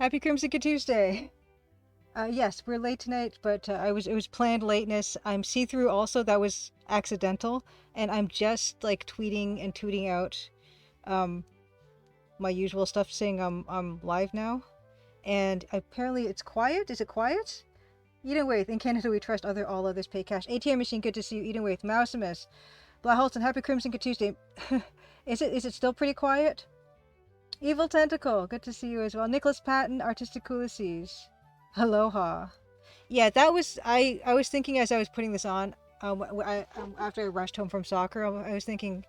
Happy Crimson Tuesday. Yes, we're late tonight, but it was planned lateness. I'm see-through also. That was accidental, and I'm just like tweeting and tooting out um my usual stuff, saying I'm live now. And apparently it's quiet. Is it quiet? Eden Waith, in Canada we trust all others pay cash. ATM machine, good to see you. Eden Waith, Mousimus, Blaholton, Happy Crimson Tuesday. Is it still pretty quiet? Evil Tentacle, good to see you as well. Nicholas Patton, Artistic Ulysses. Aloha. Yeah, that was I was thinking as I was putting this on, after I rushed home from soccer, I was thinking,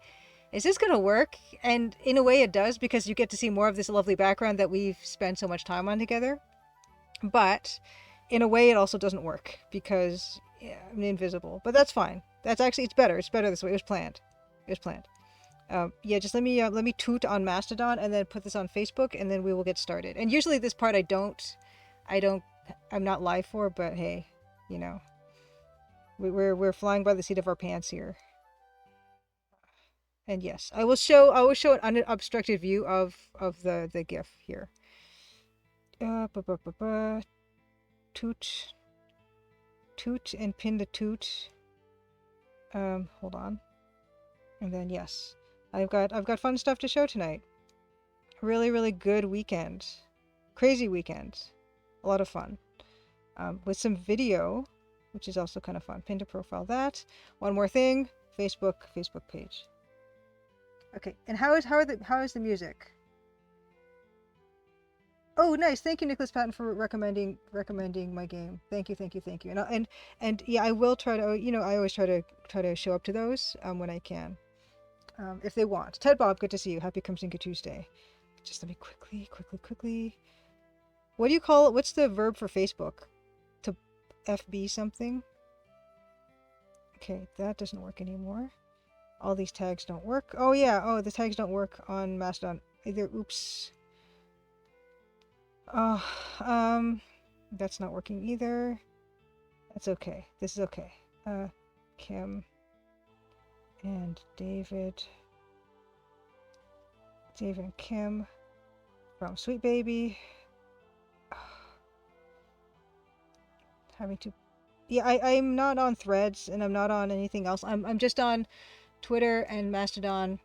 is this gonna work? And in a way, it does, because you get to see more of this lovely background that we've spent so much time on together. But in a way, it also doesn't work because I'm invisible. But that's fine. That's actually it's better. It's better this way. It was planned. It was planned. Yeah, just let me toot on Mastodon and then put this on Facebook, and then we will get started. And usually this part I'm not live for, but hey, you know, we're flying by the seat of our pants here. And yes, I will show an unobstructed view of the GIF here. Toot, toot, and pin the toot. Hold on, and then yes, I've got fun stuff to show tonight. Really good weekend, crazy weekend, a lot of fun. With some video, which is also kind of fun. Pin to profile that. One more thing, Facebook page. Okay, and how is the music? Oh, nice. Thank you, Nicholas Patton, for recommending my game. Thank you. And yeah, I will try to. I always try to show up to those when I can, if they want. Ted Bob, good to see you. Happy Crimson Tuesday. Just let me quickly. What do you call it? What's the verb for Facebook? To FB something? Okay, that doesn't work anymore. All these tags don't work. Oh yeah, the tags don't work on Mastodon either. Oops. That's not working either. That's okay. This is okay. Kim and David. David and Kim from Sweet Baby. Having to, yeah, I'm not on Threads, and I'm not on anything else. I'm just on Twitter and Mastodon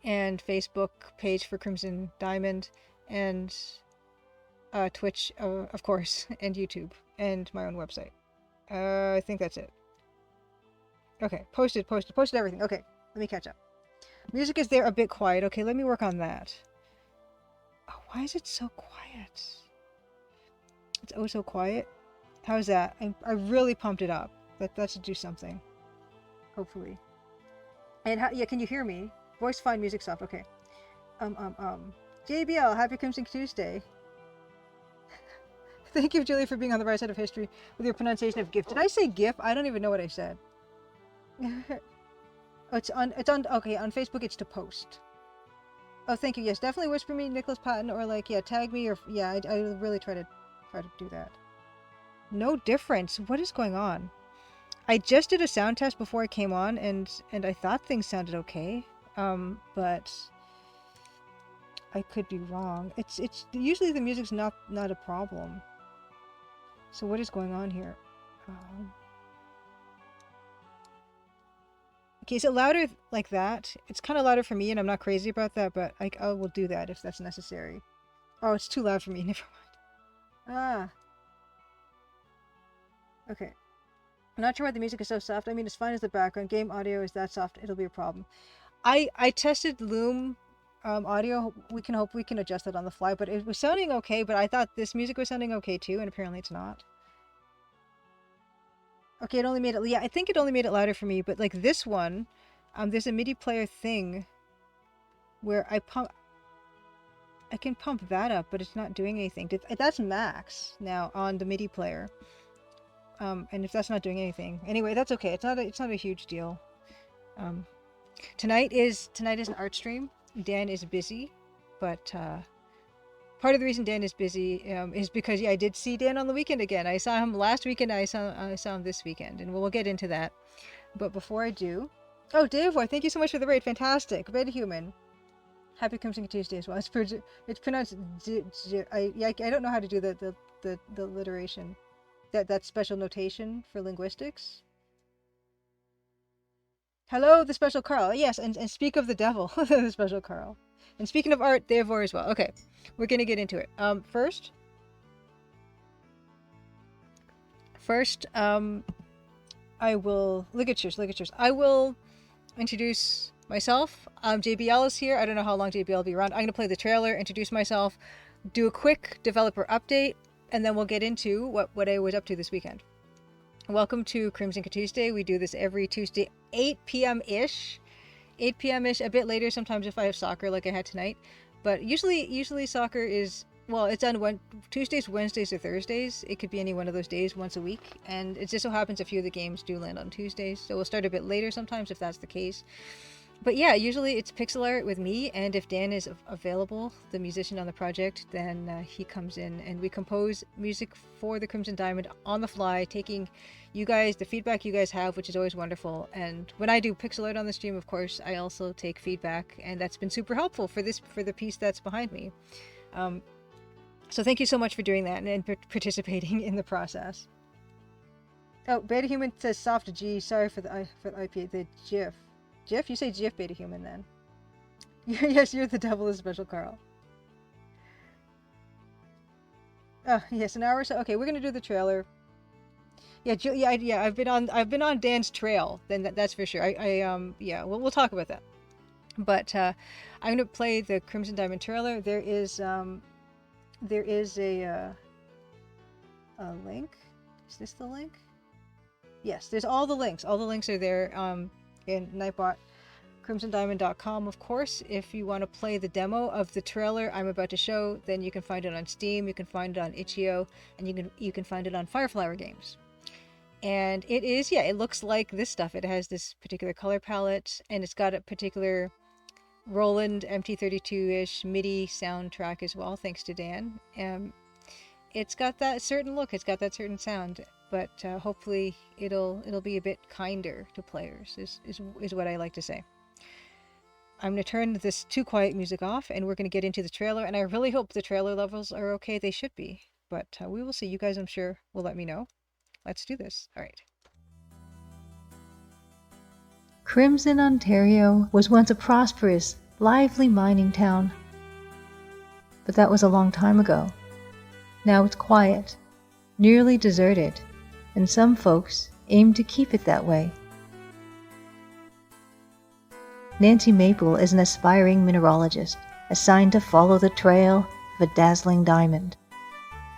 and Facebook page for Crimson Diamond, and Twitch, of course, and YouTube, and my own website. I think that's it. Okay, posted everything. Okay, let me catch up. Music is there a bit quiet. Okay, let me work on that. Oh, why is it so quiet? It's oh so quiet. How's that? I really pumped it up. That should do something. Hopefully. And yeah, can you hear me? Voice fine, music soft. Okay. JBL, happy Crimson Tuesday. Thank you, Julie, for being on the right side of history with your pronunciation of GIF. Did I say GIF? I don't even know what I said. Oh, it's on. Okay, on Facebook it's to post. Oh, thank you. Yes, definitely whisper me, Nicholas Patton, or like, yeah, tag me, or yeah, I really try to do that. No difference. What is going on? I just did a sound test before I came on, and I thought things sounded okay. But I could be wrong. It's usually the music's not a problem. So what is going on here? Okay, is it louder like that? It's kind of louder for me, and I'm not crazy about that, but I will do that if that's necessary. Oh, it's too loud for me. Never mind. Okay. I'm not sure why the music is so soft. I mean, as fine as the background. Game audio is that soft, it'll be a problem. I tested Loom audio. We can hope we can adjust it on the fly, but it was sounding okay, but I thought this music was sounding okay too, and apparently it's not. Okay, it only made it, yeah, I think it only made it louder for me, but like this one, there's a MIDI player thing where I can pump that up, but it's not doing anything. That's max now on the MIDI player. And if that's not doing anything, anyway, that's okay. It's not a huge deal. Tonight is an art stream. Dan is busy, but part of the reason Dan is busy is because, yeah, I did see Dan on the weekend again. I saw him last weekend. I saw him this weekend, and we'll get into that. But before I do, oh, Dave, thank you so much for the raid. Fantastic, Red Human. Happy Crimson Tuesday as well. It's pronounced I don't know how to do the alliteration. That special notation for linguistics. Hello, the special Karl. Yes, and speak of the devil, the special Karl. And speaking of art, therefore as well. Okay, we're gonna get into it. First, I will ligatures. I will introduce myself. JBL is here. I don't know how long JBL will be around. I'm gonna play the trailer, introduce myself, do a quick developer update, and then we'll get into what I was up to this weekend. Welcome to Crimson Tuesday. We do this every Tuesday, 8 p.m.-ish. 8 p.m.-ish, a bit later sometimes if I have soccer like I had tonight. But usually soccer is, well, it's on Tuesdays, Wednesdays, or Thursdays. It could be any one of those days once a week. And it just so happens a few of the games do land on Tuesdays. So we'll start a bit later sometimes if that's the case. But yeah, usually it's pixel art with me, and if Dan is available, the musician on the project, then he comes in and we compose music for the Crimson Diamond on the fly, taking you guys, the feedback you guys have, which is always wonderful. And when I do pixel art on the stream, of course, I also take feedback, and that's been super helpful for the piece that's behind me. So thank you so much for doing that and participating in the process. Oh, Beta Human says soft G. Sorry for the IPA, the GIF. GIF? You say GIF, Beta Human, then. Yes, you're the devil, is special Karl. Oh, yes, an hour or so. Okay, we're gonna do the trailer. Yeah. I've been on Dan's trail. Then that's for sure. Yeah, we'll talk about that. But I'm gonna play the Crimson Diamond trailer. There is a link. Is this the link? Yes, there's all the links. All the links are there. In Nightbot, crimsondiamond.com, of course. If you want to play the demo of the trailer I'm about to show, then you can find it on Steam, you can find it on itch.io, and you can find it on Fireflower Games. And it is, yeah, it looks like this stuff. It has this particular color palette, and it's got a particular Roland MT32-ish MIDI soundtrack as well, thanks to Dan. It's got that certain look, it's got that certain sound, but hopefully it'll be a bit kinder to players, is what I like to say. I'm going to turn this too quiet music off, and we're going to get into the trailer, and I really hope the trailer levels are okay. They should be, but we will see. You guys, I'm sure, will let me know. Let's do this. All right. Crimson, Ontario was once a prosperous, lively mining town. But that was a long time ago. Now it's quiet, nearly deserted, and some folks aim to keep it that way. Nancy Maple is an aspiring mineralogist assigned to follow the trail of a dazzling diamond.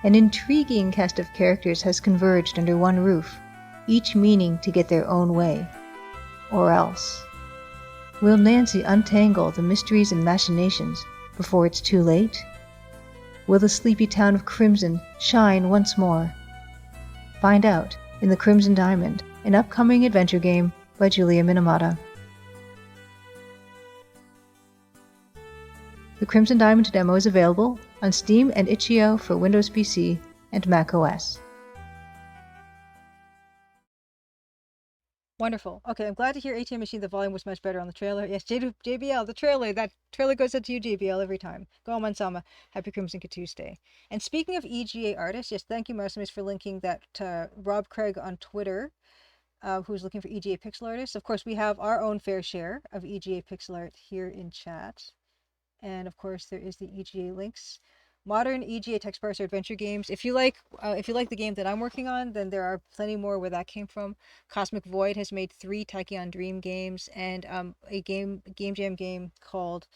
An intriguing cast of characters has converged under one roof, each meaning to get their own way. Or else. Will Nancy untangle the mysteries and machinations before it's too late? Will the sleepy town of Crimson shine once more? Find out in The Crimson Diamond, an upcoming adventure game by Julia Minamata. The Crimson Diamond demo is available on Steam and itch.io for Windows PC and Mac OS. Wonderful. Okay, I'm glad to hear ATM Machine. The volume was much better on the trailer. Yes, JBL, the trailer. That trailer goes out to you, JBL, every time. Go on, Mansama. Happy Crimson Tuesday. And speaking of EGA artists, yes, thank you, Marcimus, for linking that to Rob Craig on Twitter, who's looking for EGA pixel artists. Of course, we have our own fair share of EGA pixel art here in chat. And of course, there is the EGA links. Modern EGA text parser adventure games. If you like the game that I'm working on, then there are plenty more where that came from. Cosmic Void has made 3 Tachyon Dream games and a game jam game called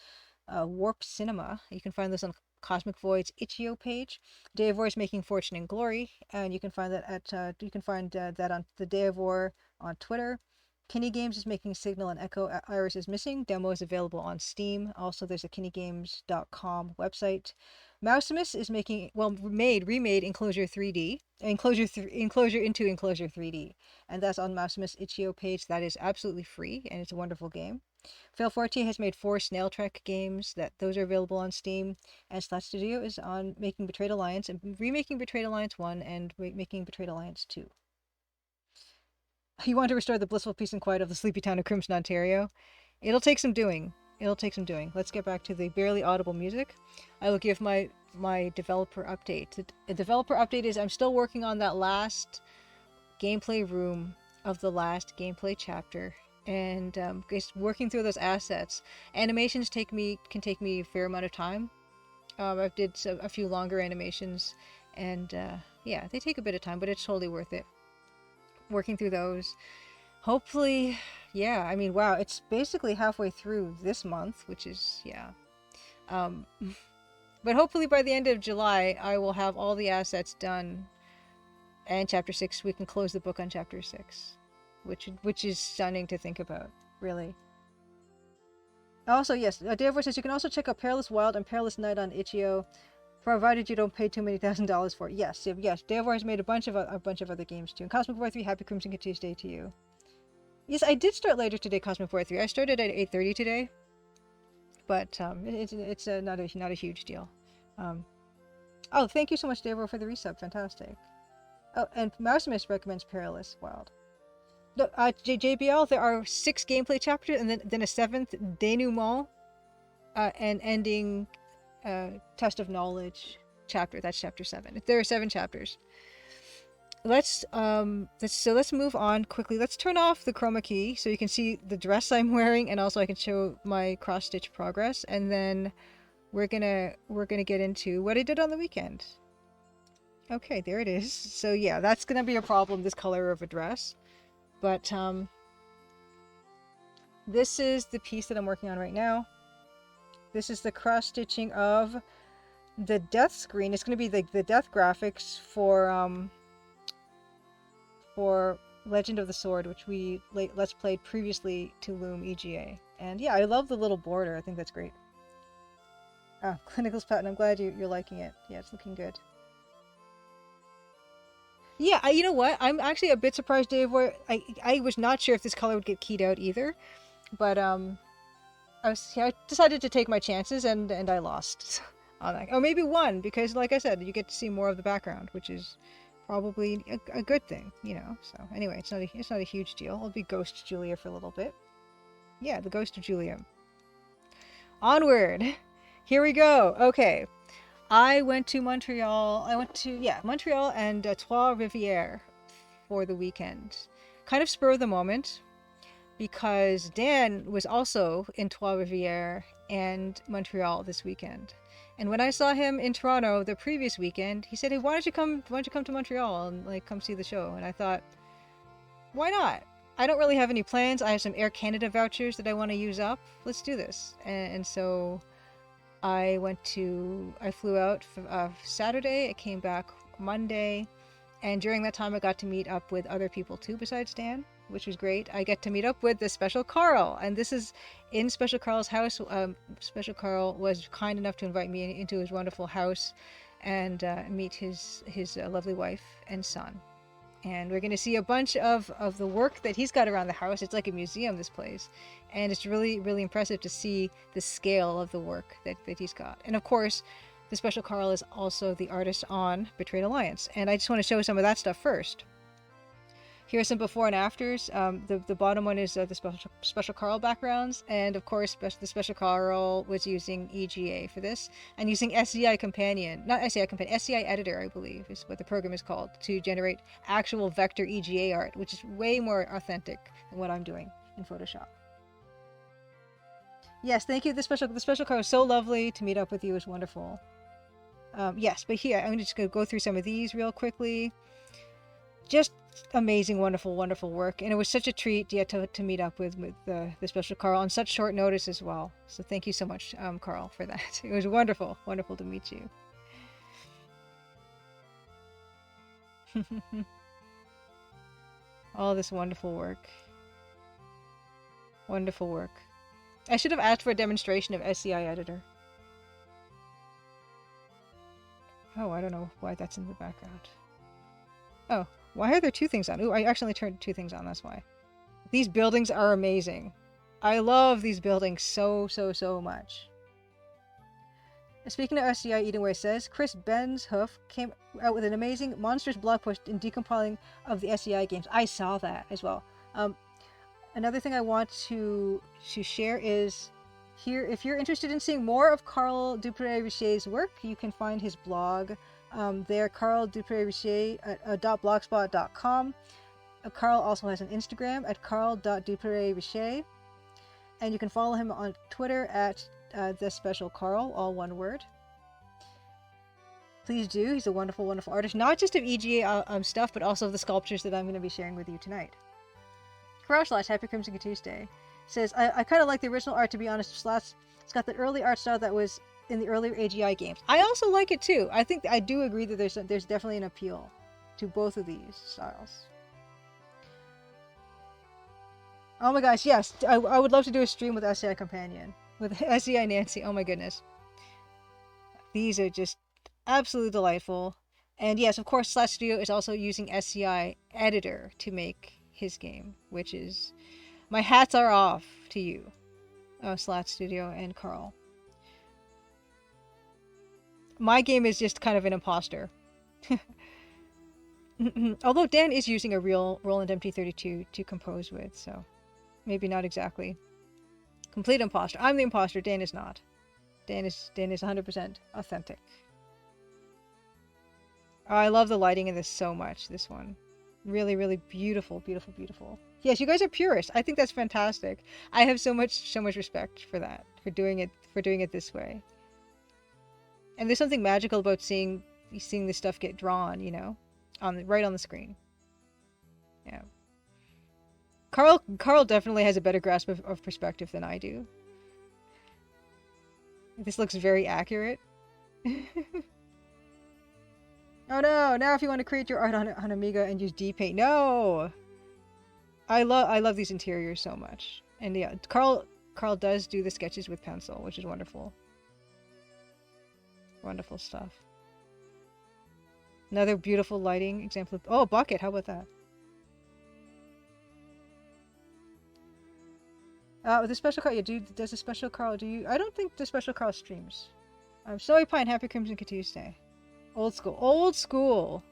Warp Cinema. You can find this on Cosmic Void's itch.io page. Day of War is making Fortune and Glory, and you can find that at that on the Day of War on Twitter. Kinney Games is making Signal and Echo Iris is Missing. Demo is available on Steam. Also, there's a kinneygames.com website. Mousimus is remade Enclosure 3D. Enclosure into Enclosure 3D. And that's on Mousimus itch.io page. That is absolutely free, and it's a wonderful game. Phil Fortier has made 4 Snail Trek games. Those are available on Steam. And Slash Studio is on making Betrayed Alliance, and remaking Betrayed Alliance 1 and making Betrayed Alliance 2. You want to restore the blissful peace and quiet of the sleepy town of Crimson, Ontario? It'll take some doing. It'll take some doing. Let's get back to the barely audible music. I will give my developer update. The developer update is I'm still working on that last gameplay room of the last gameplay chapter, and just working through those assets. Animations can take me a fair amount of time. I've did a few longer animations, and yeah, they take a bit of time, but it's totally worth it. Working through those. Hopefully, yeah, I mean, wow, it's basically halfway through this month, which is, yeah. But hopefully by the end of July, I will have all the assets done, and Chapter 6, we can close the book on Chapter 6, which is stunning to think about, really. Also, yes, Dave says you can also check out Perilous Wild and Perilous Night on itch.io, provided you don't pay too many $1,000 for it. Yes, yes, Dave has made a bunch of other games too. And Cosmic War 3, Happy Crimson Tuesday to you. Yes, I did start later today, Cosmic War 3. I started at 8:30 today, but it's not a huge deal. Oh, thank you so much, Dave, for the resub. Fantastic. Oh, and Mousemus recommends Perilous Wild. No, JBL, there are 6 gameplay chapters, and then a 7th denouement, and ending test of knowledge chapter. That's chapter 7. There are 7 chapters. Let's move on quickly. Let's turn off the chroma key so you can see the dress I'm wearing, and also I can show my cross stitch progress, and then we're gonna get into what I did on the weekend. Okay, there it is. So yeah, that's gonna be a problem, this color of a dress, but this is the piece that I'm working on right now. This is the cross stitching of the death screen. It's gonna be the death graphics for Legend of the Sword, which we let's played previously to Loom EGA. And yeah, I love the little border. I think that's great. Ah, Clinical's pattern. I'm glad you're liking it. Yeah, it's looking good. Yeah, you know what? I'm actually a bit surprised, Dave, where I was not sure if this color would get keyed out either. But I decided to take my chances, and I lost on that. Or maybe won, because like I said, you get to see more of the background, which is probably a good thing, you know. So anyway, it's not a huge deal. I'll be Ghost Julia for a little bit. Yeah, the Ghost of Julia. Onward. Here we go. Okay. I went to Montreal. Montreal and Trois-Rivières for the weekend. Kind of spur of the moment, because Dan was also in Trois-Rivières and Montreal this weekend. And when I saw him in Toronto the previous weekend, he said, "Hey, why don't you come to Montreal and like come see the show?" And I thought, why not? I don't really have any plans. I have some Air Canada vouchers that I want to use up. Let's do this. And so I flew out Saturday. I came back Monday, and during that time I got to meet up with other people too besides Dan, which was great. I get to meet up with the Special Karl, and this is in Special Karl's house. Special Karl was kind enough to invite me into his wonderful house and meet his lovely wife and son. And we're going to see a bunch of the work that he's got around the house. It's like a museum, this place. And it's really, really impressive to see the scale of the work that he's got. And of course, the Special Karl is also the artist on Betrayed Alliance. And I just want to show some of that stuff first. Here are some before and afters. The bottom one is the Special Karl backgrounds, and of course the Special Karl was using EGA for this, and using SCI Companion, not SCI Companion, SCI Editor, I believe is what the program is called, to generate actual vector EGA art, which is way more authentic than what I'm doing in Photoshop. Yes, thank you. The Special Karl was so lovely to meet up with you. It was wonderful. Yes, but here I'm just going to go through some of these real quickly. Just amazing, wonderful work, and it was such a treat to meet up with the Special Karl on such short notice as well. So thank you so much, Karl, for that. It was wonderful to meet you. All this wonderful work. I should have asked for a demonstration of SCI Editor. Oh, I don't know why that's in the background. Oh, why are there 2 things on? Ooh, I accidentally turned 2 things on, that's why. These buildings are amazing. I love these buildings so much. Speaking of SCI Edenway says, Chris Benshoof came out with an amazing, monstrous blog post in decompiling of the SCI games. I saw that as well. Another thing I want to share is Here, if you're interested in seeing more of Karl Dupéré-Richer's work, you can find his blog there, Karl Dupéré-Richer at .blogspot.com. Karl also has an Instagram at karl.dupéré-richer, and you can follow him on Twitter at the Special Karl, all one word. Please do. He's a wonderful, wonderful artist, not just of EGA stuff, but also of the sculptures that I'm going to be sharing with you tonight. Karl / Happy Crimson Tuesday says, I kind of like the original art, to be honest, Slats. It's got the early art style that was in the earlier AGI games. I also like it too. I think I do agree that there's definitely an appeal to both of these styles. Oh my gosh, yes. I would love to do a stream with SCI Companion. With SCI Nancy. Oh my goodness. These are just absolutely delightful. And yes, of course, Slat Studio is also using SCI Editor to make his game, which is... My hats are off to you, Slat Studio and Karl. My game is just kind of an imposter. Although Dan is using a real Roland MT32 to compose with, so maybe not exactly complete imposter. I'm the imposter. Dan is not. Dan is 100% authentic. Oh, I love the lighting in this so much. This one, really, really beautiful, beautiful, beautiful. Yes, you guys are purists. I think that's fantastic. I have so much respect for that, for doing it this way. And there's something magical about seeing this stuff get drawn, you know, right on the screen. Yeah. Karl definitely has a better grasp of perspective than I do. This looks very accurate. Oh no! Now if you want to create your art on Amiga and use D-Paint, no! I love these interiors so much. And yeah, Karl does do the sketches with pencil, which is wonderful. Wonderful stuff. Another beautiful lighting example of... Oh, a bucket! How about that? With the Special Karl, does the Special Karl do you... I don't think the Special Karl streams. Snowy Pine, Happy Crimson Tuesday. Old school. Old school!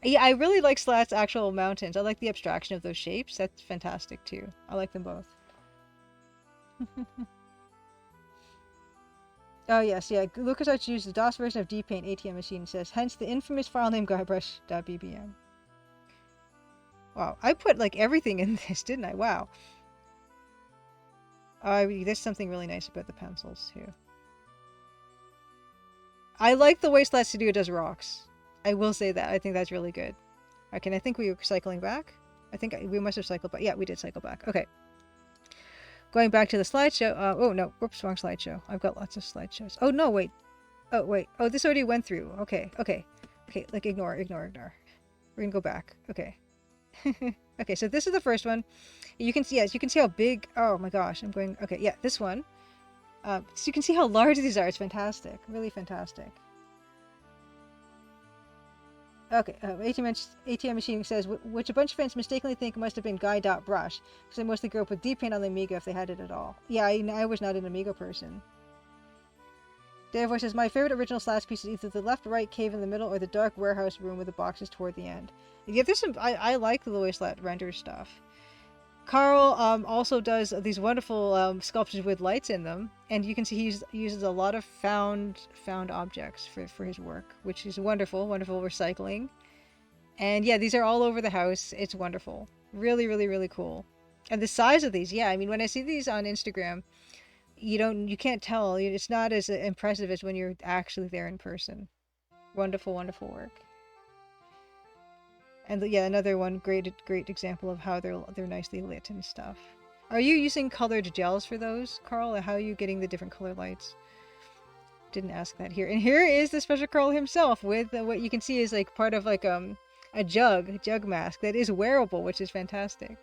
Yeah, I really like Slat's actual mountains. I like the abstraction of those shapes. That's fantastic too. I like them both. Oh yes, yeah. LucasArts used the DOS version of D-Paint ATM machine, says, hence the infamous file name guybrush.bbm. Wow, I put like everything in this, didn't I? Wow. There's something really nice about the pencils too. I like the way Slat Studio does rocks. I will say that. I think that's really good. Okay, and I think we were cycling back. I think we must have cycled back. Yeah, we did cycle back. Okay. Going back to the slideshow. Oh, no. Whoops, wrong slideshow. I've got lots of slideshows. Oh, no, wait. Oh, wait. Oh, this already went through. Okay, okay. Okay, like ignore. We're going to go back. Okay. Okay, so this is the first one. You can see, yes, you can see how big... Oh, my gosh. I'm going... Okay, yeah, this one. So you can see how large these are. It's fantastic. Really fantastic. Okay, ATM Machine says, which a bunch of fans mistakenly think must have been Guy.Brush, because they mostly grew up with D-Paint on the Amiga if they had it at all. Yeah, I was not an Amiga person. Davor says, my favorite original Slats piece is either the left-right cave in the middle or the dark warehouse room with the boxes toward the end. Yeah, there's some... I like the way Slat renders stuff. Karl also does these wonderful sculptures with lights in them, and you can see he uses a lot of found objects for his work, which is wonderful recycling. And yeah, these are all over the house. It's wonderful. Really, really, really cool. And the size of these, yeah, I mean, when I see these on Instagram, you can't tell. It's not as impressive as when you're actually there in person. Wonderful, wonderful work. And yeah, another one great example of how they're nicely lit and stuff. Are you using colored gels for those, Karl? Or how are you getting the different color lights? Didn't ask that here. And here is the Special Karl himself with what you can see is like part of like a jug mask that is wearable, which is fantastic.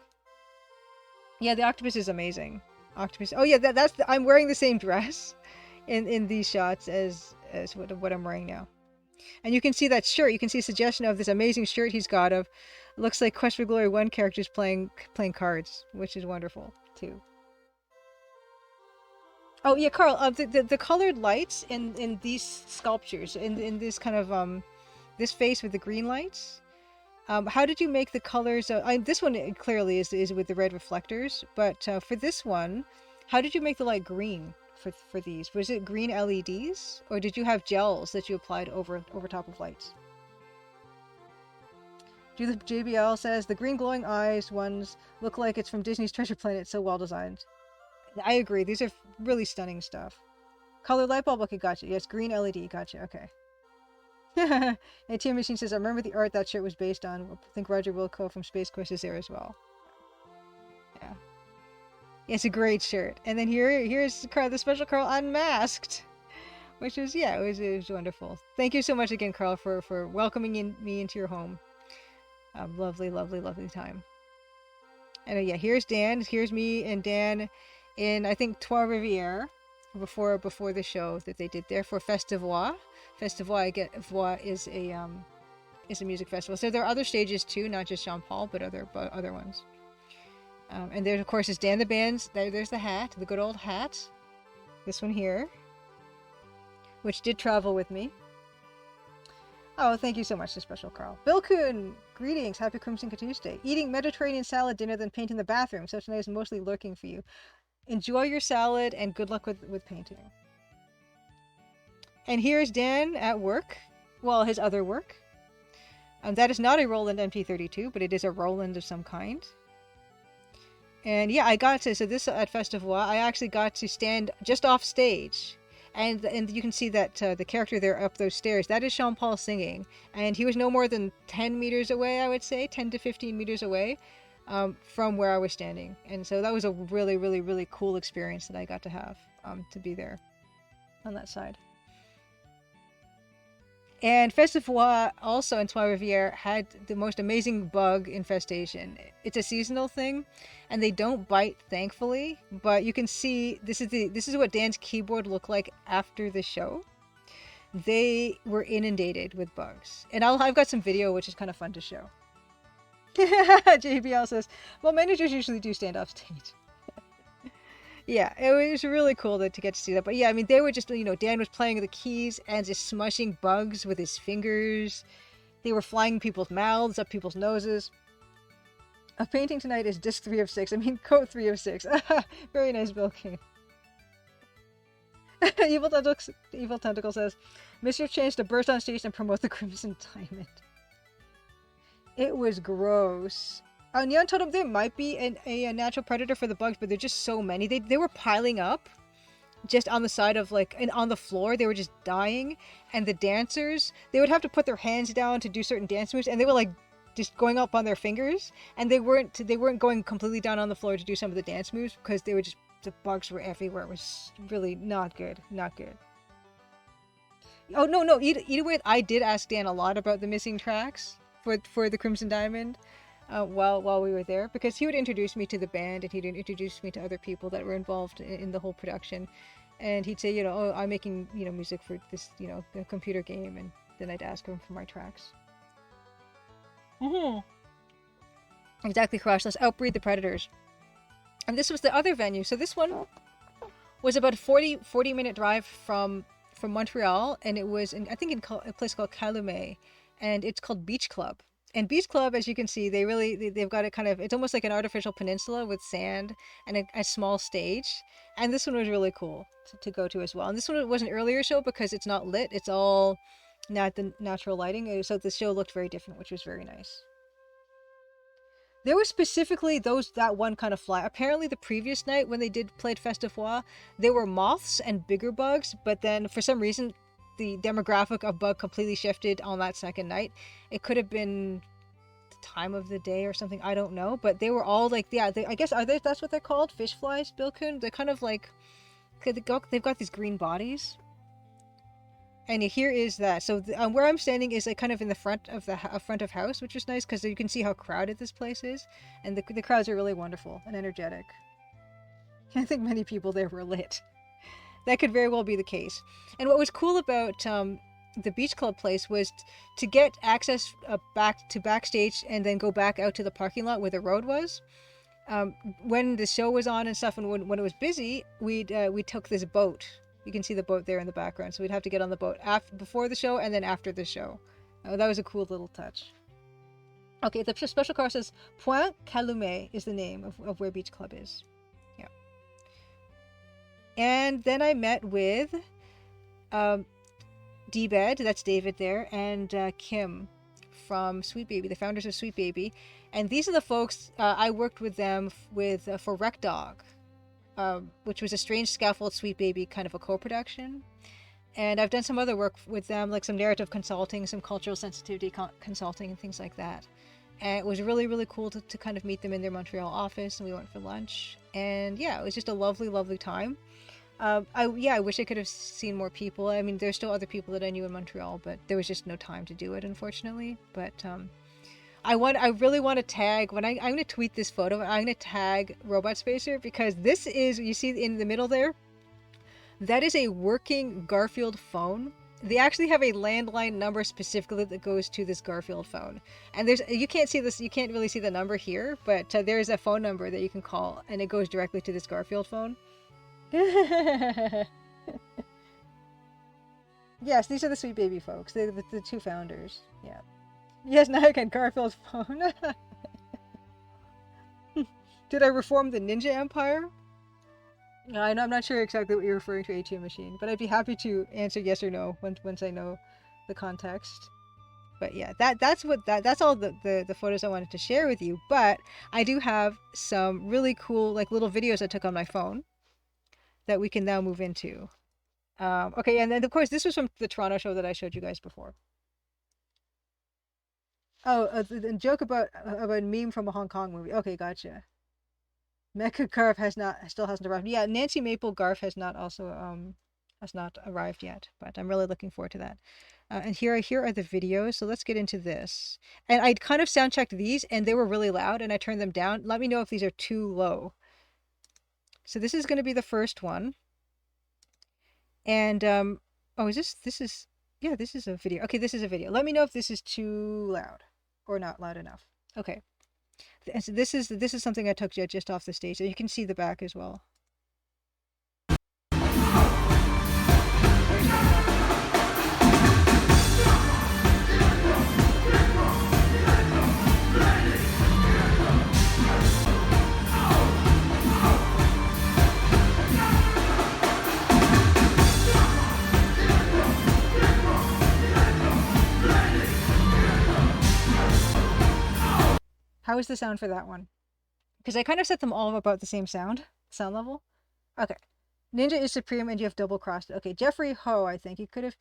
Yeah, the octopus is amazing. Octopus. Oh yeah, I'm wearing the same dress in these shots as what I'm wearing now. And you can see that shirt. You can see a suggestion of this amazing shirt he's got of... Looks like Quest for Glory 1 characters playing cards, which is wonderful, too. Oh, yeah, Karl, the colored lights in these sculptures, in this kind of, this face with the green lights, how did you make the colors... this one clearly is with the red reflectors, but for this one, How did you make the light green for these? Was it green LEDs, or did you have gels that you applied over top of lights? Judith JBL says the green glowing eyes ones look like it's from Disney's Treasure Planet. So well designed. I agree. These are really stunning stuff. Color light bulb. Okay, gotcha. Yes, green LED. Gotcha. Okay. ATM Machine says, I remember the art that shirt was based on. I think Roger Wilco from Space Quest is there as well. Yeah. It's a great shirt. And then here's Karl, the special Karl unmasked. Which was, yeah, it was wonderful. Thank you so much again, Karl, for welcoming me into your home. Lovely, lovely, lovely time. And yeah, here's Dan. Here's me and Dan in, I think, Trois-Rivières before the show that they did there for Festivois. Festivois, I get Voix is a music festival. So there are other stages too, not just Jean Paul, but other ones. And there, of course, is Dan the Band's. There's the hat, the good old hat. This one here, which did travel with me. Oh, thank you so much, the special Karl. Bill Kuhn, greetings, happy Crimson Tuesday. Eating Mediterranean salad dinner, then painting the bathroom. So tonight is mostly lurking for you. Enjoy your salad and good luck with painting. And here's Dan at work. Well, his other work. That is not a Roland MP32, but it is a Roland of some kind. And yeah, I got to, so this at Festivois, I actually got to stand just off stage. And you can see that the character there up those stairs, that is Jean Paul singing. And he was no more than 10 meters away, I would say, 10 to 15 meters away from where I was standing. And so that was a really, really, really cool experience that I got to have to be there on that side. And Festivois also in Trois-Rivières had the most amazing bug infestation. It's a seasonal thing, and they don't bite, thankfully. But you can see this is what Dan's keyboard looked like after the show. They were inundated with bugs, and I've got some video which is kind of fun to show. JBL says, "Well, managers usually do stand off stage." Yeah, it was really cool to get to see that. But yeah, I mean, they were just, Dan was playing the keys and just smushing bugs with his fingers. They were flying people's mouths, up people's noses. A painting tonight is disc 3 of 6. I mean, coat 3 of 6. Very nice, Bill King. Evil Tentacle says, "Miss your chance to burst on stage and promote the Crimson Diamond." It was gross. Neon Totem, there might be a natural predator for the bugs, but they're just so many. They were piling up just on the side of, and on the floor. They were just dying. And the dancers, they would have to put their hands down to do certain dance moves, and they were just going up on their fingers. And they weren't going completely down on the floor to do some of the dance moves because the bugs were everywhere. It was really not good. Not good. Oh, no. Either way, I did ask Dan a lot about the missing tracks for the Crimson Diamond. While we were there, because he would introduce me to the band and he'd introduce me to other people that were involved in the whole production, and he'd say, "Oh, I'm making music for this a computer game," and then I'd ask him for my tracks. Exactly, Crash. Let's outbreed the predators. And this was the other venue. So this one was about a 40-minute drive from Montreal, and it was in a place called Calumet, and it's called Beach Club. And Beach Club, as you can see, they've got it it's almost like an artificial peninsula with sand and a small stage. And this one was really cool to go to as well. And this one was an earlier show because it's not lit. It's all not the natural lighting. So the show looked very different, which was very nice. There was specifically that one kind of fly. Apparently the previous night when they played Festivois, there were moths and bigger bugs. But then for some reason, the demographic of bug completely shifted on that second night. It could have been the time of the day or something, I don't know, but they were all I guess that's what they're called, fish flies, Bill Kuhn. They're kind of they've got these green bodies. And here is that. So where I'm standing is kind of in the front of house, which is nice because you can see how crowded this place is, and the crowds are really wonderful and energetic. I think many people there were lit. That could very well be the case. And what was cool about the Beach Club place was to get access back to backstage and then go back out to the parking lot where the road was. When the show was on and stuff, and when it was busy, we took this boat. You can see the boat there in the background. So we'd have to get on the boat before the show and then after the show. That was a cool little touch. Okay, the special car says Point Calumet is the name of where Beach Club is. And then I met with um, Dbed, that's David there, and Kim from Sweet Baby, the founders of Sweet Baby. And these are the folks I worked with them for Wreck Dog, which was a Strange Scaffold Sweet Baby kind of a co-production. And I've done some other work with them, like some narrative consulting, some cultural sensitivity consulting, and things like that. And it was really, really cool to kind of meet them in their Montreal office, and we went for lunch. And yeah, it was just a lovely, lovely time. I wish I could have seen more people. I mean, there's still other people that I knew in Montreal, but there was just no time to do it, unfortunately. But I really want to tag I'm going to tweet this photo. I'm going to tag Robot Spacer because this is, you see in the middle there, that is a working Garfield phone. They actually have a landline number specifically that goes to this Garfield phone. And you can't see this, you can't really see the number here, but there's a phone number that you can call and it goes directly to this Garfield phone. Yes, these are the Sweet Baby folks. They're the two founders. Yeah. Yes, now I can Garfield's phone. Did I reform the Ninja Empire? I'm not sure exactly what you're referring to, ATM machine, but I'd be happy to answer yes or no once I know the context. But yeah, that's all the photos I wanted to share with you. But I do have some really cool like little videos I took on my phone that we can now move into. Okay, and then of course this was from the Toronto show that I showed you guys before. Oh, the joke about a meme from a Hong Kong movie. Okay, gotcha. Mecha Garf still hasn't arrived. Yeah, Nancy Maple Garf has not arrived yet, but I'm really looking forward to that. And here are the videos. So let's get into this. And I kind of sound checked these, and they were really loud, and I turned them down. Let me know if these are too low. So this is going to be the first one. And oh, this is a video. Okay, this is a video. Let me know if this is too loud or not loud enough. Okay. So this is something I took just off the stage. So you can see the back as well. How is the sound for that one? Because I kind of set them all about the same sound level. Okay. Ninja is supreme and you have double crossed. Okay, Jeffrey Ho, I think. He could have...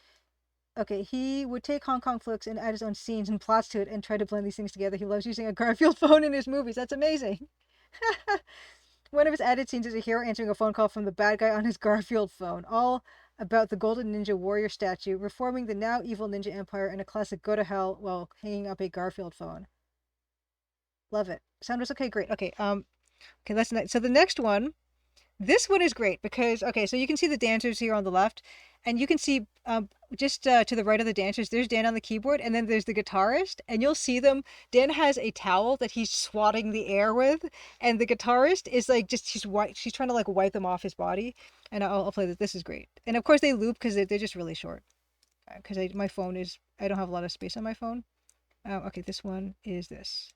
Okay, he would take Hong Kong flicks and add his own scenes and plots to it and try to blend these things together. He loves using a Garfield phone in his movies. That's amazing. One of his added scenes is a hero answering a phone call from the bad guy on his Garfield phone. All about the Golden Ninja Warrior statue, reforming the now evil Ninja Empire, and a classic go to hell while hanging up a Garfield phone. Love it. Sound was okay, great. Okay, okay, that's nice. So the next one, this one is great because, okay, so you can see the dancers here on the left, and you can see just to the right of the dancers, there's Dan on the keyboard, and then there's the guitarist, and you'll see them. Dan has a towel that he's swatting the air with, and the guitarist is like she's trying to like wipe them off his body. And I'll play this. This is great. And of course they loop because they're just really short. Because my phone is, I don't have a lot of space on my phone. Okay, this one is this.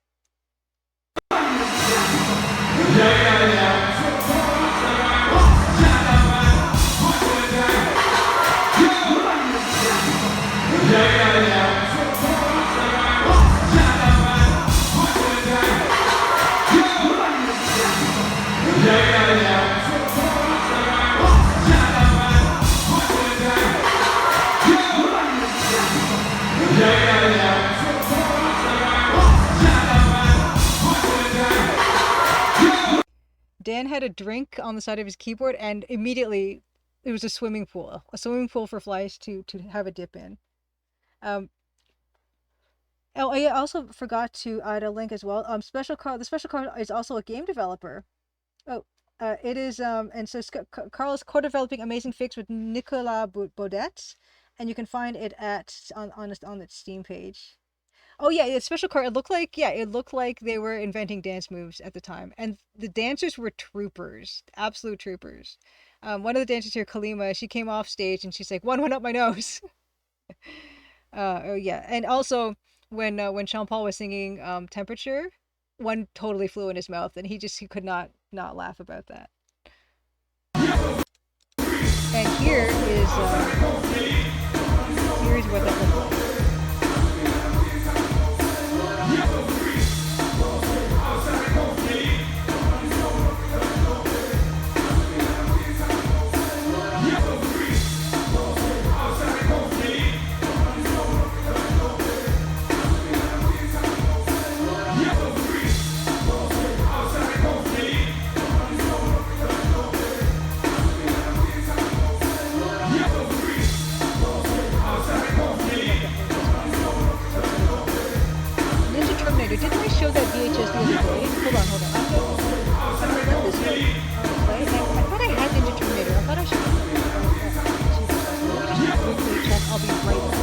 Dan had a drink on the side of his keyboard, and immediately it was a swimming pool for flies to have a dip in. Oh, I also forgot to add a link as well. The Special Karl is also a game developer. Oh, it is and so Karl is co-developing Amazing Fix with Nicolas Baudet, and you can find it on its Steam page. Oh yeah, it's Special Karl. It looked like they were inventing dance moves at the time, and the dancers were troopers, absolute troopers. One of the dancers here, Kalima, she came off stage and she's like, one up my nose. Oh yeah, and also when Sean Paul was singing Temperature, one totally flew in his mouth, and he could not laugh about that. And here's what that looks like. Didn't I show that VHS the other day? Hold on. I'm gonna let this one play. I thought I had Ninja Terminator. I thought I should. Let me just quickly check. I'll be right back.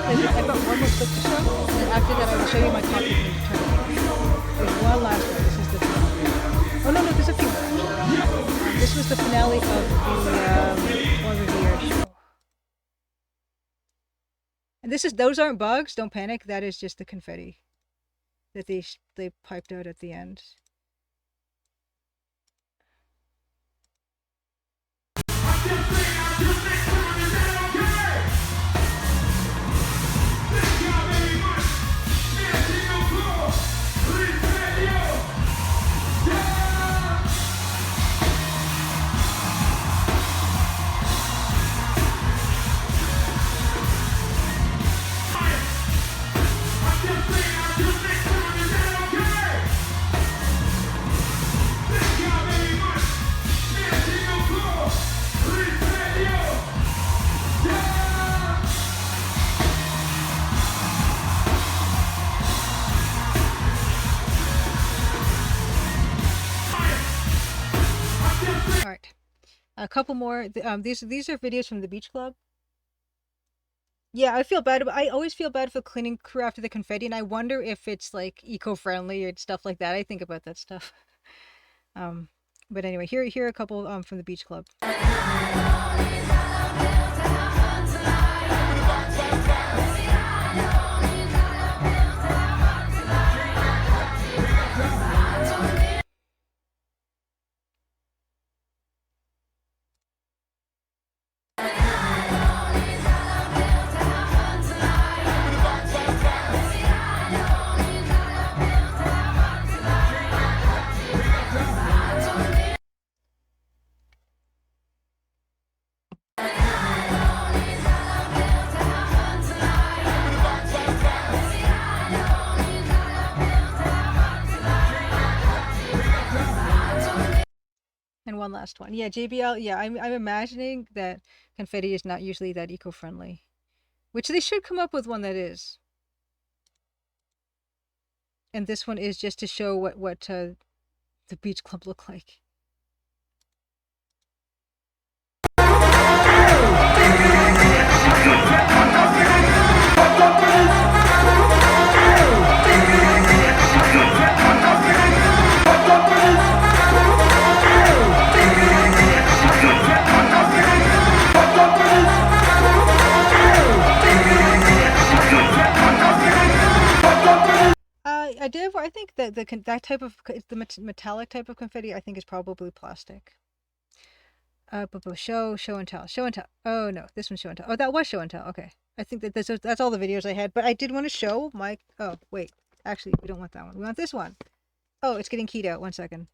I've got one more clip to show, and then after that I will show you my copy of Ninja Terminator. There's one last one. This is the finale. Oh no, there's a few more actually. This was the finale of the one reviewer show. And those aren't bugs. Don't panic. That is just the confetti that they piped out at the end. Alright, a couple more. These are videos from the beach club. Yeah, I feel bad. I always feel bad for cleaning crew after the confetti, and I wonder if it's like eco-friendly or stuff like that. I think about that stuff. But anyway, here are a couple from the beach club. And one last one. Yeah, JBL. Yeah, I'm imagining that confetti is not usually that eco-friendly, which they should come up with one that is. And this one is just to show what the beach club look like. I think that that type of the metallic type of confetti I think is probably plastic. But show and tell. Oh no, this one's show and tell. Oh, that was show and tell. Okay, I think that that's all the videos I had. But I did want to show my. Oh wait, actually we don't want that one. We want this one. Oh, it's getting keyed out. 1 second.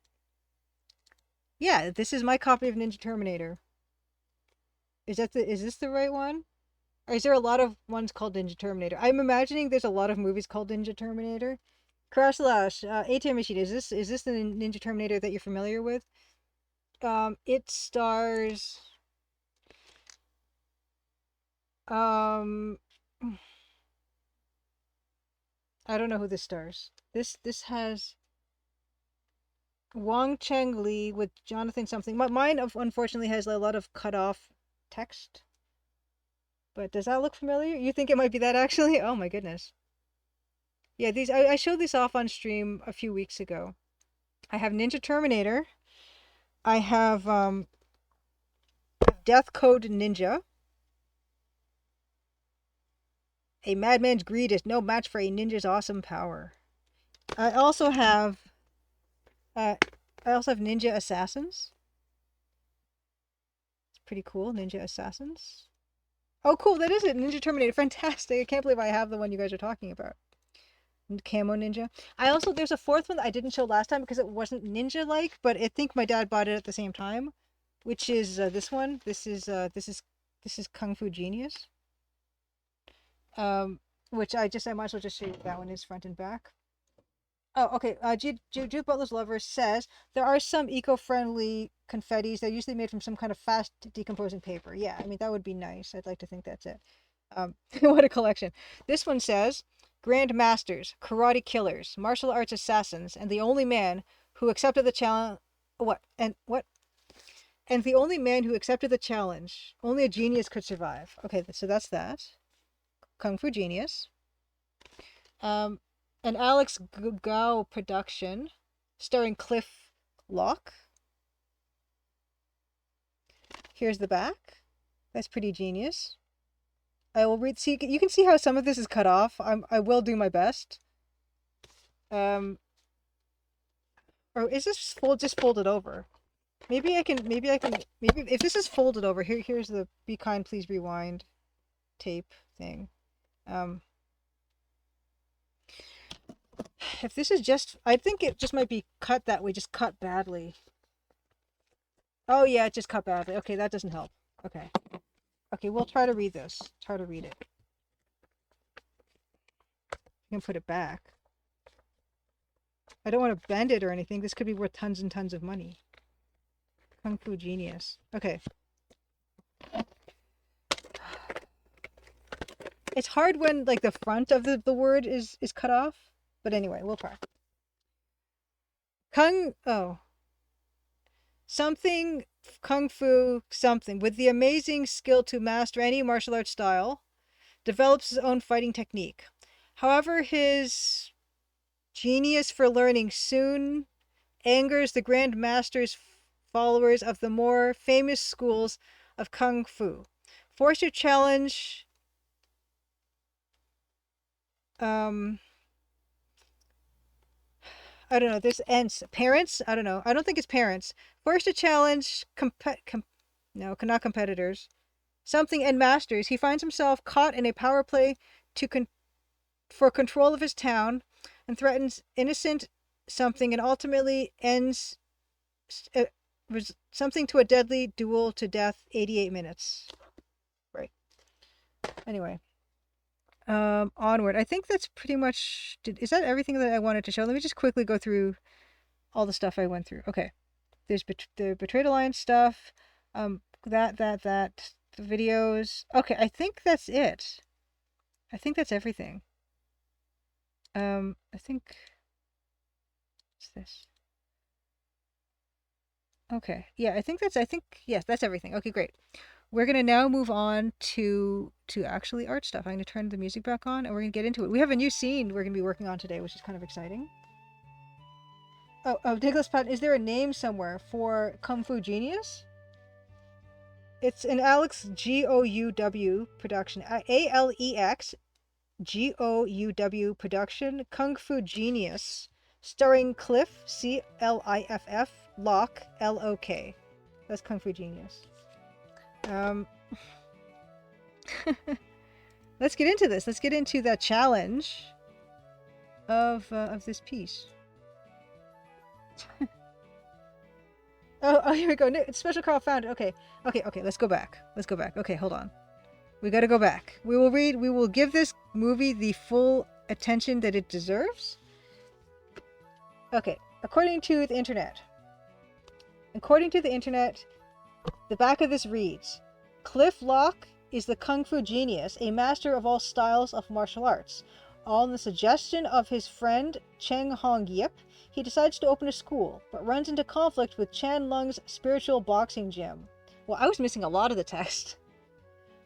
Yeah, this is my copy of Ninja Terminator. Is this the right one? Or is there a lot of ones called Ninja Terminator? I'm imagining there's a lot of movies called Ninja Terminator. Crash Slash, ATM Machine. Is this the Ninja Terminator that you're familiar with? It stars. Um, I don't know who this stars. This has Wang Cheng Li with Jonathan something. Mine unfortunately has a lot of cut off text. But does that look familiar? You think it might be that actually? Oh my goodness. Yeah, these I showed these off on stream a few weeks ago. I have Ninja Terminator. I have Death Code Ninja. A madman's greed is no match for a ninja's awesome power. I also have uh Ninja Assassins. It's pretty cool, Ninja Assassins. Oh cool, that is it, Ninja Terminator. Fantastic. I can't believe I have the one you guys are talking about. Camo Ninja. I also there's a fourth one that I didn't show last time because it wasn't ninja like, but I think my dad bought it at the same time, which is this one. This is Kung Fu Genius. Which I might as well just show you that one is front and back. Oh, okay. Judith Butler's Lover says there are some eco-friendly confettis. They're usually made from some kind of fast decomposing paper. Yeah, I mean that would be nice. I'd like to think that's it. What a collection. This one says Grand Masters, Karate Killers, Martial Arts Assassins, and the only man who accepted the challenge. What? And the only man who accepted the challenge. Only a genius could survive. Okay, so that's that. Kung Fu Genius. An Alex Gao production, starring Cliff Locke. Here's the back. That's pretty genius. I will read. See, you can see how some of this is cut off. I will do my best. Or is this just folded over? Maybe if this is folded over, here's the Be Kind Please Rewind tape thing. If this is just, I think it just might be cut that way, just cut badly. Oh yeah, it just cut badly. Okay, that doesn't help. Okay. Okay, we'll try to read this. Try to read it. You can put it back. I don't want to bend it or anything. This could be worth tons and tons of money. Kung Fu Genius. Okay. It's hard when like the front of the word is cut off. But anyway, we'll try. Something Kung Fu something with the amazing skill to master any martial arts style, develops his own fighting technique. However, his genius for learning soon angers the Grand Master's followers of the more famous schools of Kung Fu. Forced to challenge I don't know. This ends parents. I don't know. I don't think it's parents. Forced to challenge not competitors. Something and masters. He finds himself caught in a power play for control of his town, and threatens innocent something, and ultimately ends something to a deadly duel to death. 88 minutes. Right. Anyway. Onward. I think that's pretty much. Is that everything that I wanted to show? Let me just quickly go through all the stuff I went through. Okay, there's the Betrayed Alliance stuff. The videos. Okay, I think that's it. I think that's everything. I think. What's this? Okay, yeah, I think yes, that's everything. Okay, great. We're gonna now move on to actually art stuff. I'm gonna turn the music back on and we're gonna get into it. We have a new scene we're gonna be working on today, which is kind of exciting. Oh, Nicholas Patton, is there a name somewhere for Kung Fu Genius? It's an Alex Gouw production. Alex Gouw production. Kung Fu Genius, starring Cliff Cliff Locke Lock. That's Kung Fu Genius. Let's get into this. Let's get into the challenge of this piece. oh, here we go. Special Karl found it. Okay. Let's go back. Okay, hold on. We got to go back. We will give this movie the full attention that it deserves. Okay. According to the internet, the back of this reads, Cliff Locke is the kung fu genius, a master of all styles of martial arts. On the suggestion of his friend Cheng Hong Yip, he decides to open a school, but runs into conflict with Chan Lung's spiritual boxing gym. Well, I was missing a lot of the text.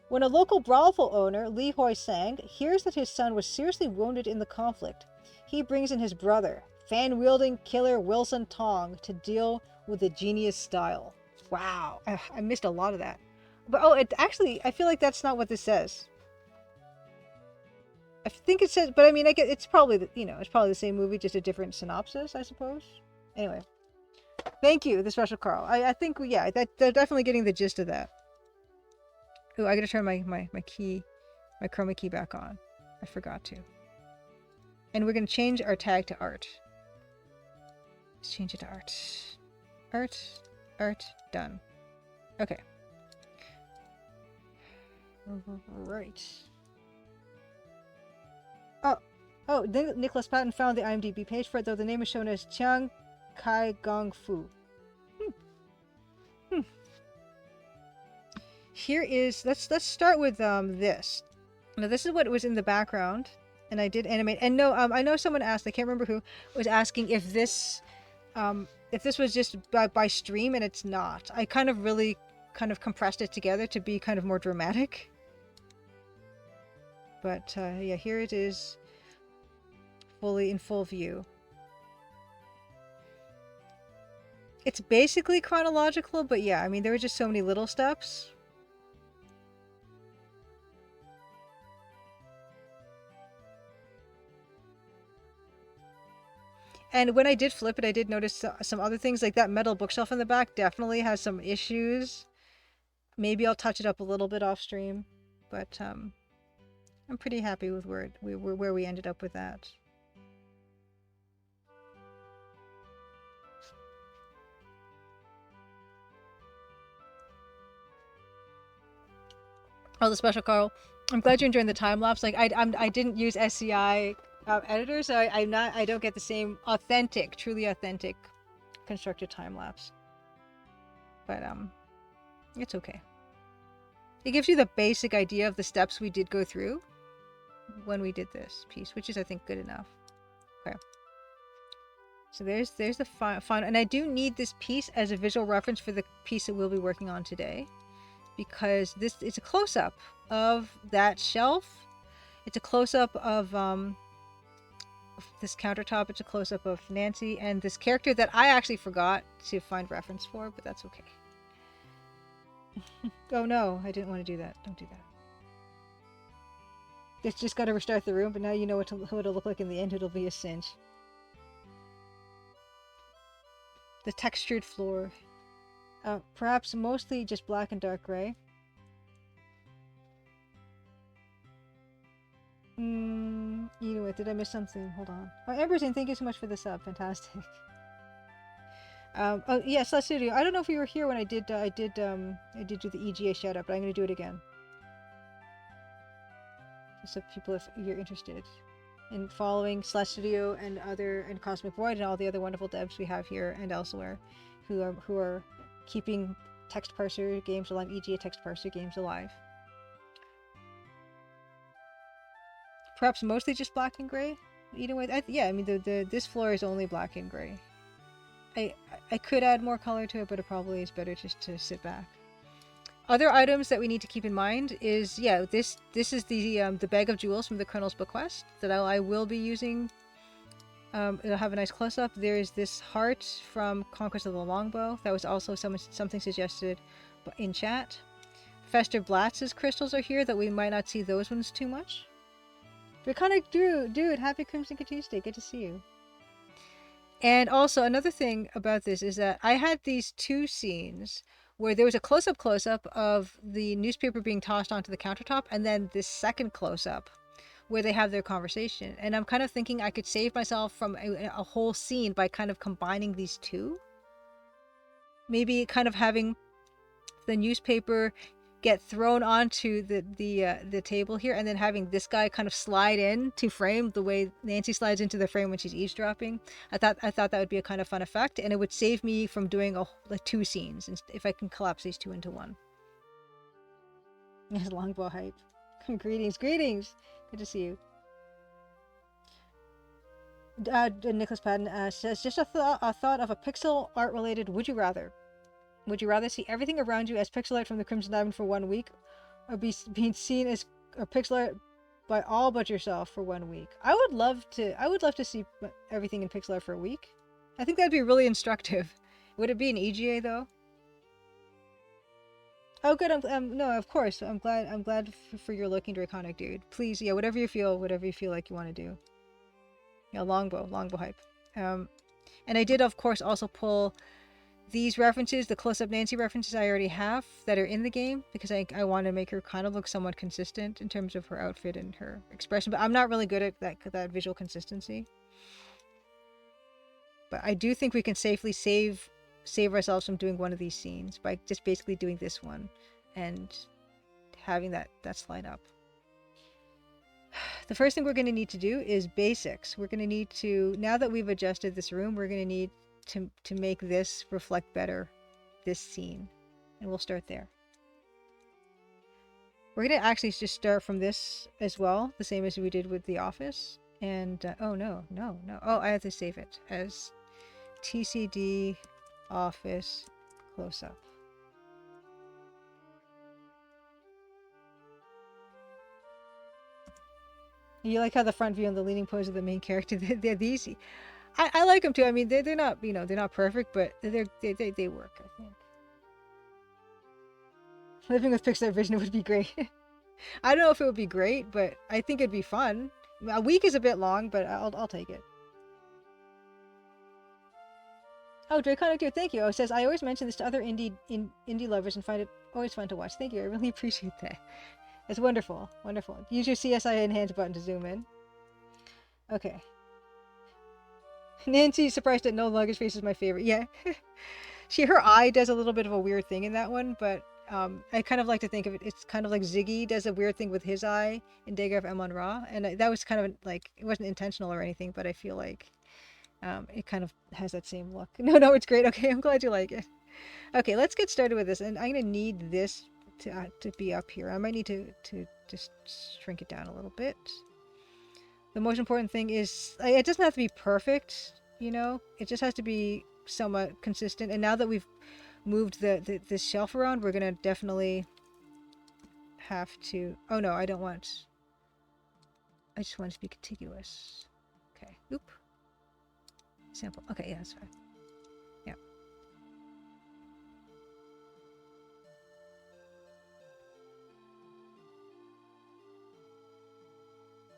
When a local brothel owner, Li Hoi Sang, hears that his son was seriously wounded in the conflict, he brings in his brother, fan-wielding killer Wilson Tong, to deal with the genius style. Wow, I missed a lot of that. But actually, I feel like that's not what this says. I think it says, but I mean, it's probably it's probably the same movie, just a different synopsis, I suppose. Anyway, thank you, the special Karl. I think they're definitely getting the gist of that. Oh, I gotta turn my chroma key back on. I forgot to. And we're gonna change our tag to art. Let's change it to art. Art, done. Okay. Right. Oh, Nicholas Patton found the IMDb page for it, though the name is shown as Chiang Kai Gong Fu. Here is, let's start with this. Now this is what was in the background, and I did animate. And no, I know someone asked, I can't remember who, was asking if this was just by stream, and it's not. I really compressed it together to be kind of more dramatic. But yeah, here it is, fully in full view. It's basically chronological, but yeah, I mean, there were just so many little steps. And when I did flip it, I did notice some other things, like that metal bookshelf in the back definitely has some issues. Maybe I'll touch it up a little bit off stream, but I'm pretty happy with where we ended up with that. Oh, the special Karl. I'm glad you're enjoying the time lapse. Like I didn't use SCI editor, so I don't get the same truly authentic constructed time lapse. But it's okay. It gives you the basic idea of the steps we did go through when we did this piece, which is, I think, good enough. Okay. So there's the final, and I do need this piece as a visual reference for the piece that we'll be working on today, because it's a close-up of that shelf. It's a close-up of this countertop. It's a close-up of Nancy and this character that I actually forgot to find reference for, but that's okay. Oh no, I didn't want to do that. Don't do that. It's just got to restart the room, but now you know what it'll look like in the end. It'll be a cinch. The textured floor. Perhaps mostly just black and dark gray. You know what? Did I miss something? Hold on. Oh, Amberzine, thank you so much for the sub. Fantastic. Oh yes, Slash Studio. I don't know if you were here when I did do the EGA shout out, but I'm gonna do it again. Just so people, if you're interested in following Slash Studio and Cosmic Void and all the other wonderful devs we have here and elsewhere, who are keeping text parser games alive, EGA text parser games alive. Perhaps mostly just black and gray. Either way, yeah. I mean, this floor is only black and gray. I could add more color to it, but it probably is better just to sit back. Other items that we need to keep in mind is, yeah, this is the bag of jewels from the Colonel's Bequest that I will be using. It'll have a nice close-up. There's this heart from Conquest of the Longbow. That was also something suggested in chat. Fester Blatz's crystals are here, that we might not see those ones too much. Draconic dude, happy Crimson Tuesday. Good to see you. And also, another thing about this is that I had these two scenes where there was a close-up of the newspaper being tossed onto the countertop, and then this second close-up where they have their conversation. And I'm kind of thinking I could save myself from a whole scene by kind of combining these two. Maybe kind of having the newspaper get thrown onto the table here, and then having this guy kind of slide in to frame the way Nancy slides into the frame when she's eavesdropping. I thought that would be a kind of fun effect, and it would save me from doing like two scenes if I can collapse these two into one. Yes, longbow hype. Greetings, greetings. Good to see you. Nicholas Patton says, just a thought of a pixel art related would you rather. Would you rather see everything around you as pixel art from the Crimson Diamond for 1 week, or being seen as a pixel art by all but yourself for 1 week? I would love to see everything in pixel art for a week. I think that'd be really instructive. Would it be an EGA though? Oh, good. No, of course. I'm glad for your looking draconic, dude. Please, yeah, whatever you feel like you want to do. Yeah, longbow hype. And I did, of course, also pull these references, the close-up Nancy references I already have that are in the game, because I want to make her kind of look somewhat consistent in terms of her outfit and her expression. But I'm not really good at that visual consistency. But I do think we can safely save ourselves from doing one of these scenes by just basically doing this one and having that slide up. The first thing we're going to need to do is basics. We're going to need to, now that we've adjusted this room, we're going to need to make this reflect better this scene, and we'll start there. We're going to actually just start from this as well, the same as we did with the office. And oh no, oh, I have to save it as TCD office close-up. You like how the front view and the leaning pose of the main character, they're these. I like them too. I mean, they're not, you know, they're not perfect, but they work, I think. Living with Pixar Vision would be great. I don't know if it would be great, but I think it'd be fun. A week is a bit long, but I'll take it. Oh, Draconic Dude, thank you. Oh, it says, I always mention this to other indie lovers and find it always fun to watch. Thank you. I really appreciate that. It's wonderful. Wonderful. Use your CSI Enhance button to zoom in. Okay. Nancy's surprised that no luggage face is my favorite. Yeah. Her eye does a little bit of a weird thing in that one, but I kind of like to think of it, it's kind of like Ziggy does a weird thing with his eye in Dagger of Amon-Ra, and that was kind of like, it wasn't intentional or anything, but I feel like it kind of has that same look. No, it's great. Okay, I'm glad you like it. Okay, let's get started with this, and I'm going to need this to be up here. I might need to just shrink it down a little bit. The most important thing is, it doesn't have to be perfect, you know? It just has to be somewhat consistent. And now that we've moved this shelf around, we're going to definitely have to... Oh no, I don't want... I just want it to be contiguous. Okay, oop. Sample. Okay, yeah, that's fine. Yeah.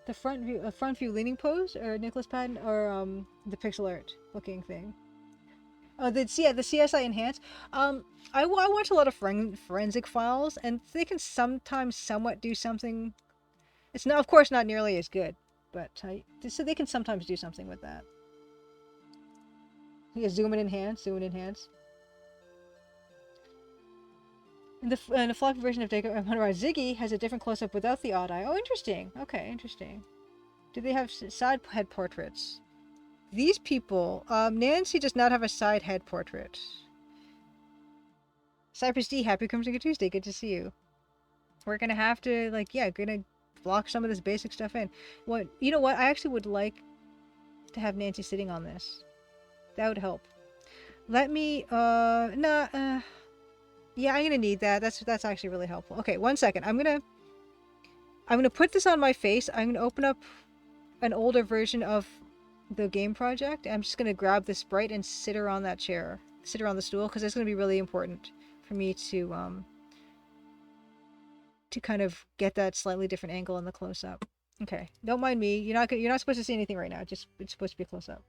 The front view leaning pose, or Nicholas Patton, or the pixel art looking thing. Oh, the CSI Enhance. I watch a lot of forensic files, and they can sometimes somewhat do something. It's not, of course, not nearly as good, but so they can sometimes do something with that. Yeah, zoom and enhance. In the floppy version of Dagger Amon-Ra, Ziggy has a different close-up without the odd eye. Oh, interesting. Okay, interesting. Do they have side head portraits? These people, Nancy does not have a side head portrait. Cypress D, happy Crimson Tuesday. Good to see you. We're gonna have to, like, yeah, gonna block some of this basic stuff in. You know what? I actually would like to have Nancy sitting on this. That would help. Let me, yeah, I'm gonna need that. That's actually really helpful. Okay, 1 second. I'm gonna put this on my face. I'm gonna open up an older version of the game project. I'm just gonna grab the sprite and sit her on that chair, sit her on the stool, because it's gonna be really important for me to kind of get that slightly different angle in the close up. Okay, don't mind me. You're not supposed to see anything right now. It's supposed to be a close up.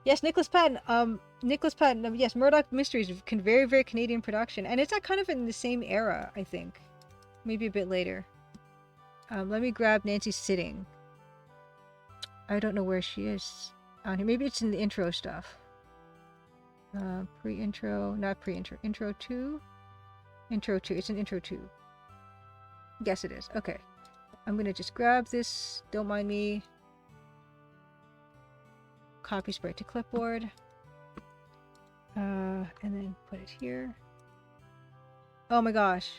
Yes, Nicholas Patton. Yes, Murdoch Mysteries, very, very Canadian production, and it's kind of in the same era, I think, maybe a bit later. Let me grab Nancy sitting. I don't know where she is on here. Maybe it's in the intro stuff. Pre-intro, not pre-intro. Intro 2? Intro 2. It's an intro 2. Yes, it is. Okay. I'm gonna just grab this. Don't mind me. Copy sprite to clipboard. And then put it here. Oh my gosh.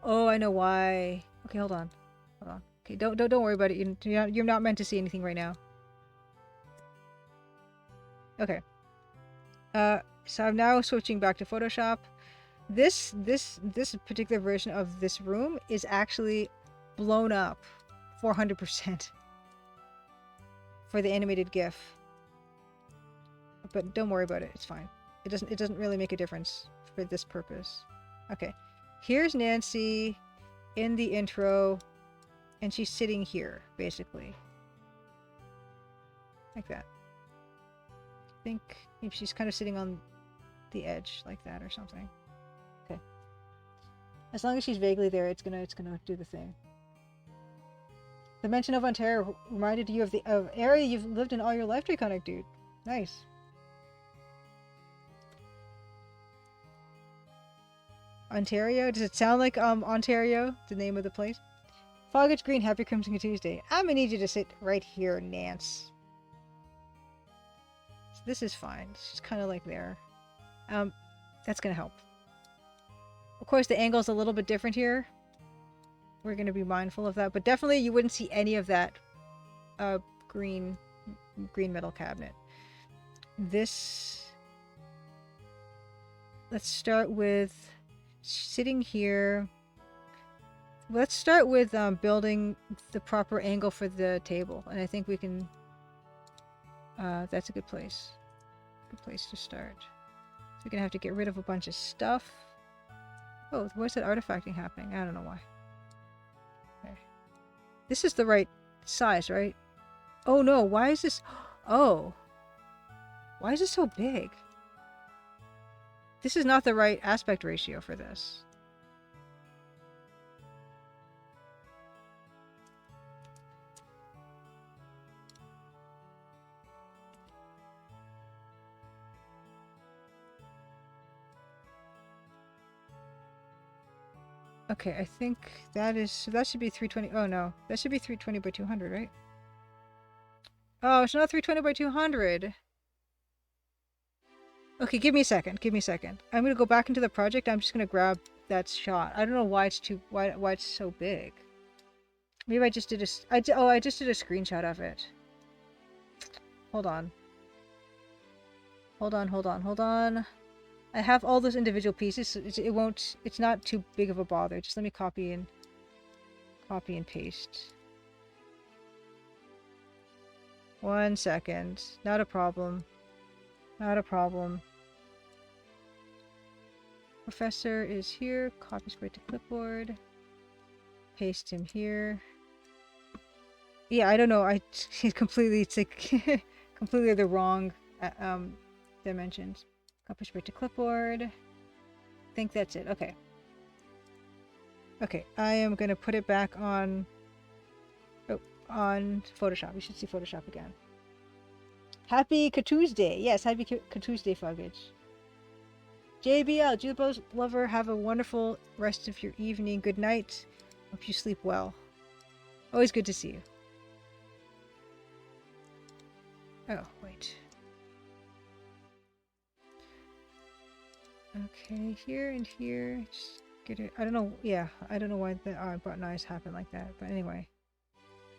Oh, I know why. Okay, hold on. Hold on. Okay, don't worry about it. You're not meant to see anything right now. Okay. So I'm now switching back to Photoshop. This particular version of this room is actually blown up 400% for the animated GIF. But don't worry about it. It's fine. It doesn't really make a difference for this purpose. Okay. Here's Nancy in the intro, and she's sitting here, basically. Like that. I think maybe she's kind of sitting on the edge like that or something. Okay. As long as she's vaguely there, it's gonna do the thing. The mention of Ontario reminded you of the area you've lived in all your life, Draconic Dude. Nice. Ontario? Does it sound like Ontario? The name of the place? Foggage Green, happy Crimson Tuesday. I'm gonna need you to sit right here, Nance. So this is fine. It's just kind of like there. That's gonna help. Of course, the angle's a little bit different here. We're gonna be mindful of that, but definitely you wouldn't see any of that green metal cabinet. This. Let's start with sitting here. Let's start with building the proper angle for the table, and I think we can. That's a good place. Good place to start. So we're gonna have to get rid of a bunch of stuff. Oh, where's that artifacting happening? I don't know why. Okay. This is the right size, right? Oh no, why is this? Oh. Why is this so big? This is not the right aspect ratio for this. Okay, I think that is, so that should be 320. Oh no, that should be 320 by 200, right? Oh, it's not 320 by 200. Okay, give me a second. Give me a second. I'm gonna go back into the project. I'm just gonna grab that shot. I don't know why it's why it's so big. Maybe I just did I just did a screenshot of it. Hold on. Hold on. I have all those individual pieces, so it's not too big of a bother. Just let me copy and paste. 1 second. Not a problem. Not a problem. Professor is here. Copy straight to clipboard. Paste him here. Yeah, I don't know. It's completely, it's like completely the wrong dimensions. Copy straight to clipboard. I think that's it. Okay. Okay, I am gonna put it back on Photoshop. You should see Photoshop again. Happy Tuesday. Yes, happy Tuesday, Foggage. JBL, Jupiter's lover, have a wonderful rest of your evening. Good night. Hope you sleep well. Always good to see you. Oh, wait. Okay, here and here. Just get it. I don't know. Yeah, I don't know why the button eyes happen like that. But anyway.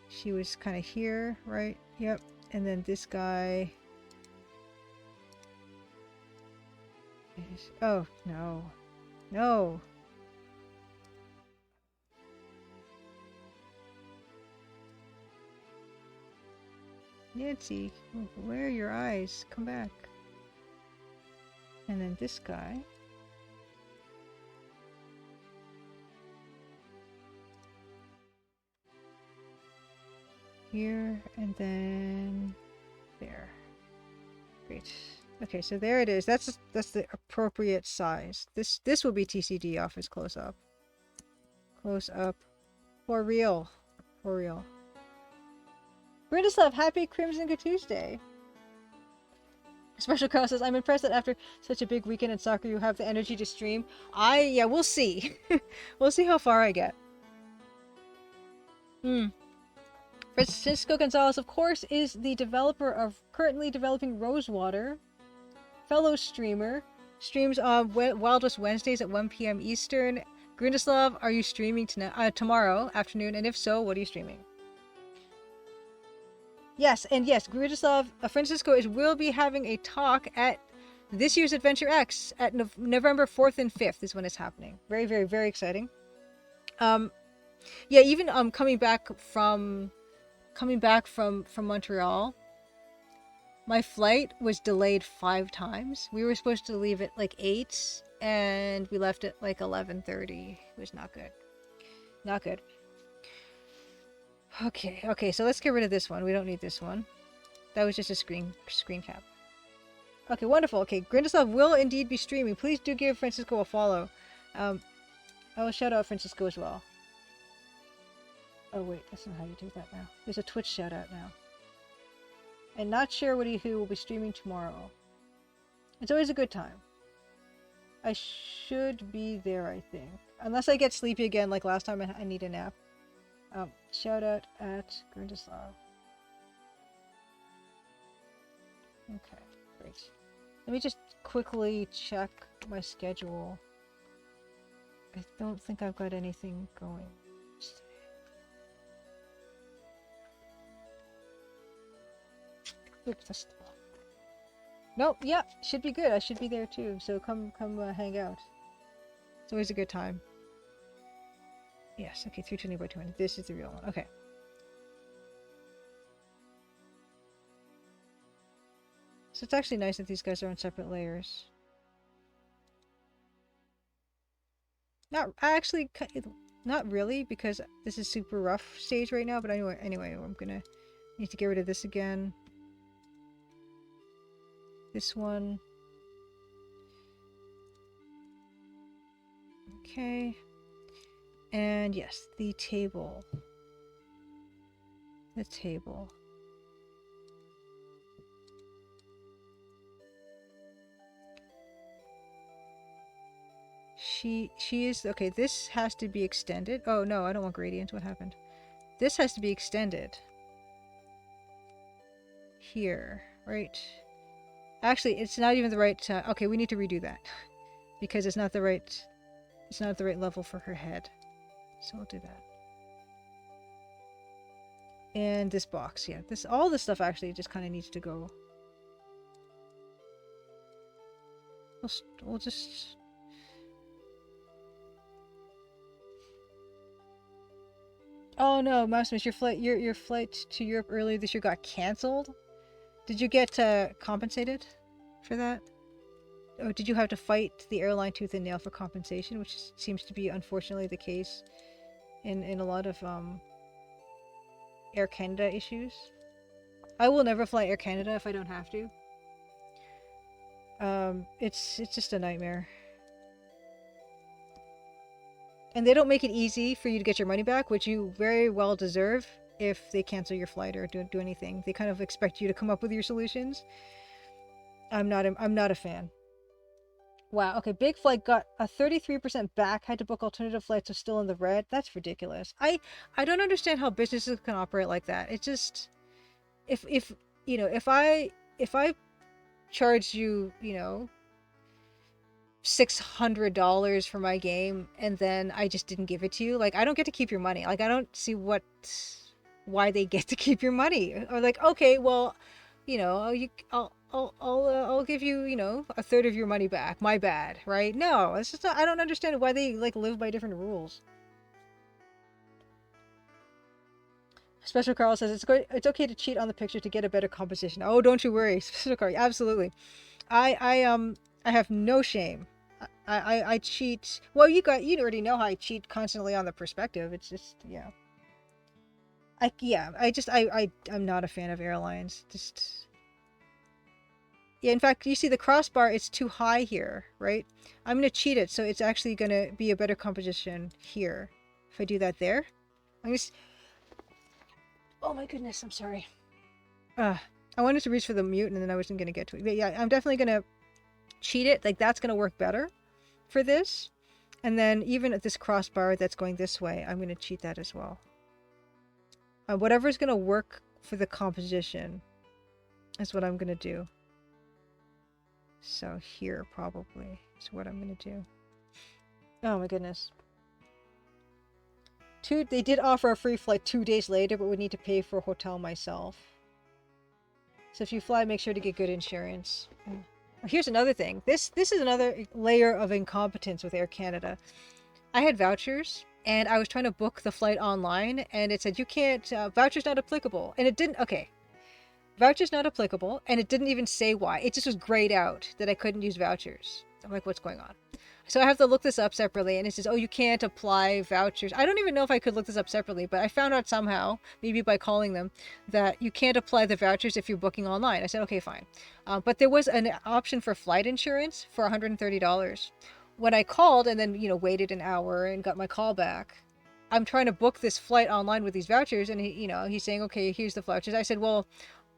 She was kind of here, right? Yep. And then this guy. Oh, no. No. Nancy, where are your eyes? Come back. And then this guy. Here, and then there. Great. Okay, so there it is. That's the appropriate size. This will be TCD off as close up. Close up. For real. For real. Brindislav, happy Crimson Good Tuesday. Special Karl says, I'm impressed that after such a big weekend in soccer you have the energy to stream. Yeah, we'll see. We'll see how far I get. Francisco Gonzalez, of course, is the developer of currently developing Rosewater. Fellow streamer. Streams on Wildest Wednesdays at 1 p.m. Eastern. Grindislav, are you streaming tomorrow afternoon? And if so, what are you streaming? Yes, and yes, Grindislav Francisco will be having a talk at this year's Adventure X at November 4th and 5th is when it's happening. Very, very, very exciting. Yeah, even coming back from Montreal, my flight was delayed 5 times. We were supposed to leave at like 8 and we left at like 11:30. It was not good. Not good. Okay, so let's get rid of this one. We don't need this one. That was just a screen cap. Okay, wonderful. Okay, Grindislav will indeed be streaming. Please do give Francisco a follow. I will shout out Francisco as well. Oh wait, that's not how you do that now. There's a Twitch shout out now. And not sure who will be streaming tomorrow. It's always a good time. I should be there, I think. Unless I get sleepy again like last time I need a nap. Shout out at Grindislav. Okay, great. Let me just quickly check my schedule. I don't think I've got anything going. Oops, nope, yeah, should be good. I should be there too. So come hang out. It's always a good time. Yes, okay, 320 by 20. This is the real one. Okay. So it's actually nice that these guys are on separate layers. Not really, because this is super rough stage right now, but anyway, I'm gonna need to get rid of this again. This one. Okay. And yes, the table. The table. She is okay. This has to be extended. Oh no, I don't want gradient. What happened? This has to be extended. Here, right? Actually, it's not even the right. Okay, we need to redo that because it's not the right. It's not the right level for her head. So we'll do that. And this box, yeah. All this stuff actually just kind of needs to go. We'll just. Oh no, Maximus, your flight to Europe earlier this year got cancelled. Did you get compensated for that? Or did you have to fight the airline tooth and nail for compensation, which seems to be unfortunately the case in a lot of Air Canada issues? I will never fly Air Canada if I don't have to. It's just a nightmare. And they don't make it easy for you to get your money back, which you very well deserve if they cancel your flight or do anything. They kind of expect you to come up with your solutions. I'm not a fan. Wow, okay, Big Flight got a 33% back, had to book alternative flights, are still in the red. That's ridiculous. I don't understand how businesses can operate like that. It just if you know, if I charged you, you know, $600 for my game and then I just didn't give it to you, like I don't get to keep your money. Like I don't see why they get to keep your money. Or like, okay, well, you know, I'll give you, you know, a third of your money back. My bad, right? No, it's just not, I don't understand why they like live by different rules. Special Karl says it's okay to cheat on the picture to get a better composition. Oh, don't you worry, Special Karl. Absolutely. I have no shame. I cheat. Well, you already know how I cheat constantly on the perspective. It's just, yeah. I'm not a fan of airlines. Just, yeah, in fact, you see the crossbar, it's too high here, right? I'm going to cheat it, so it's actually going to be a better composition here. If I do that there. Oh my goodness, I'm sorry. I wanted to reach for the mute and then I wasn't going to get to it. But yeah, I'm definitely going to cheat it. Like, that's going to work better for this. And then even at this crossbar that's going this way, I'm going to cheat that as well. Whatever's going to work for the composition is what I'm going to do. So here probably is what I'm going to do. Oh my goodness. They did offer a free flight 2 days later, but would need to pay for a hotel myself. So if you fly, make sure to get good insurance. Here's another thing. This is another layer of incompetence with Air Canada. I had vouchers, and I was trying to book the flight online, and it said you can't. Vouchers not applicable, and it didn't. Okay, vouchers not applicable, and it didn't even say why. It just was grayed out that I couldn't use vouchers. I'm like, what's going on? So I have to look this up separately, and it says, oh, you can't apply vouchers. I don't even know if I could look this up separately, but I found out somehow, maybe by calling them, that you can't apply the vouchers if you're booking online. I said, okay, fine. But there was an option for flight insurance for $130. When I called and then, waited an hour and got my call back, I'm trying to book this flight online with these vouchers, and he's saying, okay, here's the vouchers. I said, well,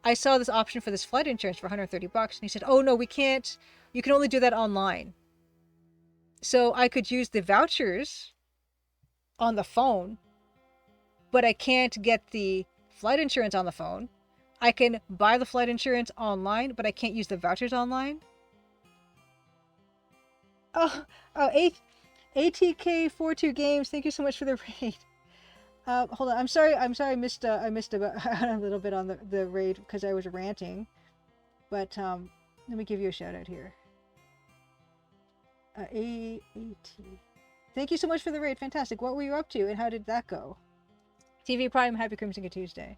I saw this option for this flight insurance for $130, and he said, oh no, we can't. You can only do that online. So I could use the vouchers on the phone, but I can't get the flight insurance on the phone. I can buy the flight insurance online, but I can't use the vouchers online. Oh, ATK42 Games, thank you so much for the raid. Hold on, I'm sorry, I missed a little bit on the raid because I was ranting. But let me give you a shout out here. AAT. Thank you so much for the raid. Fantastic. What were you up to and how did that go? TV Prime, happy Crimson Tuesday.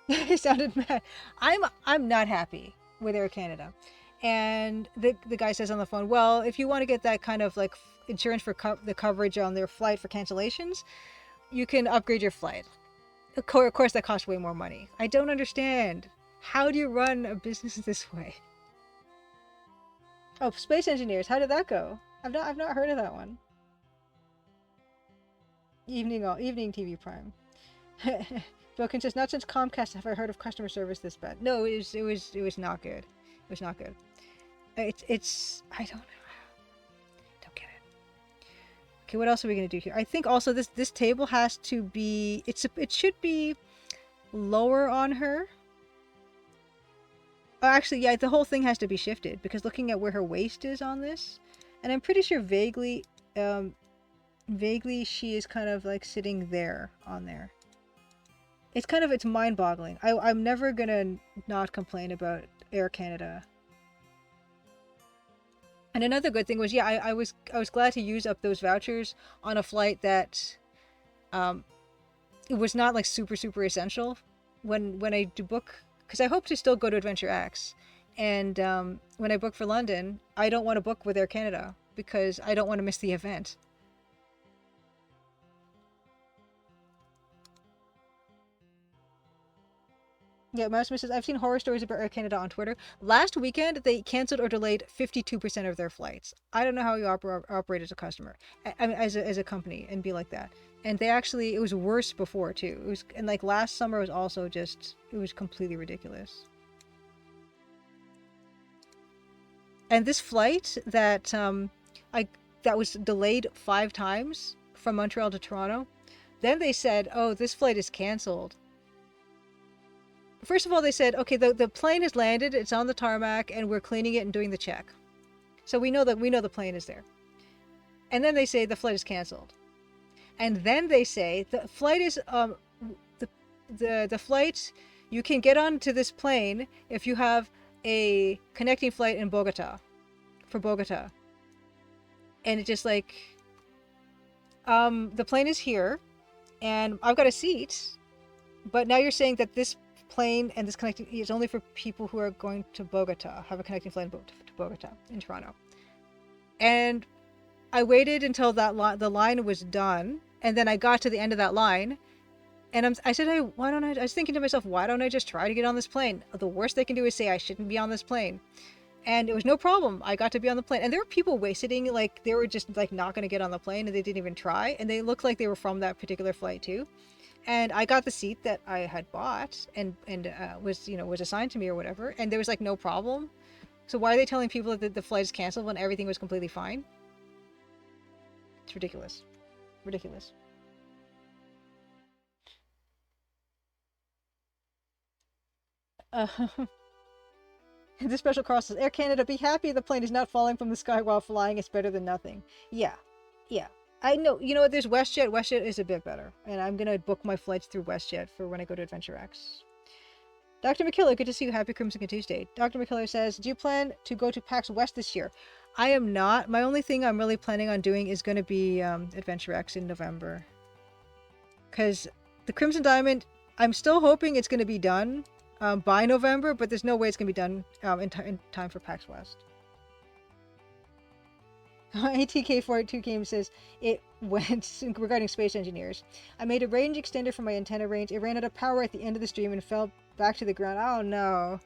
He sounded mad. I'm not happy with Air Canada. And the guy says on the phone, well, if you want to get that kind of like insurance for the coverage on their flight for cancellations, you can upgrade your flight. Of course, that costs way more money. I don't understand. How do you run a business this way? Oh, Space Engineers, how did that go? I've not heard of that one. Evening TV Prime. Broken says, not since Comcast have I heard of customer service this bad. No, it was not good. It was not good. It's I don't know. Don't get it. Okay, what else are we gonna do here? I think also this table has to be it should be lower on her. Oh, actually, yeah, the whole thing has to be shifted because looking at where her waist is on this, and I'm pretty sure vaguely she is kind of like sitting there on there. It's mind-boggling. I'm never gonna not complain about Air Canada. And another good thing was, yeah, I was glad to use up those vouchers on a flight that it was not like super essential when I do book, because I hope to still go to Adventure X, and when I book for London, I don't want to book with Air Canada because I don't want to miss the event. Yeah, Mouse says, I've seen horror stories about Air Canada on Twitter. Last weekend, they canceled or delayed 52% of their flights. I don't know how you operate as a customer, I mean, as a company, and be like that. And they actually, it was worse before too. It was, and like last summer was also just, it was completely ridiculous. And this flight that that was delayed 5 times from Montreal to Toronto, then they said, oh, this flight is canceled. First of all, they said, okay, the plane has landed, it's on the tarmac, and we're cleaning it and doing the check. So we know the plane is there. And then they say the flight is canceled. And then they say the flight is the flight, you can get onto this plane if you have a connecting flight in Bogota, for Bogota. And it's just like, the plane is here, and I've got a seat, but now you're saying that this plane and this connecting is only for people who are going to Bogota, have a connecting flight to Bogota in Toronto. And I waited until the line was done, and then I got to the end of that line, and I said, hey, why don't I was thinking to myself, why don't I just try to get on this plane? The worst they can do is say I shouldn't be on this plane. And it was no problem. I got to be on the plane, and there were people sitting like they were just like not going to get on the plane, and they didn't even try, and they looked like they were from that particular flight too. And I got the seat that I had bought and was assigned to me or whatever, and there was like no problem. So why are they telling people that the flight is canceled when everything was completely fine? It's ridiculous. Ridiculous. This special cross says, Air Canada, be happy the plane is not falling from the sky while flying. It's better than nothing. Yeah, Yeah. I know, you know what, there's WestJet. WestJet is a bit better. And I'm gonna book my flights through WestJet for when I go to Adventure X. Dr. McKiller, good to see you. Happy Crimson Tuesday. Dr. McKiller says, do you plan to go to PAX West this year? I am not. My only thing I'm really planning on doing is going to be Adventure X in November. Because the Crimson Diamond, I'm still hoping it's going to be done by November, but there's no way it's going to be done in time for PAX West. ATK42 game says, it went regarding space engineers. I made a range extender for my antenna range. It ran out of power at the end of the stream and fell back to the ground. Oh no.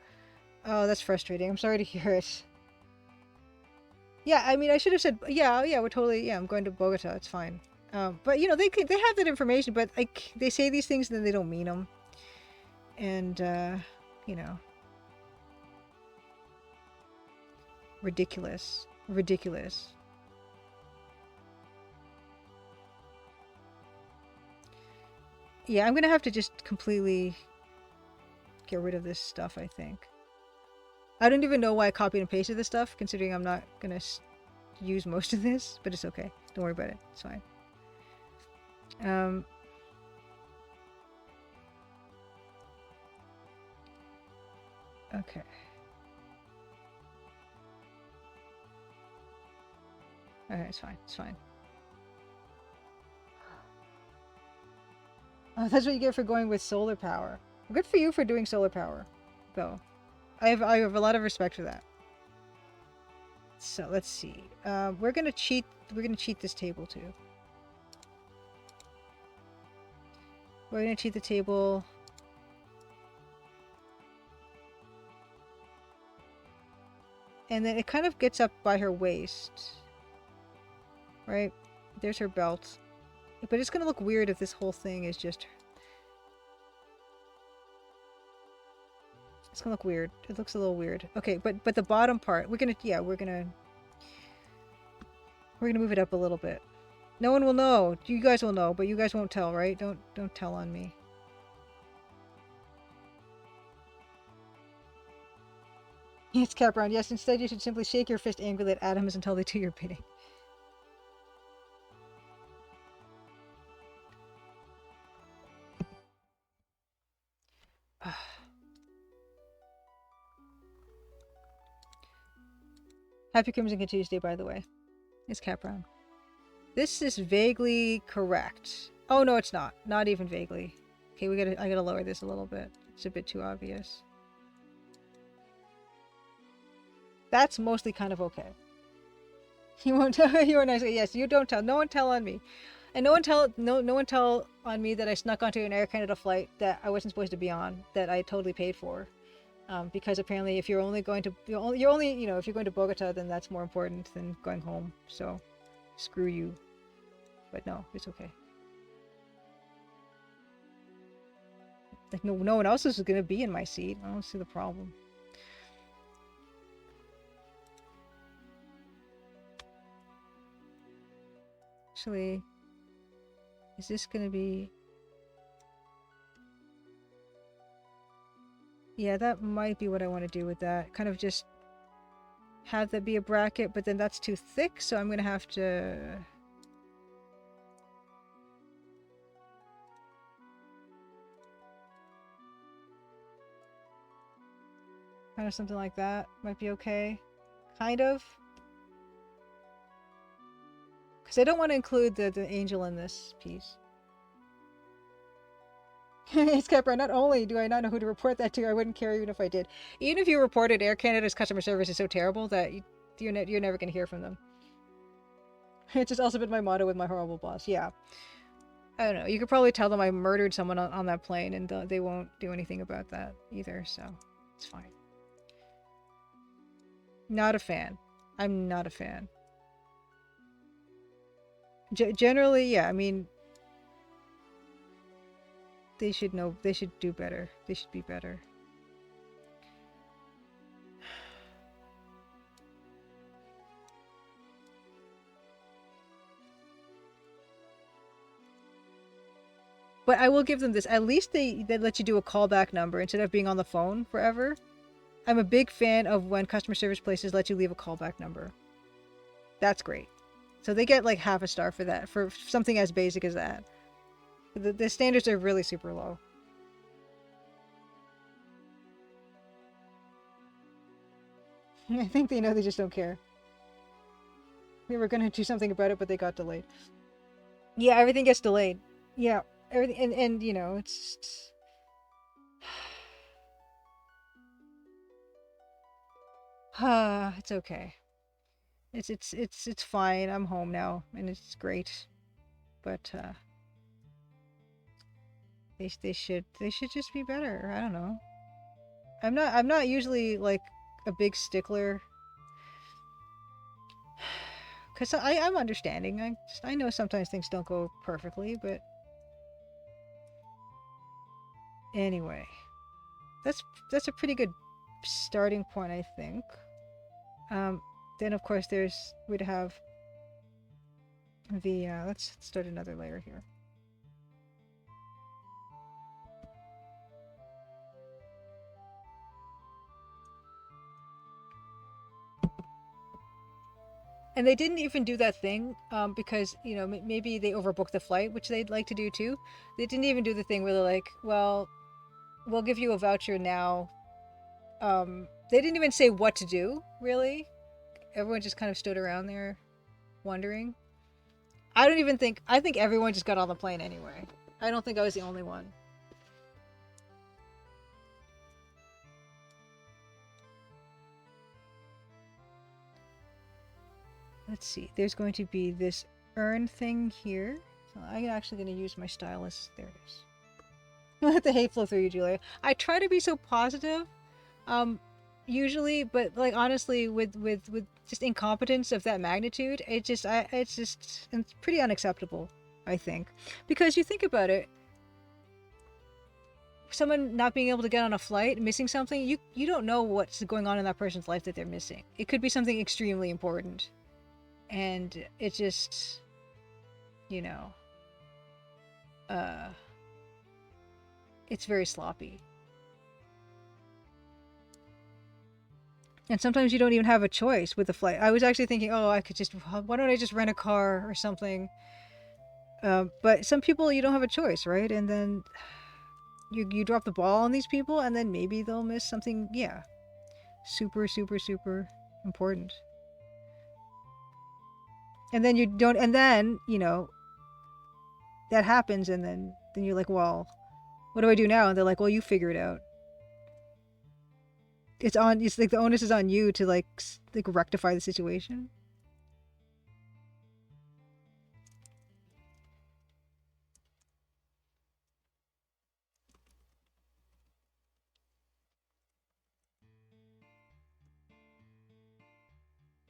Oh, that's frustrating. I'm sorry to hear it. Yeah, I mean, I should have said, yeah, we're totally, I'm going to Bogota. It's fine. But you know, they have that information, but like they say these things and then they don't mean them. And you know, ridiculous. Yeah, I'm gonna have to just completely get rid of this stuff, I think. I don't even know why I copied and pasted this stuff, considering I'm not gonna use most of this, but it's okay. Don't worry about it. It's fine. Okay. Okay, it's fine. It's fine. Oh, that's what you get for going with solar power. Good for you for doing solar power, though. I have a lot of respect for that. So let's see. We're gonna cheat this table too. We're gonna cheat the table. And then it kind of gets up by her waist. Right? There's her belt. But it's gonna look weird if this whole thing is just... It's gonna look weird. It looks a little weird. Okay, but the bottom part, we're gonna move it up a little bit. No one will know. You guys will know, but you guys won't tell, right? Don't tell on me. It's cap round. Yes, instead you should simply shake your fist angrily at atoms until they do your bidding. Happy Crimson Tuesday, by the way. It's cap round. This is vaguely correct. Oh no, it's not. Not even vaguely. Okay, I gotta lower this a little bit. It's a bit too obvious. That's mostly kind of okay. You won't tell. You are nice. Yes, you don't tell. No one tell on me, and no one tell on me that I snuck onto an Air Canada flight that I wasn't supposed to be on, that I totally paid for, because apparently if you're only going to you know, if you're going to Bogota, then that's more important than going home. So, screw you. But no, it's okay. Like no one else is gonna be in my seat. I don't see the problem. Actually, is this gonna be... Yeah, that might be what I want to do with that. Kind of just have that be a bracket, but then that's too thick, so I'm gonna have to... Kind of something like that might be okay. Kind of. Because I don't want to include the angel in this piece. It's Capra, not only do I not know who to report that to, I wouldn't care even if I did. Even if you reported, Air Canada's customer service is so terrible that you're never going to hear from them. It's just also been my motto with my horrible boss. Yeah. I don't know. You could probably tell them I murdered someone on that plane and they won't do anything about that either, so it's fine. Not a fan. I'm not a fan. Generally, yeah, I mean, they should know, they should do better. They should be better. But I will give them this. At least they let you do a callback number instead of being on the phone forever. I'm a big fan of when customer service places let you leave a callback number. That's great. So they get like half a star for that, for something as basic as that. The standards are really super low. I think they know, they just don't care. We were gonna do something about it, but they got delayed. Yeah, everything gets delayed. Yeah, everything, and you know, it's just... it's okay. It's fine. I'm home now, and it's great. But they should just be better. I don't know. I'm not usually like a big stickler, because I'm understanding. I know sometimes things don't go perfectly, but anyway, that's a pretty good starting point, I think. Then of course we'd have the let's start another layer here. And they didn't even do that thing, because, you know, maybe they overbooked the flight, which they'd like to do too. They didn't even do the thing where they're like, well, we'll give you a voucher now. They didn't even say what to do, really. Everyone just kind of stood around there wondering. I think everyone just got on the plane anyway. I don't think I was the only one. Let's see. There's going to be this urn thing here. So I'm actually going to use my stylus. There it is. Let the hate flow through you, Julia. I try to be so positive, usually, but like honestly, with just incompetence of that magnitude, it's pretty unacceptable, I think, because you think about it. Someone not being able to get on a flight, missing something, you don't know what's going on in that person's life that they're missing. It could be something extremely important. And it just, you know, it's very sloppy. And sometimes you don't even have a choice with the flight. I was actually thinking, oh, why don't I just rent a car or something? But some people, you don't have a choice, right? And then you drop the ball on these people, and then maybe they'll miss something, yeah, super, super, super important. And then you don't, and then, you know, that happens, and then you're like, well, what do I do now? And they're like, well, you figure it out. It's like the onus is on you to like rectify the situation.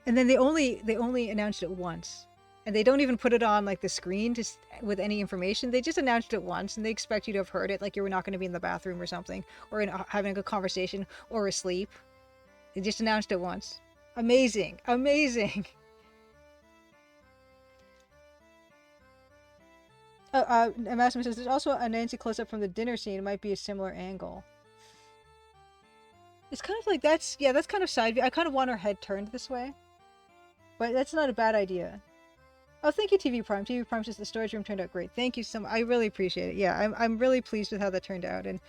And then they only announced it once. And they don't even put it on like the screen just with any information. They just announced it once, and they expect you to have heard it, like you were not going to be in the bathroom or something, or having a conversation, or asleep. They just announced it once. Amazing, amazing. Massimo says there's also a Nancy close-up from the dinner scene. It might be a similar angle. It's kind of like that's kind of side view. I kind of want her head turned this way, but that's not a bad idea. Oh, thank you, TV Prime. TV Prime says the storage room turned out great. Thank you so much. I really appreciate it. Yeah, I'm really pleased with how that turned out, and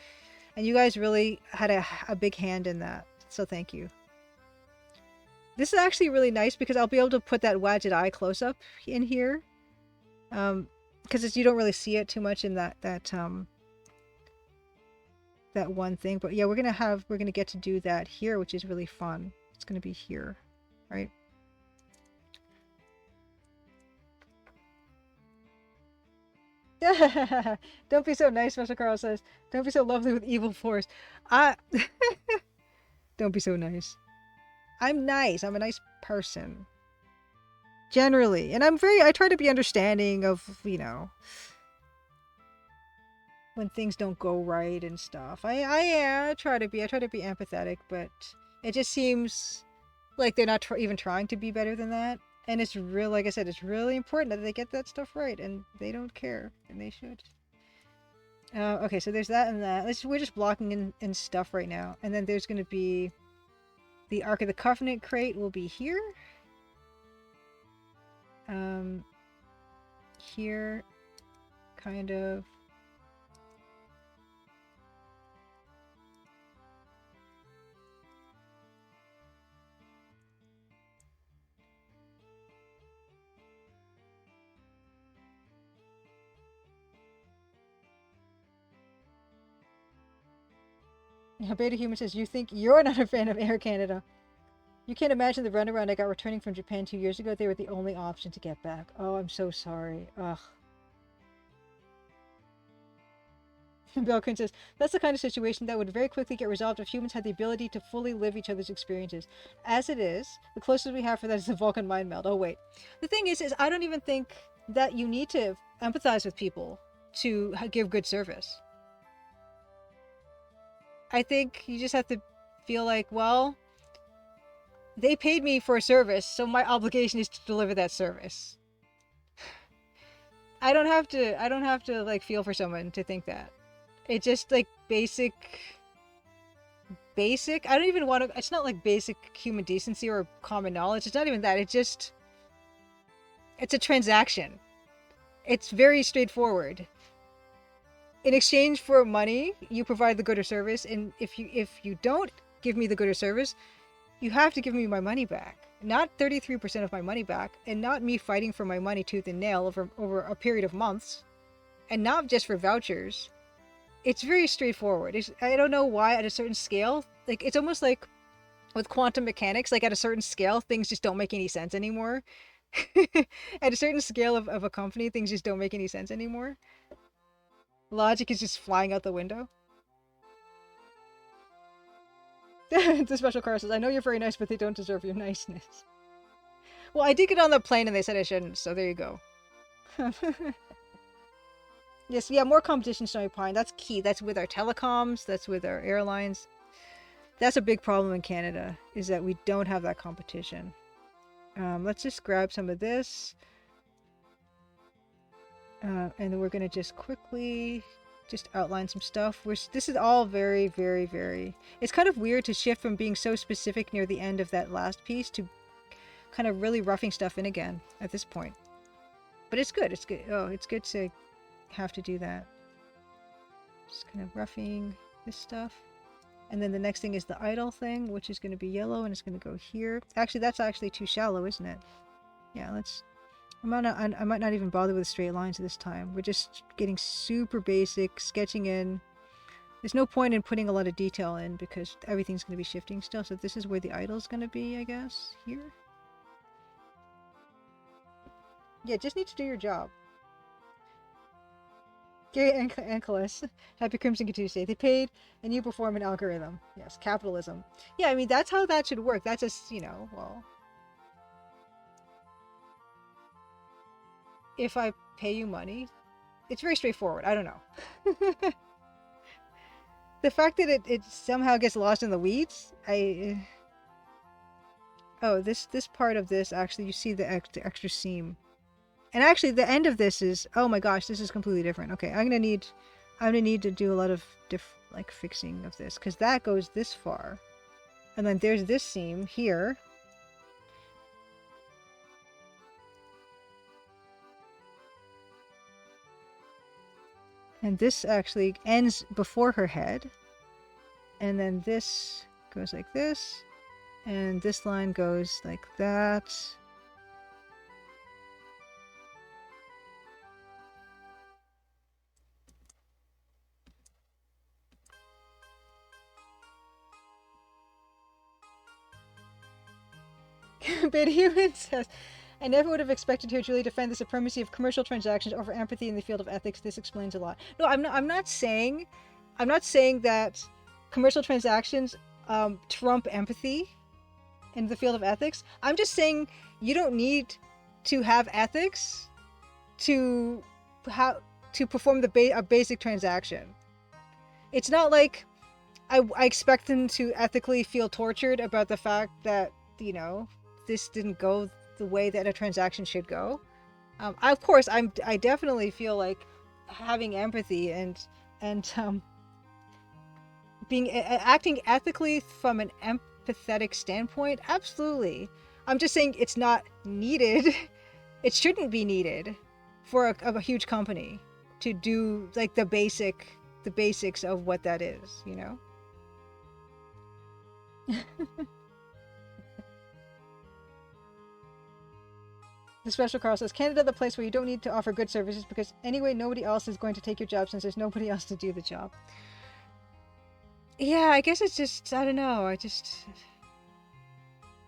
you guys really had a big hand in that. So thank you. This is actually really nice because I'll be able to put that Wadget eye close up in here, because you don't really see it too much in that one thing. But yeah, we're gonna get to do that here, which is really fun. It's gonna be here, right? Don't be so nice, Mr. Karl says. Don't be so lovely with evil force. Don't be so nice. I'm nice. I'm a nice person. Generally. And I try to be understanding of, you know, when things don't go right and stuff. I try to be empathetic, but it just seems like they're not even trying to be better than that. And it's real, like I said, it's really important that they get that stuff right, and they don't care, and they should. Okay, so there's that and that. We're just blocking in stuff right now, and then there's going to be the Ark of the Covenant crate will be here. Here, kind of. Beta Human says, you think you're not a fan of Air Canada. You can't imagine the runaround I got returning from Japan 2 years ago. They were the only option to get back. Oh, I'm so sorry. Ugh. Belkin says, that's the kind of situation that would very quickly get resolved if humans had the ability to fully live each other's experiences. As it is, the closest we have for that is the Vulcan mind meld. Oh, wait. The thing is I don't even think that you need to empathize with people to give good service. I think you just have to feel like, well, they paid me for a service, so my obligation is to deliver that service. I don't have to like feel for someone to think that. It's just like basic. I don't even want to. It's not like basic human decency or common knowledge. It's not even that. It's a transaction. It's very straightforward. In exchange for money, you provide the good or service, and if you don't give me the good or service, you have to give me my money back. Not 33% of my money back, and not me fighting for my money tooth and nail over a period of months, and not just for vouchers. It's very straightforward. I don't know why at a certain scale, like it's almost like with quantum mechanics, like at a certain scale, things just don't make any sense anymore. At a certain scale of a company, things just don't make any sense anymore. Logic is just flying out the window. The special car says, I know you're very nice, but they don't deserve your niceness. Well, I did get on the plane and they said I shouldn't, so there you go. Yes, yeah, more competition, Snowy Pine. That's key. That's with our telecoms. That's with our airlines. That's a big problem in Canada, is that we don't have that competition. Let's just grab some of this. And then we're going to just quickly just outline some stuff. This is all very, very, very... It's kind of weird to shift from being so specific near the end of that last piece to kind of really roughing stuff in again at this point. But it's good. It's good. Oh, it's good to have to do that. Just kind of roughing this stuff. And then the next thing is the idle thing, which is going to be yellow, and it's going to go here. Actually, that's actually too shallow, isn't it? Yeah, let's... I might not even bother with straight lines this time. We're just getting super basic, sketching in. There's no point in putting a lot of detail in because everything's going to be shifting still. So this is where the idle's going to be, I guess. Here. Yeah, just need to do your job. Gary Ankelis, Happy Crimson continues to say, they paid and you perform an algorithm. Yes, capitalism. Yeah, I mean, that's how that should work. That's just, you know, well... If I pay you money, it's very straightforward. I don't know. The fact that it somehow gets lost in the weeds, oh, this part of this, actually, you see the extra seam. And actually, the end of this is, oh my gosh, this is completely different. Okay, I'm gonna need to do a lot of like fixing of this, because that goes this far. And then there's this seam here. And this actually ends before her head. And then this goes like this. And this line goes like that. Beta Human says, I never would have expected to hear Julie defend the supremacy of commercial transactions over empathy in the field of ethics. This explains a lot. No, I'm not saying that commercial transactions trump empathy in the field of ethics. I'm just saying you don't need to have ethics to perform a basic transaction. It's not like I expect them to ethically feel tortured about the fact that, you know, this didn't go the way that a transaction should go. Of course, I definitely feel like having empathy and being acting ethically from an empathetic standpoint. Absolutely, I'm just saying it's not needed it shouldn't be needed for a huge company to do like the basics of what that is, you know? The special Karl says, Canada, the place where you don't need to offer good services because anyway, nobody else is going to take your job since there's nobody else to do the job. Yeah, I guess it's just, I don't know.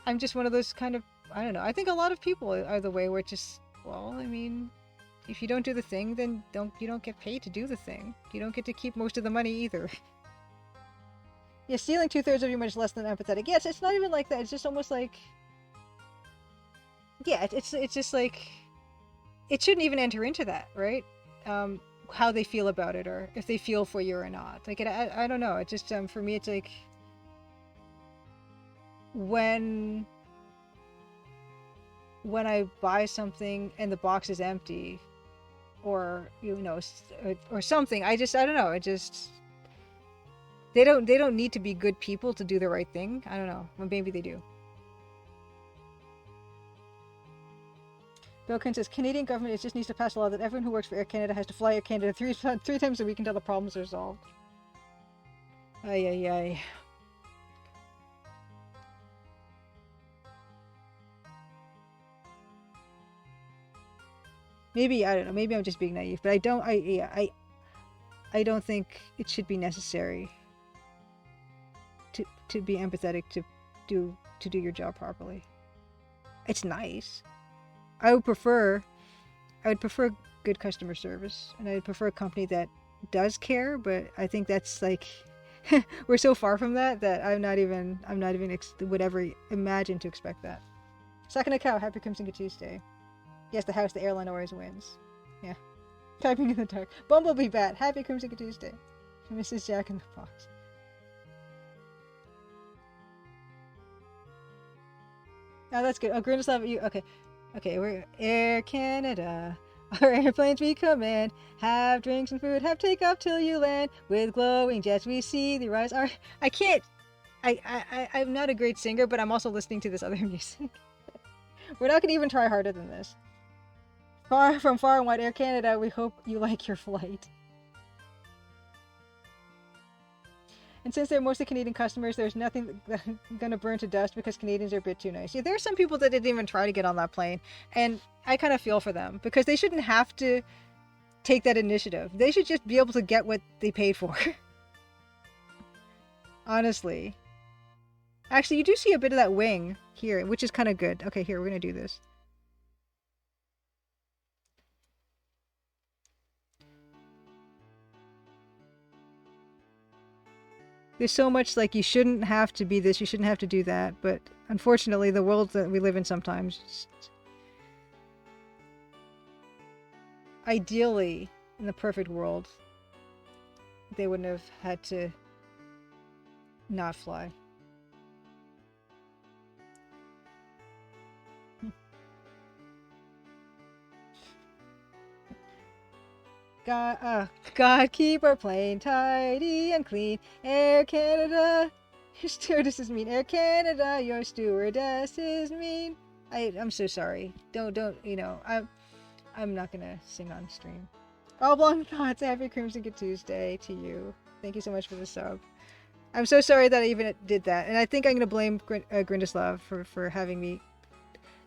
I'm just one of those kind of, I don't know. I think a lot of people are the way where it's just, well, I mean, if you don't do the thing, then you don't get paid to do the thing. You don't get to keep most of the money either. Yeah, stealing 2/3 of you much less than empathetic. Yes, it's not even like that. It's just almost like, yeah, it's just like, it shouldn't even enter into that, right? How they feel about it, or if they feel for you or not. Like, I don't know. It just, for me, it's like, when I buy something and the box is empty, or or something, I don't know. It just, they don't need to be good people to do the right thing. I don't know. Well, maybe they do. Bilkin says, Canadian government just needs to pass a law that everyone who works for Air Canada has to fly Air Canada three times a week until the problems are resolved. Ay, ay, ay. Maybe, I don't know, maybe I'm just being naive, but I don't think it should be necessary to be empathetic to do your job properly. It's nice. I would prefer good customer service, and I would prefer a company that does care, but I think that's like we're so far from that I'm not even would ever imagine to expect that. Sucking a cow, happy Crimson Tuesday. Yes, the house, the airline always wins. Yeah. Typing in the dark. Bumblebee Bat, happy Crimson Tuesday. Mrs. Jack in the Box. Oh, that's good. Oh, Grindel's love you. Okay. Okay, we're Air Canada. Our airplanes we command. Have drinks and food. Have takeoff till you land. With glowing jets we see the rise. I can't. I'm not a great singer, but I'm also listening to this other music. We're not going to even try harder than this. Far and wide, Air Canada, we hope you like your flight. And since they're mostly Canadian customers, there's nothing gonna burn to dust because Canadians are a bit too nice. Yeah, there are some people that didn't even try to get on that plane, and I kind of feel for them because they shouldn't have to take that initiative. They should just be able to get what they paid for. Honestly. Actually, you do see a bit of that wing here, which is kind of good. Okay, here, we're gonna do this. There's so much like you shouldn't have to be this, you shouldn't have to do that, but unfortunately the world that we live in sometimes, ideally, in the perfect world, they wouldn't have had to not fly. God keep our plane tidy and clean. Air Canada, your stewardess is mean. Air Canada, your stewardess is mean. I'm so sorry. Don't, I'm not gonna sing on stream. Oblong thoughts, happy Crimson Tuesday to you. Thank you so much for the sub. I'm so sorry that I even did that, and I think I'm gonna blame Grindeslav for having me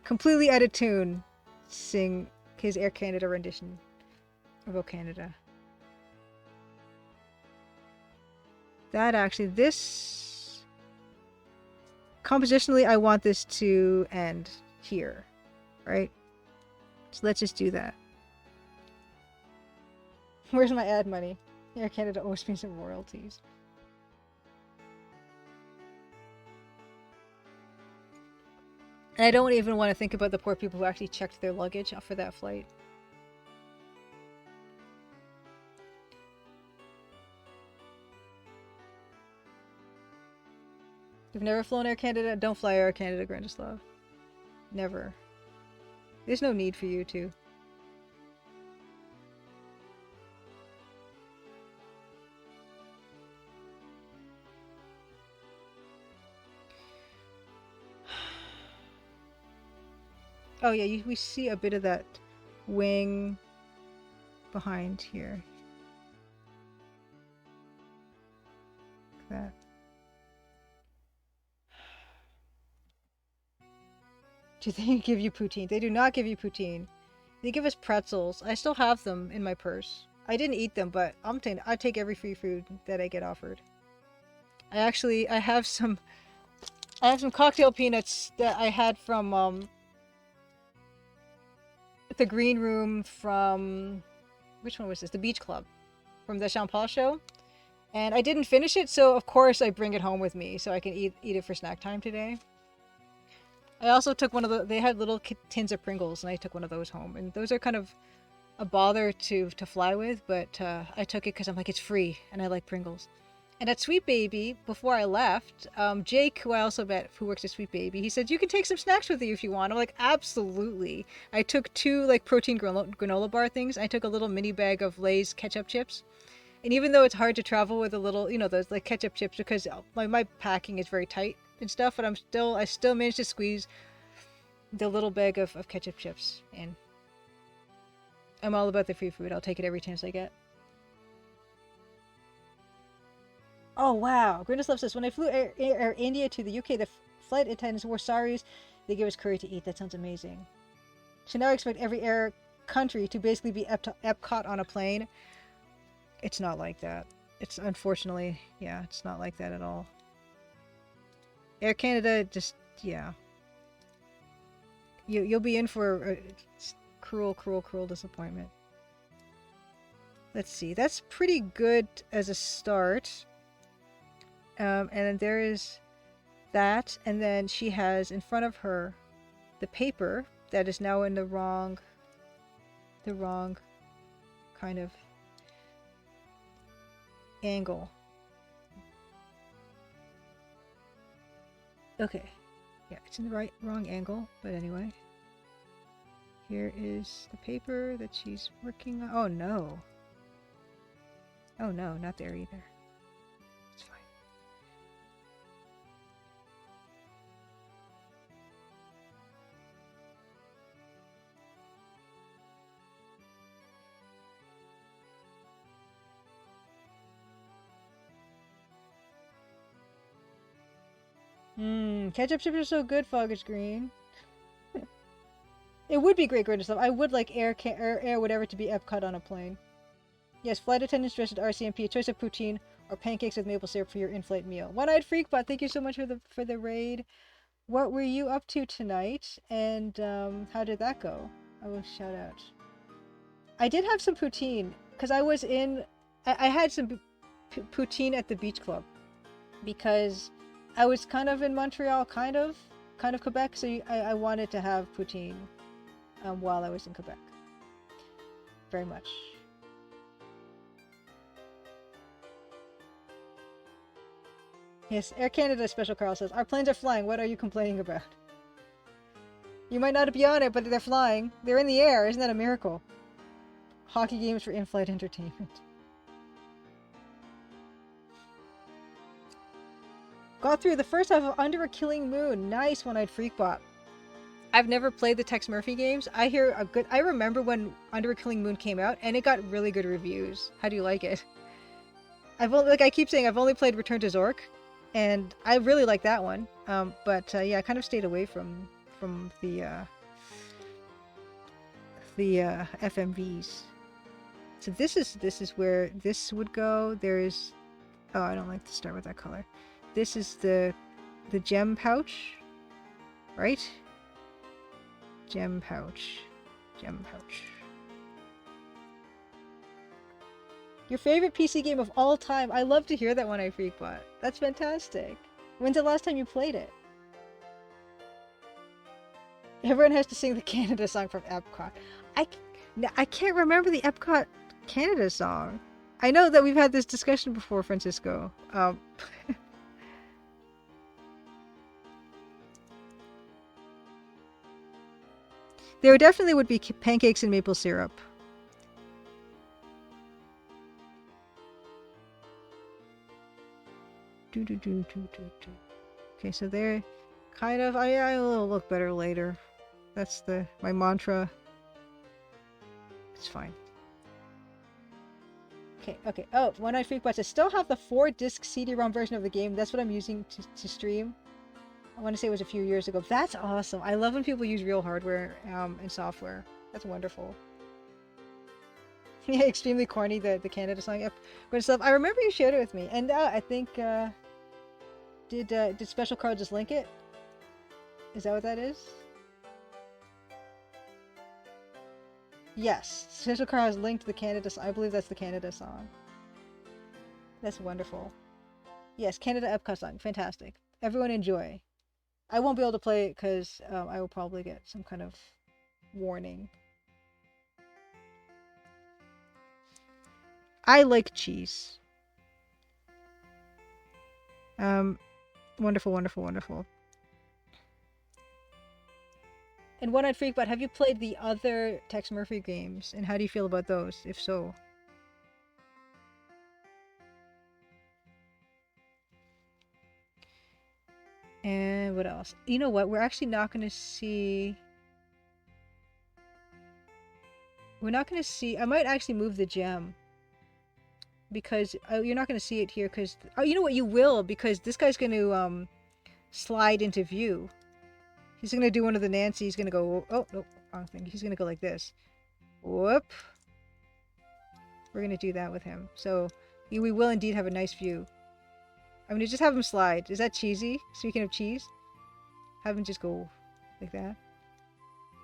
completely out of tune sing his Air Canada rendition of O Canada. That actually, this compositionally, I want this to end here, right? So let's just do that. Where's my ad money? Air Canada owes me some royalties. And I don't even want to think about the poor people who actually checked their luggage for that flight. You've never flown Air Canada? Don't fly Air Canada, Grandislav. Never. There's no need for you to. Oh yeah, we see a bit of that wing behind here. Like that. Do they give you poutine? They do not give you poutine. They give us pretzels. I still have them in my purse. I didn't eat them, but I take every free food that I get offered. I have some cocktail peanuts that I had from the green room from which one was this? The beach club from the Jean Paul show. And I didn't finish it, so of course I bring it home with me so I can eat it for snack time today. I also took one of they had little tins of Pringles, and I took one of those home. And those are kind of a bother to fly with, but I took it because I'm like, it's free, and I like Pringles. And at Sweet Baby, before I left, Jake, who I also met, who works at Sweet Baby, he said, you can take some snacks with you if you want. I'm like, absolutely. I took 2 like protein granola bar things. I took a little mini bag of Lay's ketchup chips. And even though it's hard to travel with a little, those like ketchup chips because my packing is very tight and stuff, but I still managed to squeeze the little bag of ketchup chips in. I'm all about the free food. I'll take it every chance I get. Oh wow, Grindeslov says, when I flew Air India to the UK, the flight attendants wore saris. They gave us curry to eat. That sounds amazing. So now I expect every air country to basically be Epcot on a plane. It's not like that. It's unfortunately, yeah, it's not like that at all. Air Canada, just, yeah. You'll be in for a cruel, cruel, cruel disappointment. Let's see. That's pretty good as a start. And then there is that, and then she has in front of her the paper that is now in the wrong kind of angle. Okay. Yeah, it's in the wrong angle, but anyway. Here is the paper that she's working on. Oh no. Oh no, not there either. It's fine. Ketchup chips are so good, Foggish Green. It would be great stuff. I would like air whatever to be Epcot on a plane. Yes, flight attendants dressed as RCMP, a choice of poutine or pancakes with maple syrup for your in-flight meal. One-eyed Freakbot, thank you so much for the raid. What were you up to tonight, and how did that go? I will shout out. I did have some poutine because I was in. I had some poutine at the beach club because I was kind of in Montreal, kind of Quebec, so I wanted to have poutine while I was in Quebec. Very much. Yes, Air Canada Special Carl says, our planes are flying, what are you complaining about? You might not be on it, but they're flying. They're in the air, isn't that a miracle? Hockey games for in-flight entertainment. Got through the first half of Under a Killing Moon. Nice One-Eyed Freakbot. I've never played the Tex Murphy games. I remember when Under a Killing Moon came out, and it got really good reviews. How do you like it? I keep saying, I've only played Return to Zork, and I really like that one. But yeah, I kind of stayed away from the FMVs. So this is where this would go. There's, oh, I don't like to start with that color. This is the gem pouch, right? Gem pouch. Your favorite PC game of all time? I love to hear that One-Eyed Freakbot. That's fantastic. When's the last time you played it? Everyone has to sing the Canada song from Epcot. I can't remember the Epcot Canada song. I know that we've had this discussion before, Francisco. There definitely would be pancakes and maple syrup. Okay, so they're kind of. I will look better later. That's my mantra. It's fine. Okay. Oh, One Night Freak Bucks. I still have the 4-disc CD-ROM version of the game. That's what I'm using to stream. I want to say it was a few years ago. That's awesome. I love when people use real hardware and software. That's wonderful. Yeah, extremely corny, the Canada song. Good stuff. I remember you shared it with me. And I think, did Special Karl just link it? Is that what that is? Yes, Special Karl has linked the Canada song. I believe that's the Canada song. That's wonderful. Yes, Canada Epcot song. Fantastic. Everyone enjoy. I won't be able to play it because I will probably get some kind of warning. I like cheese. Wonderful, wonderful, wonderful. And One Night Freak, but have you played the other Tex Murphy games? And how do you feel about those, if so? And what else? You know what? We're actually not going to see... We're not going to see... I might actually move the gem. Because you're not going to see it here because... Oh, you know what? You will, because this guy's going to slide into view. He's going to do one of the Nancy. He's going to go... Oh, no. Wrong thing. He's going to go like this. Whoop. We're going to do that with him. So we will indeed have a nice view. I'm going to just have him slide. Is that cheesy? Speaking of cheese. Have him just go like that.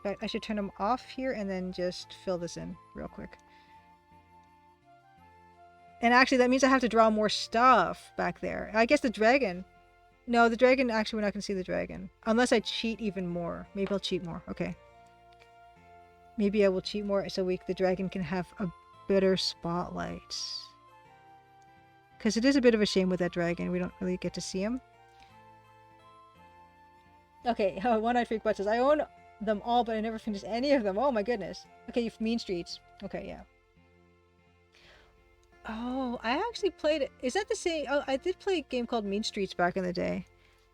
But I should turn him off here and then just fill this in real quick. And actually, that means I have to draw more stuff back there. I guess the dragon. No, the dragon, actually, we're not going to see the dragon. Unless I cheat even more. Maybe I'll cheat more. Okay. Maybe I will cheat more so the dragon can have a better spotlight. Because it is a bit of a shame with that dragon. We don't really get to see him. Okay, One Night Freak Butt says, I own them all, but I never finished any of them. Oh my goodness. Okay, Mean Streets. Okay, yeah. Oh, I actually played it. Is that the same? Oh, I did play a game called Mean Streets back in the day.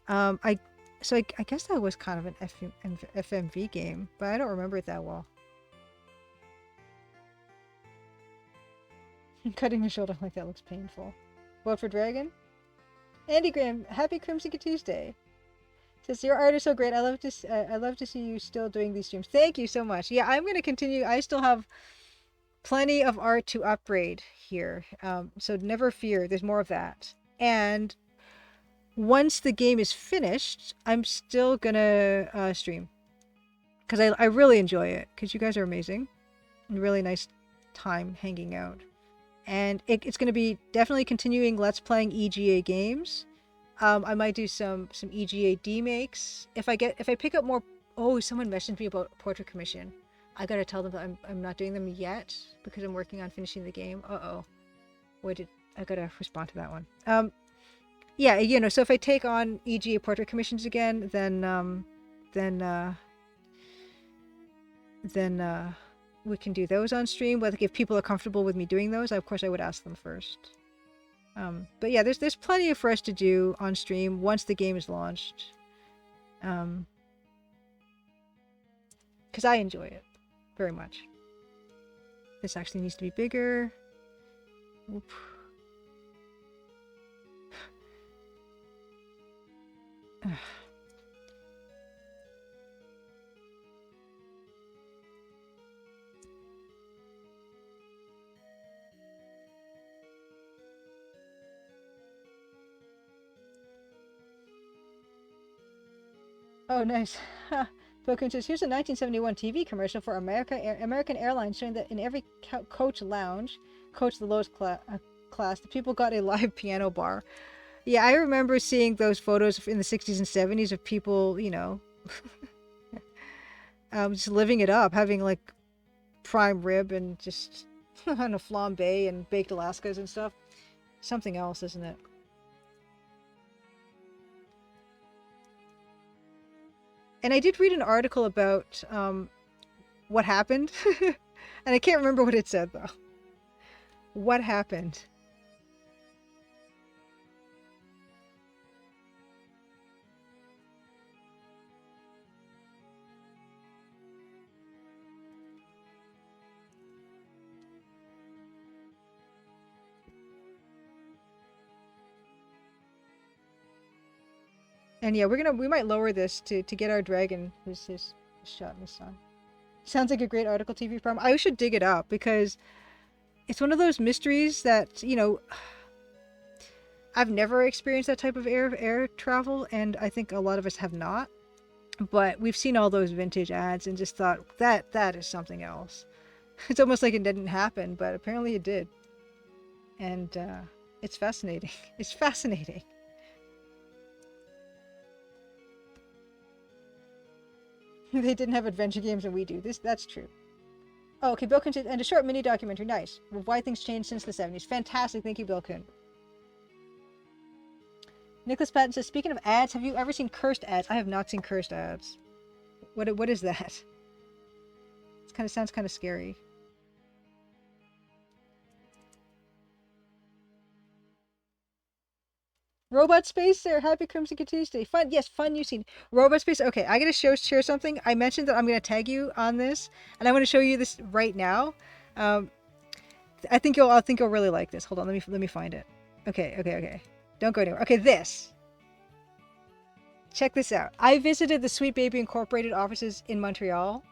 I guess that was kind of an FMV game, but I don't remember it that well. Cutting your shoulder like that looks painful. Vote for Dragon? Andy Graham, happy Crimson Tuesday. Says your art is so great. I love to see you still doing these streams. Thank you so much. Yeah, I'm gonna continue. I still have plenty of art to upgrade here. So never fear. There's more of that. And once the game is finished, I'm still gonna stream because I really enjoy it. Because you guys are amazing. Really nice time hanging out. And it's going to be definitely continuing Let's Playing EGA games. I might do some EGA demakes. If I pick up more... Oh, someone messaged me about Portrait Commission. I gotta tell them that I'm not doing them yet because I'm working on finishing the game. Uh-oh. I gotta respond to that one. Yeah, you know, so if I take on EGA Portrait Commissions again, then we can do those on stream. But if people are comfortable with me doing those, of course I would ask them first. But yeah, there's plenty for us to do on stream once the game is launched. Because I enjoy it very much. This actually needs to be bigger. Oop. Oh, nice. Pokemon says, here's a 1971 TV commercial for American Airlines showing that in every coach lounge, coach the lowest class, the people got a live piano bar. Yeah, I remember seeing those photos in the 60s and 70s of people, you know, just living it up, having like prime rib and just on a flambe and baked Alaskas and stuff. Something else, isn't it? And I did read an article about what happened. And I can't remember what it said, though. What happened? And yeah, we might lower this to get our dragon his shot in the sun. Sounds like a great article TV program. I should dig it up because it's one of those mysteries that, you know, I've never experienced that type of air travel, and I think a lot of us have not. But we've seen all those vintage ads and just thought that is something else. It's almost like it didn't happen, but apparently it did. And it's fascinating. It's fascinating. They didn't have adventure games and we do. That's true. Oh, okay, Bilkun said, and a short mini documentary. Nice. Why things changed since the 70s. Fantastic. Thank you, Bilkun. Nicholas Patton says, speaking of ads, have you ever seen cursed ads? I have not seen cursed ads. What is that? It sounds kind of scary. Robot Space there. Happy Crimson Tuesday. Fun. Yes, fun you've seen. Robot Space. Okay, I gotta share something. I mentioned that I'm gonna tag you on this, and I want to show you this right now. I think you'll really like this. Hold on, let me find it. Okay. Don't go anywhere. Okay, this. Check this out. I visited the Sweet Baby Incorporated offices in Montreal,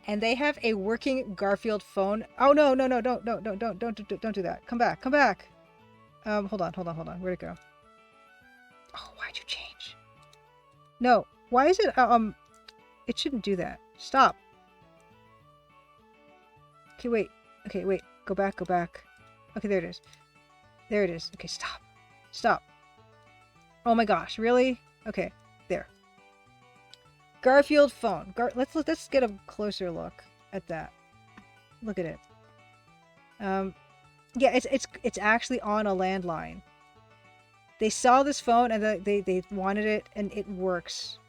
and they have a working Garfield phone. Oh no, don't do that. Come back. Hold on. Where'd it go? Oh, why'd you change? No, why is it? It shouldn't do that. Stop. Okay, wait. Go back. Okay, there it is. Okay, stop. Oh my gosh, really? Okay, there. Garfield phone. Let's get a closer look at that. Look at it. Yeah, it's actually on a landline. They saw this phone and they wanted it, and it works.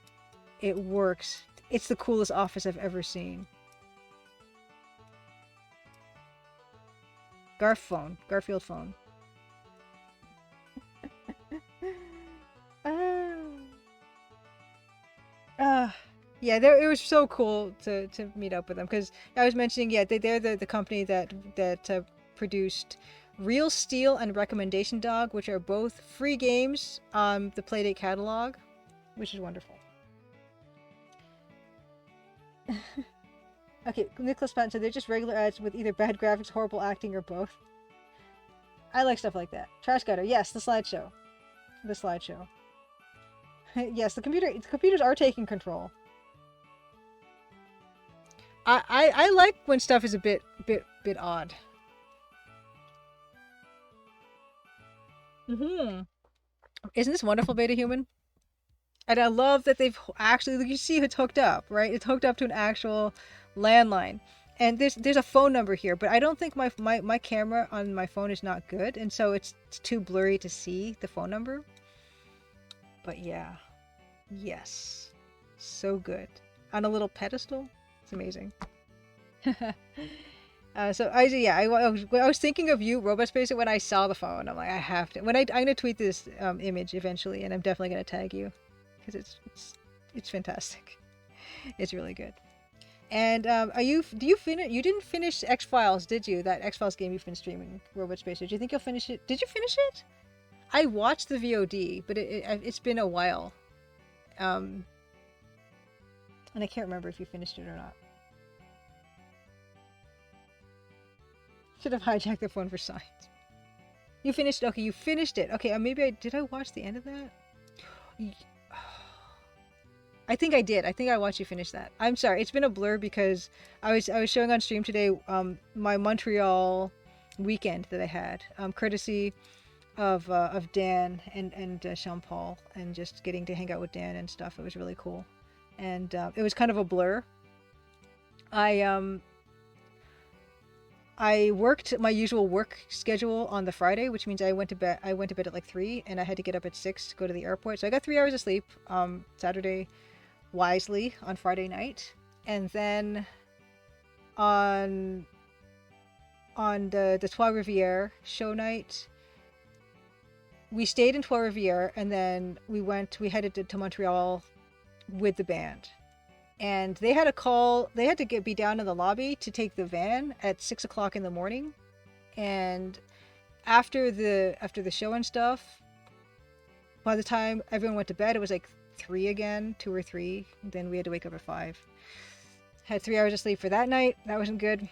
It works. It's the coolest office I've ever seen. Garfield phone. Yeah, it was so cool to meet up with them, because I was mentioning, yeah, they're the company that produced Real Steel and Recommendation Dog, which are both free games on the Playdate catalog, which is wonderful. Okay, Nicholas Patton said they're just regular ads with either bad graphics, horrible acting, or both. I like stuff like that. Trash Gutter, yes, the slideshow. Yes, the computers are taking control. I like when stuff is a bit odd. Isn't this wonderful, Beta Human? And I love that they've actually, you see it's hooked up, right? It's hooked up to an actual landline. And there's a phone number here, but I don't think my camera on my phone is not good, and so it's too blurry to see the phone number. But yeah. Yes. So good. On a little pedestal. It's amazing. So I was thinking of you, Robot Space, when I saw the phone. I'm like, I have to. I'm gonna tweet this image eventually, and I'm definitely gonna tag you, because it's fantastic. It's really good. And you didn't finish X-Files, did you? That X-Files game you've been streaming, Robot Space. Do you think you'll finish it? Did you finish it? I watched the VOD, but it's been a while. And I can't remember if you finished it or not. Should have hijacked the phone for science. You finished. Okay, you finished it. Okay, maybe did I watch the end of that? I think I did. I think I watched you finish that. I'm sorry. It's been a blur because I was showing on stream today my Montreal weekend that I had, courtesy of Dan and Jean Paul, and just getting to hang out with Dan and stuff. It was really cool, and it was kind of a blur. I worked my usual work schedule on the Friday, which means I went to bed at like 3, and I had to get up at 6 to go to the airport. So I got 3 hours of sleep Saturday wisely on Friday night, and then on the Trois Rivières show night, we stayed in Trois Rivières, and then we headed to Montreal with the band. And they had to be down in the lobby to take the van at 6 o'clock in the morning. And after the show and stuff, by the time everyone went to bed, it was like 3 again, 2 or 3. Then we had to wake up at 5. Had 3 hours of sleep for that night. That wasn't good.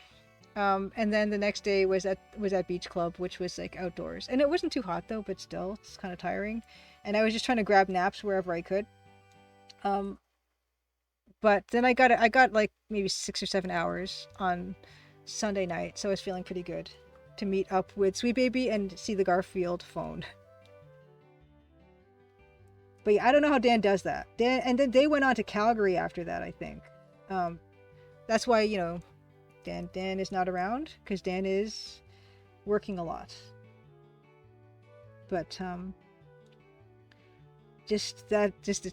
And then the next day was at beach club, which was like outdoors, and it wasn't too hot though, but still, it's kind of tiring. And I was just trying to grab naps wherever I could. But then I got like maybe 6 or 7 hours on Sunday night, so I was feeling pretty good to meet up with Sweet Baby and see the Garfield phone. But yeah, I don't know how Dan does that. And then they went on to Calgary after that, I think. That's why, you know, Dan is not around, because Dan is working a lot. But it's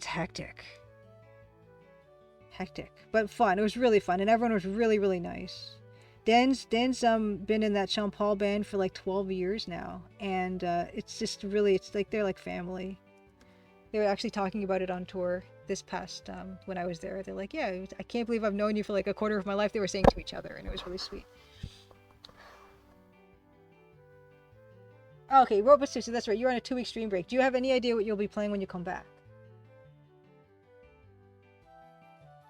hectic. But fun. It was really fun, and everyone was really, really nice. Dan's been in that Sean Paul band for like 12 years now, and it's just really, it's like they're like family. They were actually talking about it on tour this past when I was there. They're like, yeah, I can't believe I've known you for like a quarter of my life. They were saying to each other, and it was really sweet. Okay, Robot Sister, that's right. You're on a 2-week stream break. Do you have any idea what you'll be playing when you come back?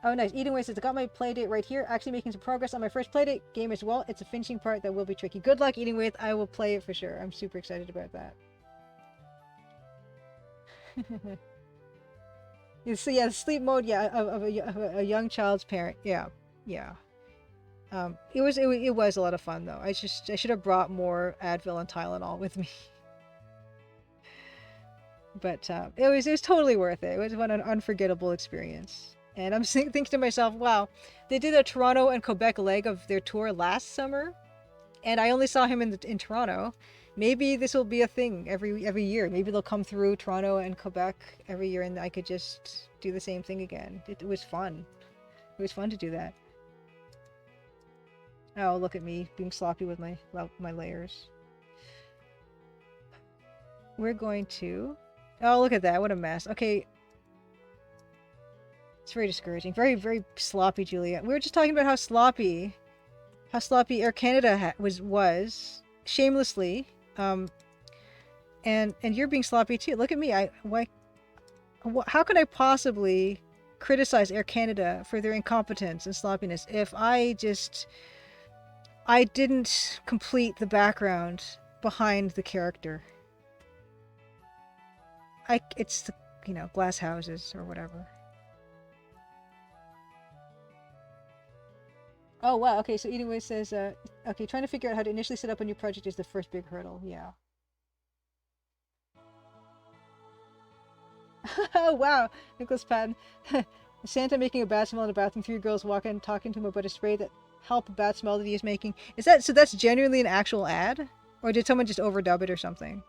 Oh, nice. Eden Way says, I got my playdate right here. Actually making some progress on my first playdate game as well. It's a finishing part that will be tricky. Good luck, Eating With. I will play it for sure. I'm super excited about that. So yeah, sleep mode, yeah, of a young child's parent. Yeah. It was a lot of fun though. I should have brought more Advil and Tylenol with me. But it was totally worth it. It was an unforgettable experience. And I'm thinking to myself, wow, they did a Toronto and Quebec leg of their tour last summer, and I only saw him in Toronto. Maybe this will be a thing every year. Maybe they'll come through Toronto and Quebec every year, and I could just do the same thing again. It was fun. It was fun to do that. Oh, look at me being sloppy with my layers. We're going to... Oh, look at that. What a mess. Okay. It's very discouraging. Very, very sloppy, Julia. We were just talking about how sloppy Air Canada was shamelessly. And you're being sloppy too. Look at me. How could I possibly criticize Air Canada for their incompetence and sloppiness if I didn't complete the background behind the character? It's the, you know, glass houses or whatever. Oh wow, okay, so Eating Way says, okay, trying to figure out how to initially set up a new project is the first big hurdle, yeah. Oh wow, Nicholas Patton. Santa making a bad smell in the bathroom, 3 girls walking, talking to him about a spray that help a bad smell that he is making. So that's genuinely an actual ad? Or did someone just overdub it or something?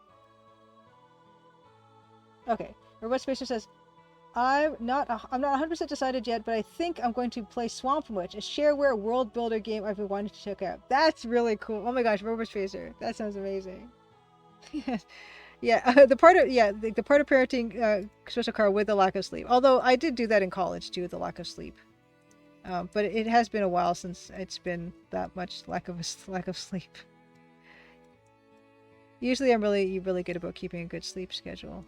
Okay, Robot Spacer says, I'm not 100% decided yet, but I think I'm going to play Swamp Witch, a shareware world builder game I've been wanting to check out. That's really cool. Oh my gosh, Robot Spacer. That sounds amazing. Yeah, the part of parenting special Karl with the lack of sleep. Although I did do that in college too, the lack of sleep. But it has been a while since it's been that much lack of sleep. Usually, I'm really good about keeping a good sleep schedule.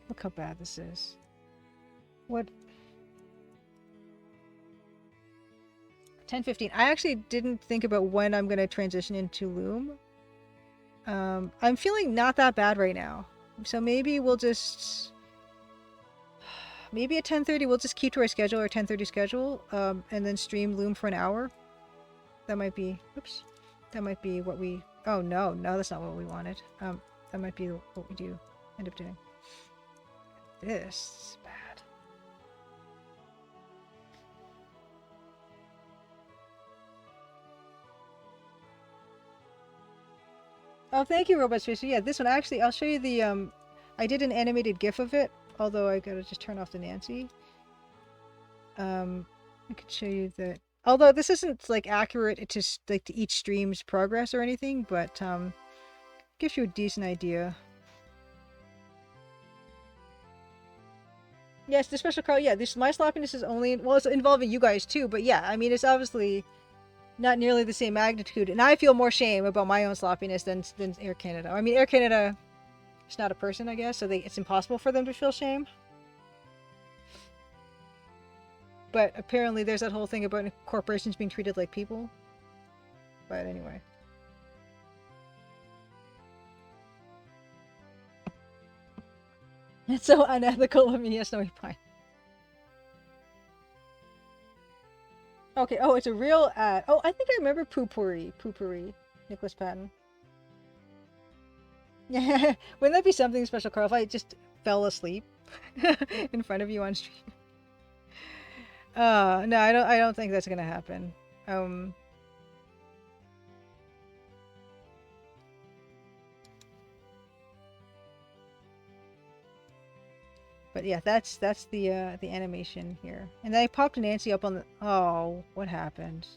Look how bad this is. What? 10:15. I actually didn't think about when I'm going to transition into Loom. I'm feeling not that bad right now. So maybe we'll just... Maybe at 10:30 we'll just keep to our schedule, our 10:30 schedule, and then stream Loom for an hour. That might be... Oops. That might be what we... Oh, no. No, that's not what we wanted. That might be what we do end up doing. This is bad. Oh, thank you, Robot Spacer. Yeah, this one actually, I'll show you the I did an animated GIF of it, although I gotta just turn off the Nancy. I could show you that. Although this isn't like accurate to like to each stream's progress or anything, but gives you a decent idea. Yes, the special Karl. Yeah, my sloppiness is only, well, it's involving you guys too. But yeah, I mean, it's obviously not nearly the same magnitude, and I feel more shame about my own sloppiness than Air Canada. I mean, Air Canada, it's not a person, I guess, so it's impossible for them to feel shame. But apparently there's that whole thing about corporations being treated like people. But anyway. It's so unethical of me. Yes, no, fine. Okay, oh, it's a real ad. Oh, I think I remember Poopery. Nicholas Patton. Yeah, wouldn't that be something special, Karl, if I just fell asleep in front of you on stream? No, I don't think that's gonna happen. But yeah, that's the animation here. And then I popped Nancy up on the... Oh, what happened?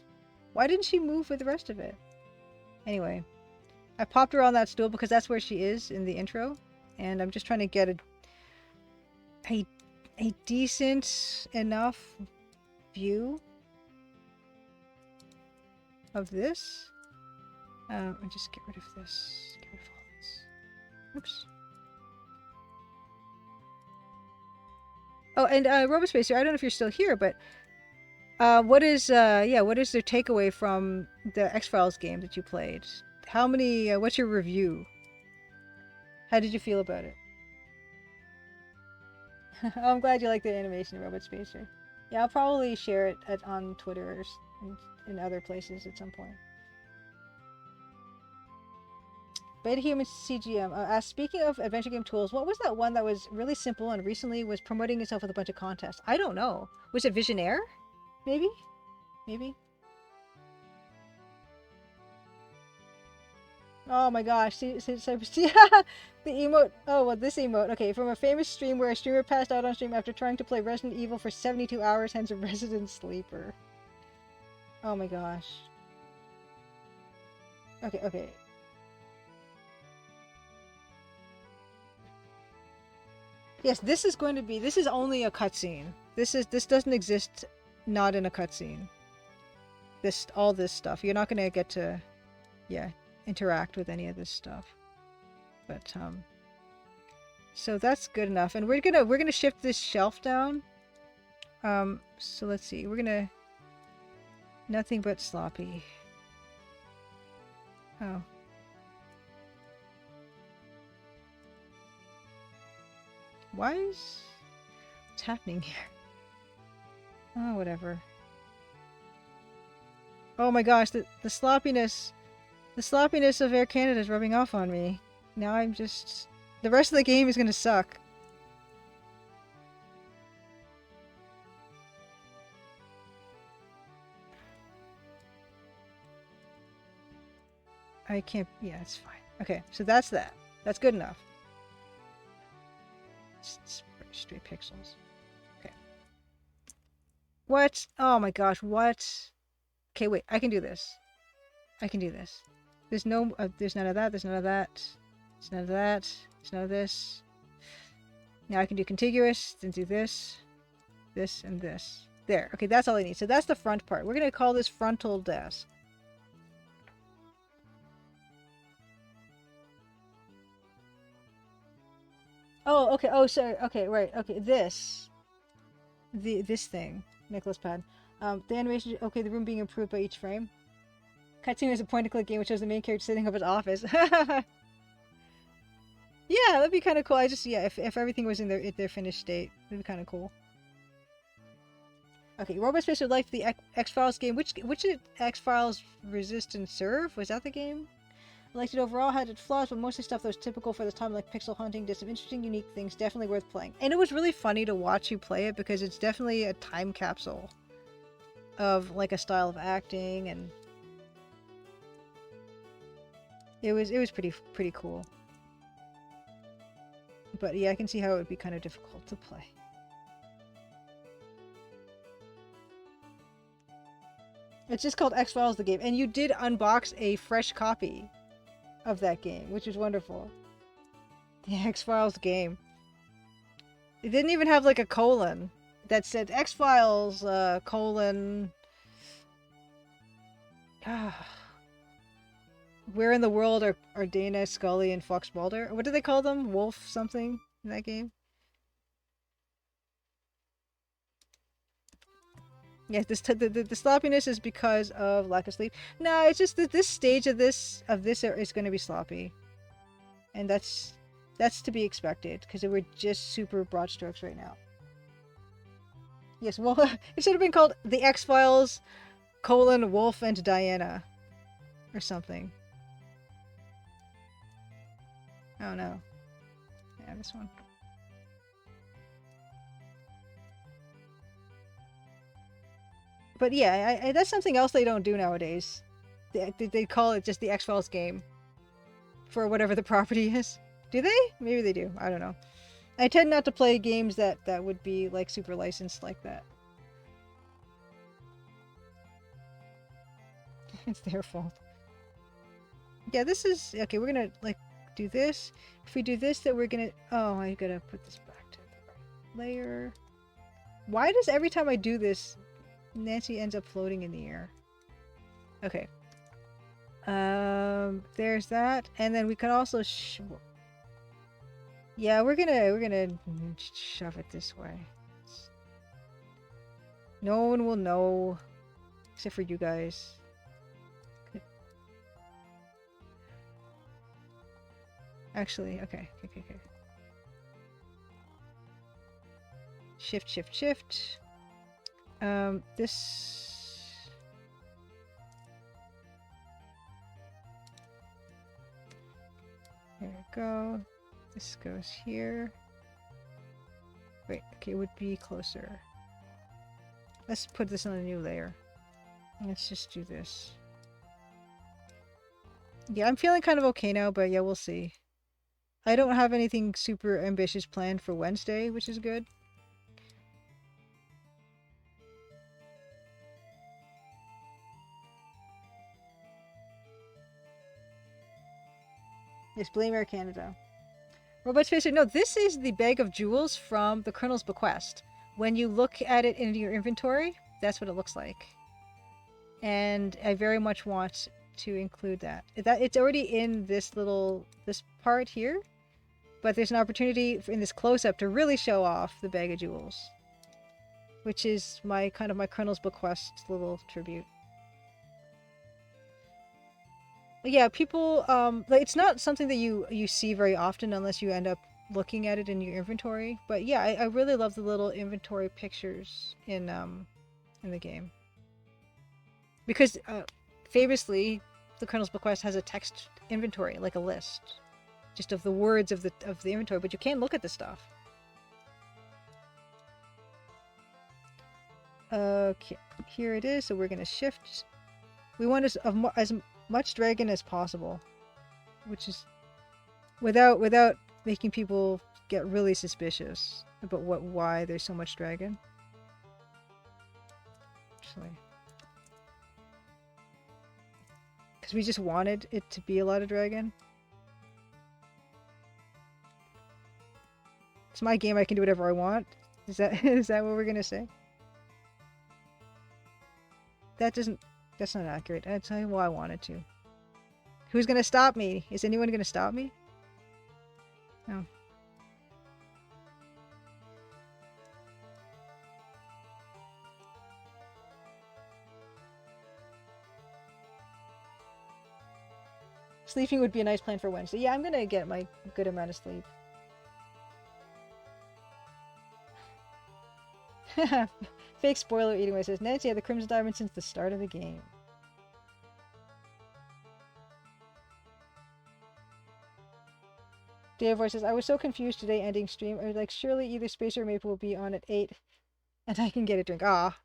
Why didn't she move with the rest of it? Anyway, I popped her on that stool because that's where she is in the intro. And I'm just trying to get a decent enough view of this. And just get rid of this. Get rid of all this. Oops. Oh, and Robospacer, I don't know if you're still here, but what is their takeaway from the X-Files game that you played? How many? What's your review? How did you feel about it? Oh, I'm glad you like the animation, Robospacer. Yeah, I'll probably share it on Twitter and in other places at some point. Beta Human CGM. Speaking of adventure game tools, what was that one that was really simple and recently was promoting itself with a bunch of contests? I don't know. Was it Visionaire? Maybe? Maybe? Oh my gosh. See the emote. Oh, well, this emote. Okay, from a famous stream where a streamer passed out on stream after trying to play Resident Evil for 72 hours, hence a resident sleeper. Oh my gosh. Okay. Yes, this is only a cutscene. This doesn't exist not in a cutscene. All this stuff. You're not gonna get to, interact with any of this stuff. But so that's good enough. And we're gonna shift this shelf down. So let's see. We're gonna nothing but sloppy. Oh. What's happening here? Oh, whatever. Oh my gosh, the sloppiness of Air Canada is rubbing off on me. Now I'm just... The rest of the game is gonna suck. I can't... Yeah, it's fine. Okay, so that's that. That's good enough. Straight pixels. Okay. What? Oh my gosh, what? Okay, wait, I can do this. There's no, there's none of that, there's none of that. There's none of that. There's none of this. Now I can do contiguous, then do this, this, and this. There. Okay, that's all I need. So that's the front part. We're going to call this frontal desk. Oh, okay. Oh, sorry. Okay, right. Okay, this thing, Nicholas Pad. The animation. Okay, the room being improved by each frame. Cutscene is a point-and-click game which shows the main character sitting up his office. Yeah, that'd be kind of cool. If everything was in their finished state, that'd be kind of cool. Okay, Robospace would like the X-Files game. Which X-Files Resist and Serve? Was that the game? I liked it overall, had its flaws, but mostly stuff that was typical for the time, like pixel hunting, did some interesting, unique things, definitely worth playing. And it was really funny to watch you play it because it's definitely a time capsule of like a style of acting, and it was pretty cool. But yeah, I can see how it would be kind of difficult to play. It's just called X-Files the game, and you did unbox a fresh copy of that game, which is wonderful. The X-Files game. It didn't even have like a colon that said X-Files : Where in the world are Dana, Scully, and Fox Mulder? What do they call them? Wolf something in that game? Yeah, the sloppiness is because of lack of sleep. No, it's just that this stage of this is going to be sloppy, and that's to be expected because we're just super broad strokes right now. Yes, well, it should have been called The X-Files: Wolf and Diana, or something. Oh no, yeah, this one. But yeah, I that's something else they don't do nowadays. They call it just the X-Files game for whatever the property is. Do they? Maybe they do. I don't know. I tend not to play games that would be like super licensed like that. It's their fault. Yeah, this is okay. We're gonna like do this. If we do this, then we're gonna. Oh, I gotta put this back to the layer. Why does every time I do this, Nancy ends up floating in the air? Okay. There's that, and then we can also. Yeah, we're gonna shove it this way. No one will know, except for you guys. Actually, okay. Shift. This. There we go. This goes here. Wait, okay, it would be closer. Let's put this on a new layer. Let's just do this. Yeah, I'm feeling kind of okay now, but yeah, we'll see. I don't have anything super ambitious planned for Wednesday, which is good. Yes, blame Air Canada. Robot Spacer, no, this is the bag of jewels from the Colonel's Bequest. When you look at it in your inventory, that's what it looks like. And I very much want to include that. It's already in this part here, but there's an opportunity in this close-up to really show off the bag of jewels, which is my Colonel's Bequest little tribute. Yeah, people, it's not something that you see very often unless you end up looking at it in your inventory. But yeah, I really love the little inventory pictures in the game. Because, famously, the Colonel's Bequest has a text inventory, like a list. Just of the words of the inventory, but you can look at the stuff. Okay, here it is, so we're gonna shift. We want as much dragon as possible, which is without making people get really suspicious about why there's so much dragon. Actually, because we just wanted it to be a lot of dragon. It's my game, I can do whatever I want. Is that what we're gonna say? That's not accurate. I'll tell you why I wanted to. Who's gonna stop me? Is anyone gonna stop me? No. Sleeping would be a nice plan for Wednesday. Yeah, I'm gonna get my good amount of sleep. Fake spoiler eating away says, Nancy had the Crimson Diamond since the start of the game. Dave Voice says, I was so confused today ending stream. I was like, surely either Spacer or Maple will be on at 8 and I can get a drink. Ah.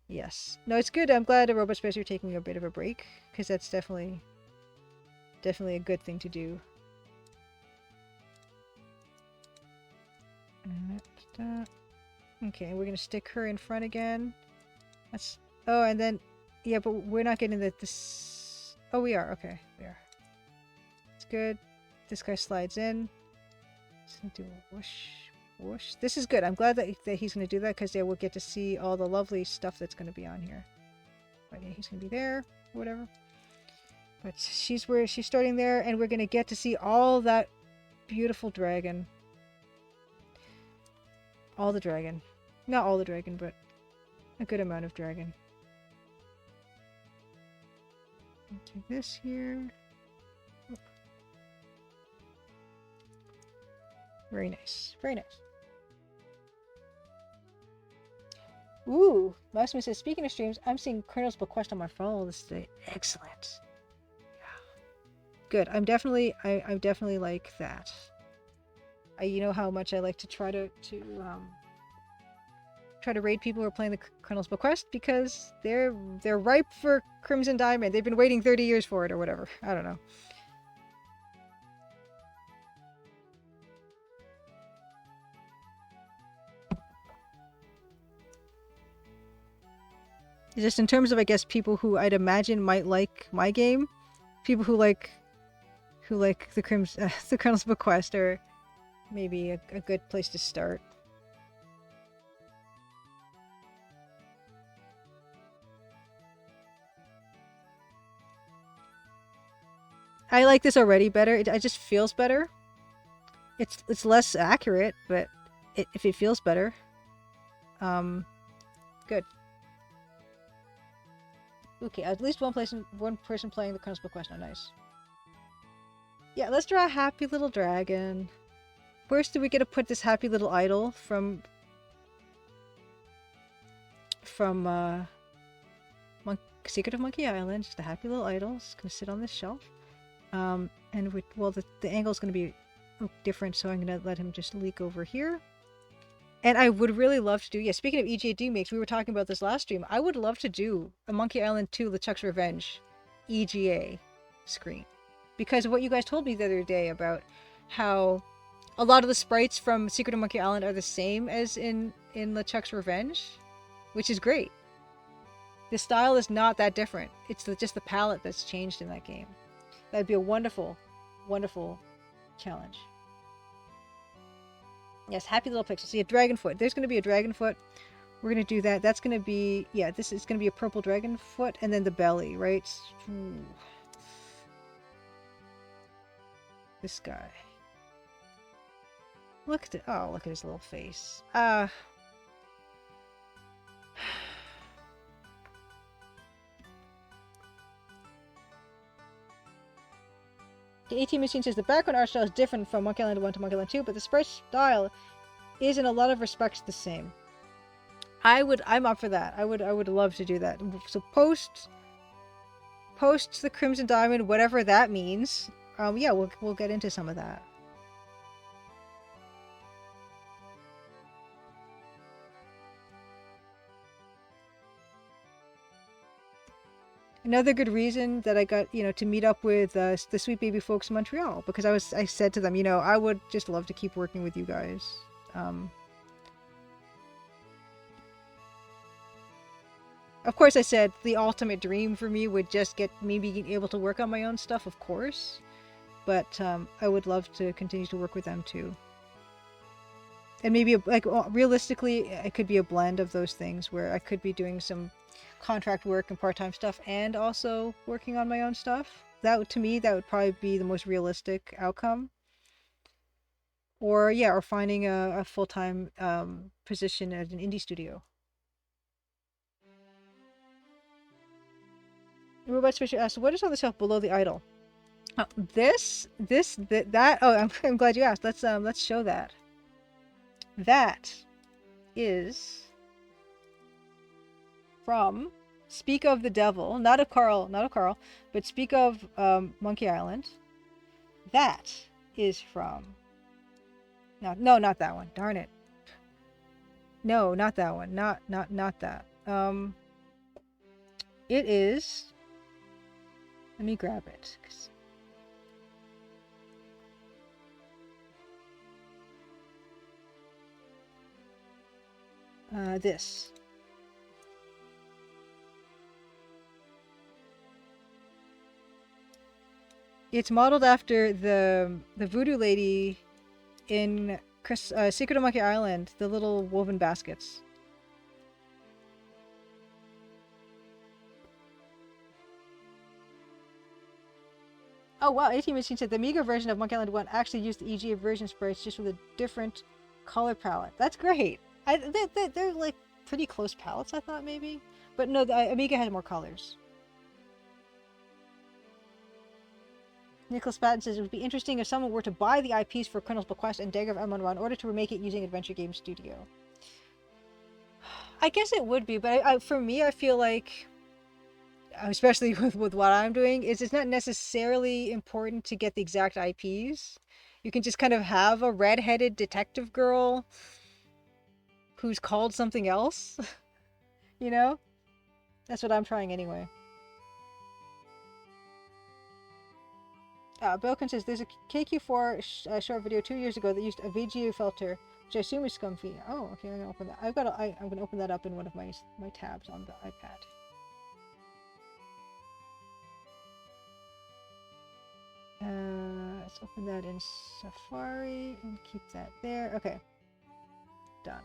Yes. No, it's good. I'm glad Robot Spacer taking a bit of a break, because that's definitely a good thing to do. Okay, we're gonna stick her in front again. That's and then yeah, but we're not getting this. Oh, we are. Okay, we are. It's good. This guy slides in. Just gonna do a whoosh, whoosh. This is good. I'm glad that he's gonna do that, because yeah, we'll get to see all the lovely stuff that's gonna be on here. But yeah, he's gonna be there, whatever. But she's starting there, and we're gonna get to see all that beautiful dragon. All the dragon. Not all the dragon, but a good amount of dragon. Do this here. Very nice. Very nice. Ooh, Maximus says, speaking of streams, I'm seeing Colonel's bequest on my phone this day. Excellent. Yeah. Good. I'm definitely like that. You know how much I like to try to raid people who are playing the Colonel's bequest, because they're ripe for Crimson Diamond. They've been waiting 30 years for it or whatever. I don't know. Just in terms of, I guess, people who I'd imagine might like my game, people who like the Colonel's Bequest are maybe a good place to start. I like this already better. It just feels better. It's less accurate, but if it feels better, good. Okay, at least one person playing the Colonel's Bequest. Oh, nice. Yeah, let's draw a happy little dragon. Where do we get to put this happy little idol from Secret of Monkey Island? Just a happy little idol. It's gonna sit on this shelf. And the angle is gonna be different, so I'm gonna let him just leak over here. And I would really love to do, speaking of EGA remakes, we were talking about this last stream. I would love to do a Monkey Island 2 LeChuck's Revenge EGA screen. Because of what you guys told me the other day about how a lot of the sprites from Secret of Monkey Island are the same as in LeChuck's Revenge, which is great. The style is not that different. It's just the palette that's changed in that game. That'd be a wonderful, wonderful challenge. Yes, happy little pixel. See, a dragon foot. There's going to be a dragon foot. We're going to do that. That's going to be, this is going to be a purple dragon foot, and then the belly, right? Ooh. This guy. Look at it. Oh, look at his little face. The AT Machine says the background art style is different from Monkey Island 1 to Monkey Island 2, but the sprite style is in a lot of respects the same. I'm up for that. I would love to do that. So post the Crimson Diamond, whatever that means. We'll get into some of that. Another good reason that I got, to meet up with the Sweet Baby Folks in Montreal, because I said to them, I would just love to keep working with you guys. Of course, I said the ultimate dream for me would just get me being able to work on my own stuff, of course. But I would love to continue to work with them too. And maybe, realistically, it could be a blend of those things where I could be doing some contract work and part-time stuff and also working on my own stuff. To me, that would probably be the most realistic outcome. Or finding a full-time position at an indie studio. Robot Fisher asks, what is on the shelf below the idol? Oh, that. Oh, I'm glad you asked. Let's show that. That is from Speak of the Devil, not of Karl, but Speak of Monkey Island. That is from. No, not that one. Darn it. No, not that one. Not that. It is. Let me grab it. This. It's modeled after the voodoo lady in Secret of Monkey Island, the little woven baskets. Oh wow, AT Machine said the Amiga version of Monkey Island 1 actually used the EGA version sprites just with a different color palette. That's great. They're like pretty close palettes, I thought maybe. But no, the Amiga has more colors. Nicholas Patton says it would be interesting if someone were to buy the IPs for Colonel's Bequest and Dagger of M1 in order to remake it using Adventure Game Studio. I guess it would be, but for me, I feel like, especially with what I'm doing, is it's not necessarily important to get the exact IPs. You can just kind of have a red-headed detective girl who's called something else. You know? That's what I'm trying anyway. Belkin says there's a KQ4 short video 2 years ago that used a VGA filter, which I assume is Scumfy. Oh, okay, I'm gonna open that. I'm gonna open that up in one of my tabs on the iPad. Let's open that in Safari and keep that there. Okay, done.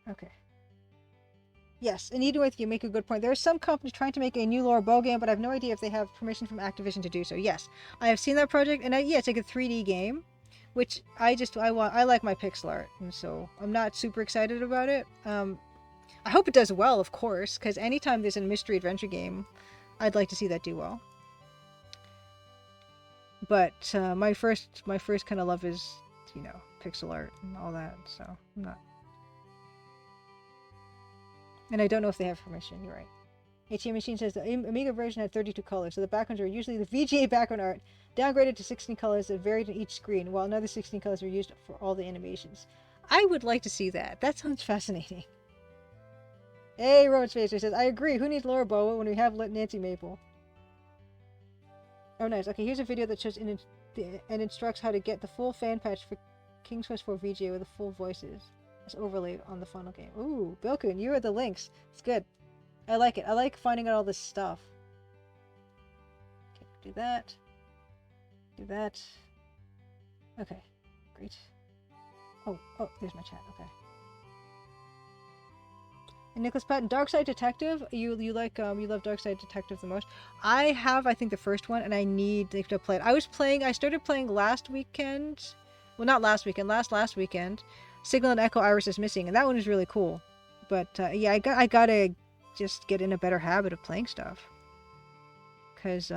Okay. Yes, and either way, you make a good point. There are some companies trying to make a new Laura Bow game, but I have no idea if they have permission from Activision to do so. Yes, I have seen that project, and yeah, it's like a 3D game, which I like my pixel art, and so I'm not super excited about it. I hope it does well, of course, because anytime there's a mystery adventure game, I'd like to see that do well. But my first kind of love is, pixel art and all that, so I'm not. And I don't know if they have permission, you're right. ATM Machine says the Amiga version had 32 colors, so the backgrounds are usually the VGA background art, downgraded to 16 colors that varied in each screen, while another 16 colors were used for all the animations. I would like to see that. That sounds fascinating. Hey, Roman Spacer says, I agree. Who needs Laura Boa when we have Nancy Maple? Oh, nice. Okay, here's a video that shows and instructs how to get the full fan patch for King's Quest 4 VGA with the full voices. Overlay on the final game. Ooh, Bilkun, you are the links. It's good. I like it. I like finding out all this stuff. Okay, do that. Do that. Okay, great. Oh, there's my chat. Okay. And Nicholas Patton, Darkside Detective. You love Darkside Detective the most. I think the first one, and I need to play it. I started playing last weekend. Well, not last weekend. Last weekend. Signal and Echo Iris is Missing, and that one is really cool. But yeah, I gotta just get in a better habit of playing stuff, because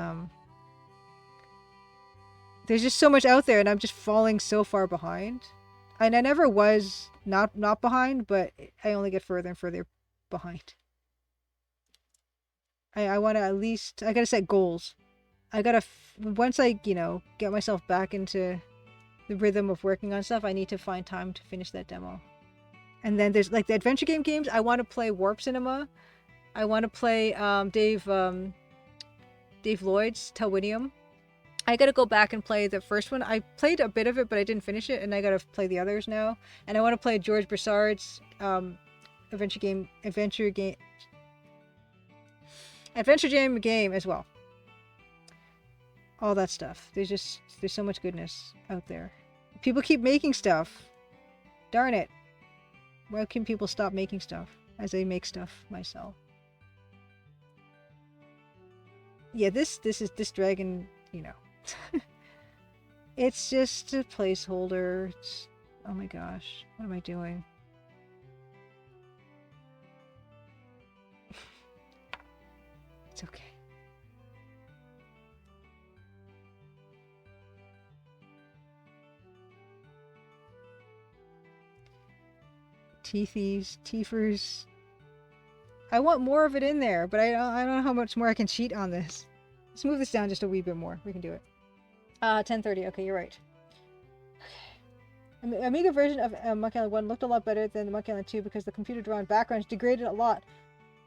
there's just so much out there, and I'm just falling so far behind. And I never was not behind, but I only get further and further behind. I want to I gotta set goals. I gotta once I get myself back into the rhythm of working on stuff, I need to find time to finish that demo. And then there's like the adventure games. I want to play Warp Cinema. I want to play Dave Lloyd's Telwinium. I gotta go back and play the first one. I played a bit of it, but I didn't finish it, and I gotta play the others now. And I want to play George Broussard's adventure jam game as well. All that stuff. There's so much goodness out there. People keep making stuff. Darn it. Why can people stop making stuff as I make stuff myself? Yeah, this dragon, it's just a placeholder. Oh my gosh, what am I doing? It's okay. Teethies, Teefers. I want more of it in there, but I don't know how much more I can cheat on this. Let's move this down just a wee bit more. We can do it. 10:30. Okay, you're right. Okay. Amiga version of Monkey Island 1 looked a lot better than the Monkey Island 2 because the computer-drawn backgrounds degraded a lot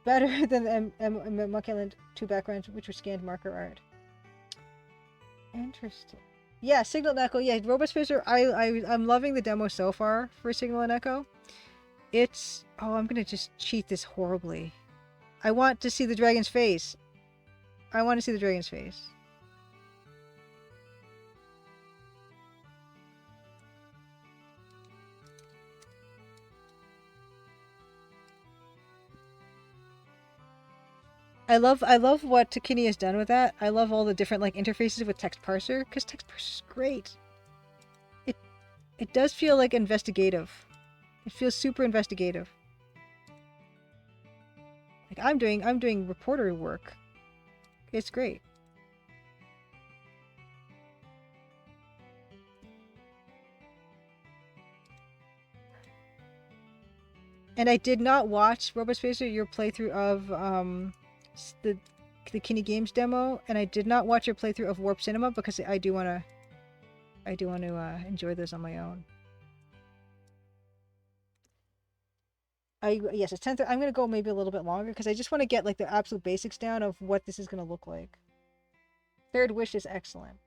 better than the Monkey Island 2 backgrounds, which were scanned marker art. Interesting. Yeah, Signal and Echo. Yeah, RoboSpacer. I'm loving the demo so far for Signal and Echo. I'm gonna just cheat this horribly. I want to see the dragon's face. I want to see the dragon's face. I love what Takini has done with that. I love all the different like interfaces with text parser because text parser is great. It it does feel like investigative. It feels super investigative. Like I'm doing reporter work. It's great. And I did not watch Robot Spacer, your playthrough of the the Kinney Games demo, and I did not watch your playthrough of Warp Cinema because I do want to enjoy those on my own. Yes, it's 10:30. I'm gonna go maybe a little bit longer because I just want to get like the absolute basics down of what this is gonna look like. Third Wish is excellent.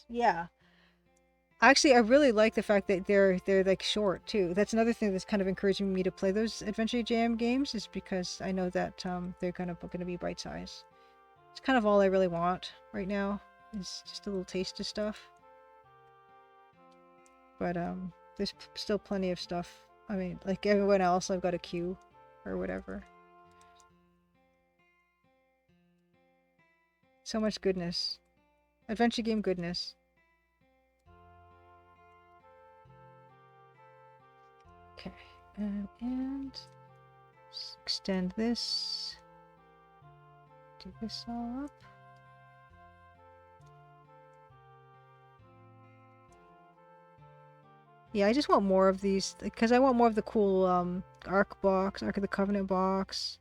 Yeah. Actually, I really like the fact that they're like short too. That's another thing that's kind of encouraging me to play those Adventure Jam games is because I know that they're gonna be bite size. It's kind of all I really want right now is just a little taste of stuff. But there's still plenty of stuff. I mean, like everyone else, I've got a queue or whatever. So much goodness. Adventure game goodness. Okay, and extend this. Do this all up. Yeah, I just want more of these because I want more of the cool Ark box, Ark of the Covenant box.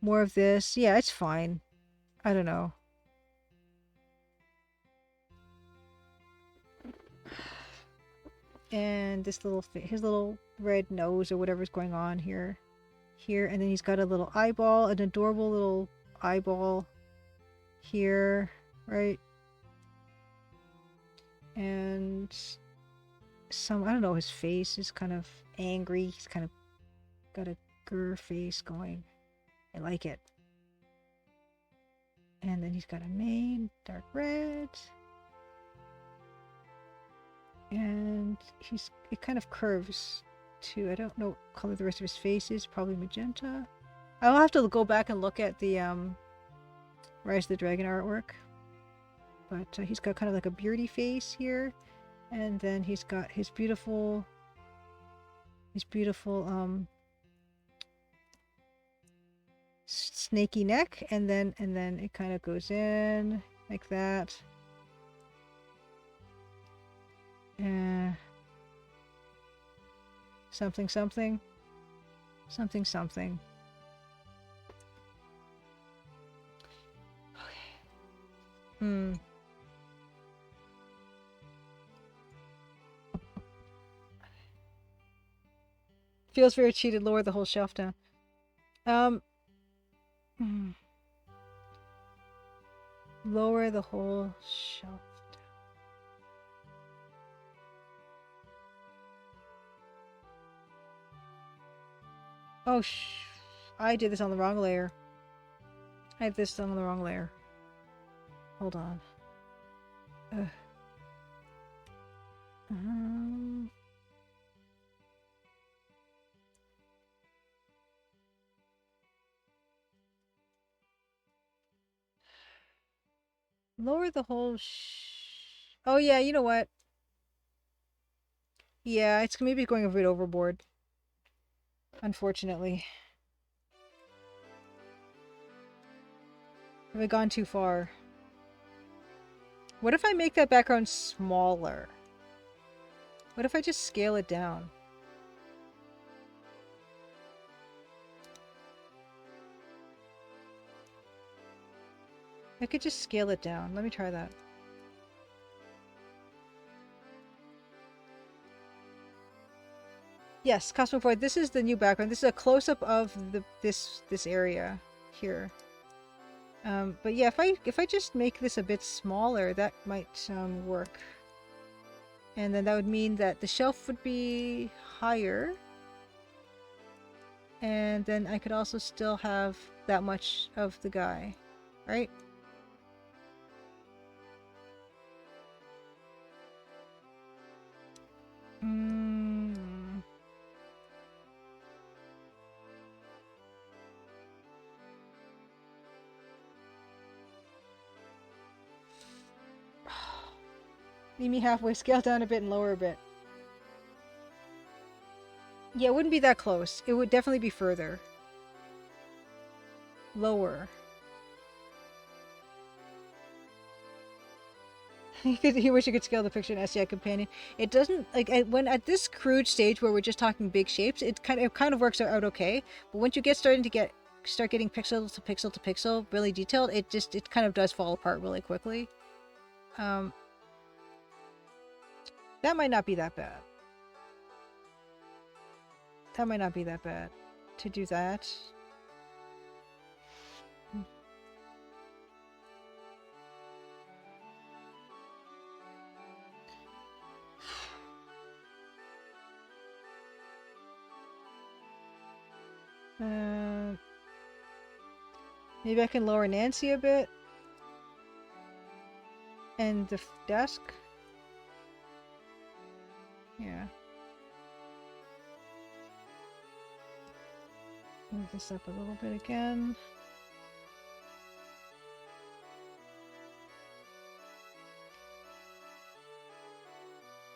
More of this. Yeah, it's fine. I don't know. And this little his little red nose or whatever's going on here, and then he's got a little eyeball, an adorable little eyeball here, right? And some I don't know. His face is kind of angry. He's kind of got a grr face going. I like it. And then he's got a mane, dark red. And it kind of curves too. I don't know what color the rest of his face is, probably magenta. I'll have to go back and look at the Rise of the Dragon artwork. But he's got kind of like a beardy face here. And then he's got his beautiful snaky neck, and then it kind of goes in like that. Something something. Okay. Feels very cheated. Lower the whole shelf down. Lower the whole shelf down. Oh, I did this on the wrong layer. I had this on the wrong layer. Hold on. Lower the whole oh yeah, you know what? Yeah, it's maybe going a bit overboard. Unfortunately. Have I gone too far? What if I make that background smaller? What if I just scale it down? I could just scale it down. Let me try that. Yes, Cosmovoid, this is the new background. This is a close-up of this area here. But yeah, if I just make this a bit smaller, that might work. And then that would mean that the shelf would be higher. And then I could also still have that much of the guy, right? Meet me halfway, scale down a bit and lower a bit. Yeah, it wouldn't be that close. It would definitely be further. Lower. He wish you could scale the picture in SCI Companion. It doesn't, like, when at this crude stage where we're just talking big shapes, it kind of works out okay. But once you start getting pixel to pixel to pixel really detailed, it kind of does fall apart really quickly. That might not be that bad. That might not be that bad to do that. Maybe I can lower Nancy a bit. And the desk. Yeah. Move this up a little bit again.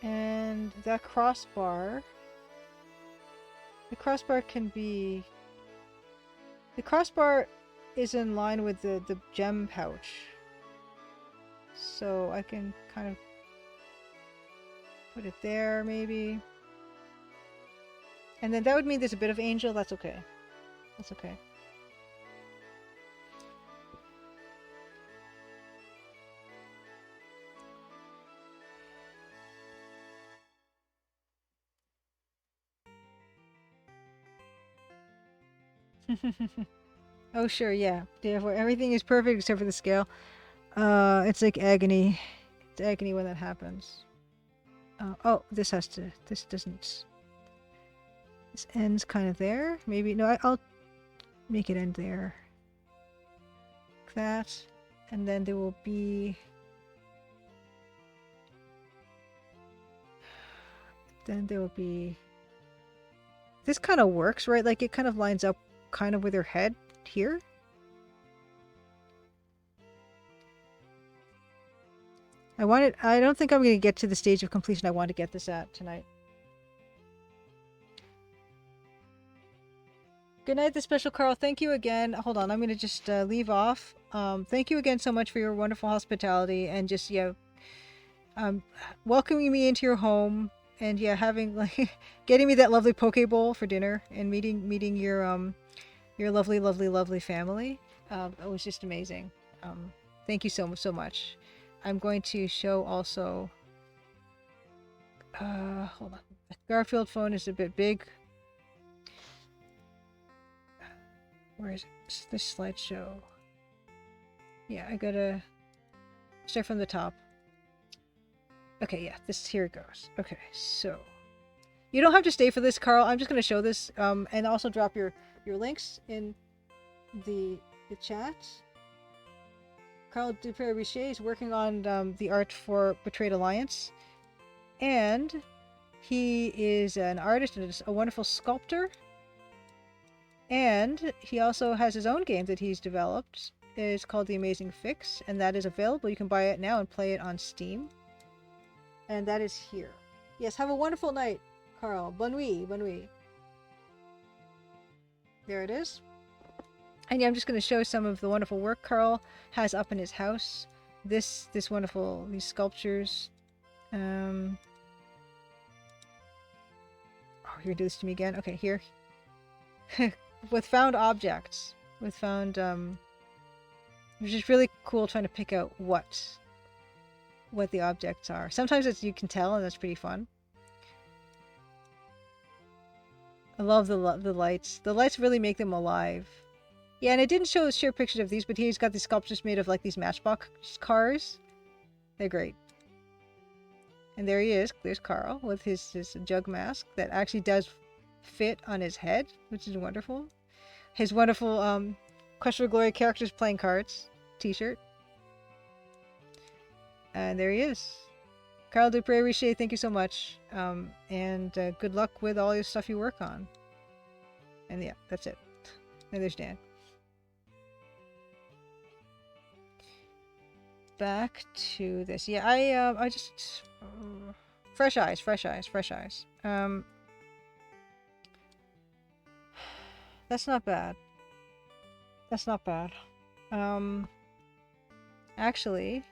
And that crossbar. The crossbar can be... The crossbar is in line with the gem pouch. So I can kind of put it there, maybe. And then that would mean there's a bit of angel. That's okay. That's okay. Oh, sure, yeah. Therefore, everything is perfect except for the scale. It's like agony. It's agony when that happens. Oh, this doesn't... This ends kind of there. Maybe, no, I'll make it end there. Like that. And then there will be... Then there will be... This kind of works, right? Like, it kind of lines up kind of with her head here. I don't think I'm going to get to the stage of completion I want to get this at tonight. Good night, the special Karl. Thank you again. Hold on, I'm going to just leave off. Thank you again so much for your wonderful hospitality and just, yeah, welcoming me into your home and, yeah, having, like, getting me that lovely poke bowl for dinner and meeting your lovely, lovely, lovely family. It was just amazing. Thank you so much. I'm going to show also, hold on. The Garfield phone is a bit big. Where is it? This slideshow. Yeah, I gotta start from the top. Okay, yeah, here it goes. Okay, so you don't have to stay for this, Karl. I'm just gonna show this, and also drop your links in the chat. Karl Dupéré-Richer is working on the art for Betrayed Alliance, and he is an artist and a wonderful sculptor. And he also has his own game that he's developed. It's called The Amazing Fix, and that is available. You can buy it now and play it on Steam. And that is here. Yes, have a wonderful night, Karl. Bonne nuit, bonne nuit. There it is. And yeah, I'm just going to show some of the wonderful work Karl has up in his house. These sculptures. Oh, you're going to do this to me again? Okay, here. With found objects. With found, which is really cool trying to pick out what the objects are. Sometimes you can tell, and that's pretty fun. I love the lights. The lights really make them alive. Yeah, and I didn't share pictures of these, but he's got these sculptures made of like these Matchbox cars. They're great. And there he is. There's Karl with his jug mask that actually does fit on his head, which is wonderful. His wonderful Quest for Glory characters playing cards t-shirt. And there he is. Karl Dupéré-Richer, thank you so much. And good luck with all your stuff you work on. And yeah, that's it. And there's Dan. back to this. Yeah, I just fresh eyes, fresh eyes, fresh eyes. That's not bad. That's not bad. Actually,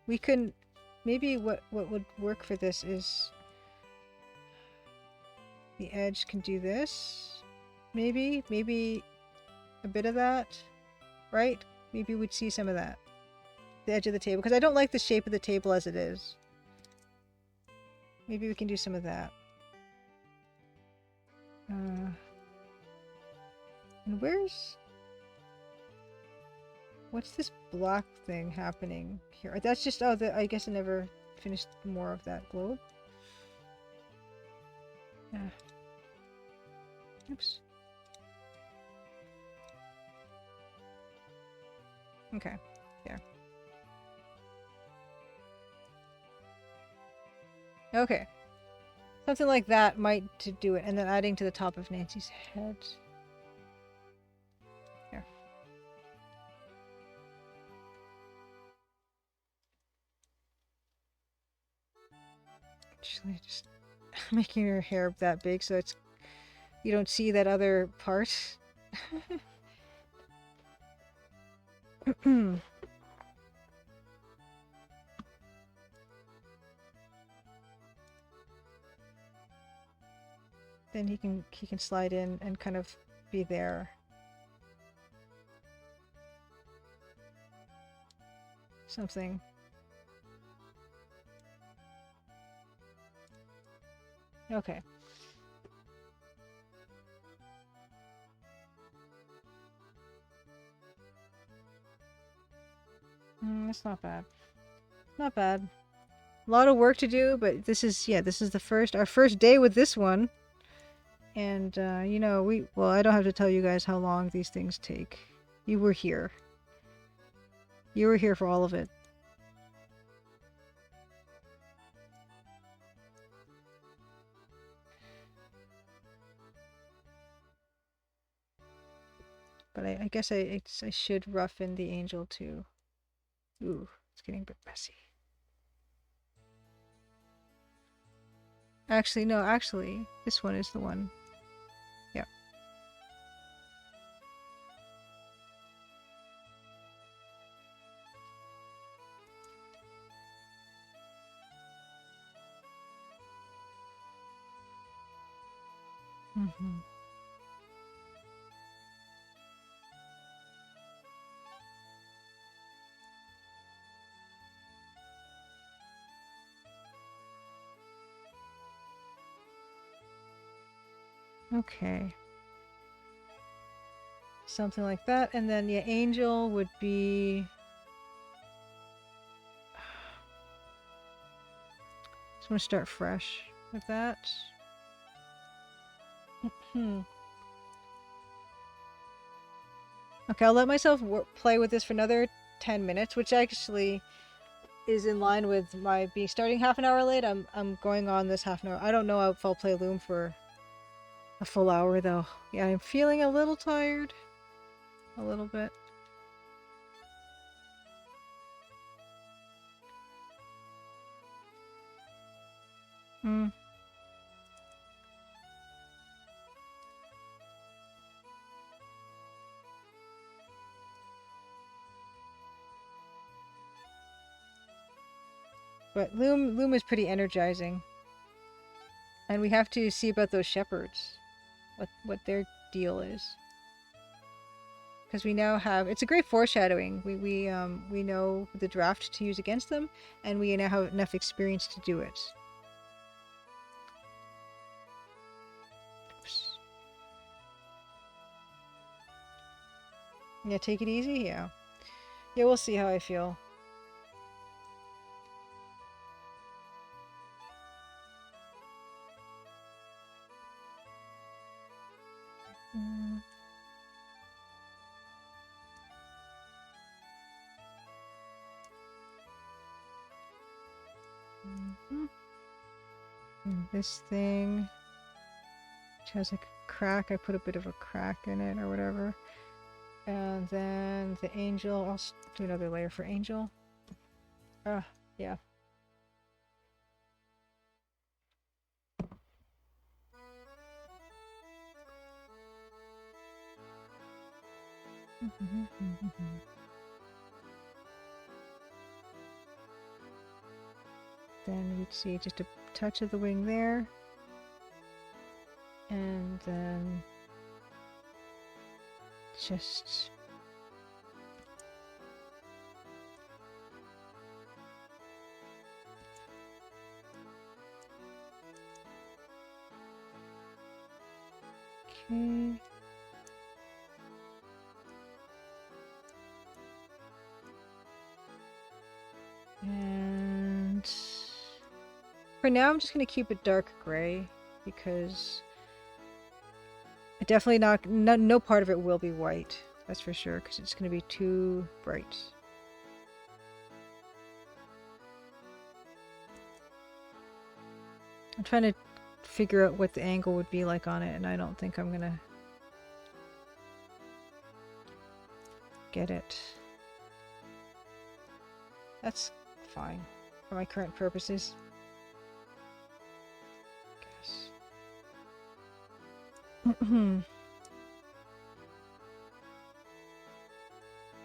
we can maybe what would work for this is the edge can do this. Maybe a bit of that, right? Maybe we'd see some of that. The edge of the table, because I don't like the shape of the table as it is. Maybe we can do some of that. And what's this black thing happening here? That's just, oh, I guess I never finished more of that globe. Yeah. Oops. Okay, there. Okay. Something like that might to do it, and then adding to the top of Nancy's head. Here. Actually, just making her hair that big so it's you don't see that other part. Then he can slide in and kind of be there. Something. Okay. That's not bad. Not bad. A lot of work to do, but this is our first day with this one. And you know, I don't have to tell you guys how long these things take. You were here. You were here for all of it. But I guess I should roughen the angel too. Ooh, it's getting a bit messy. Actually, no, this one is the one. Yeah. Mm-hmm. Okay. Something like that. And then the angel would be... Just want to start fresh with that. Okay, I'll let myself play with this for another 10 minutes, which actually is in line with my starting half an hour late. I'm going on this half an hour. I don't know if I'll play Loom for a full hour though. Yeah, I'm feeling a little tired. A little bit. But Loom is pretty energizing. And we have to see about those shepherds. What their deal is. Because we now have, it's a great foreshadowing. We know the draft to use against them, and we now have enough experience to do it. Oops. Yeah, take it easy. Yeah, we'll see how I feel. And this thing, which has like a crack, I put a bit of a crack in it or whatever. And then the angel, I'll do another layer for angel. Yeah. Then we'd see just a touch of the wing there. And then just okay. And for now, I'm just going to keep it dark gray because definitely no part of it will be white. That's for sure, because it's going to be too bright. I'm trying to figure out what the angle would be like on it, and I don't think I'm going to get it. That's fine for my current purposes. Guess.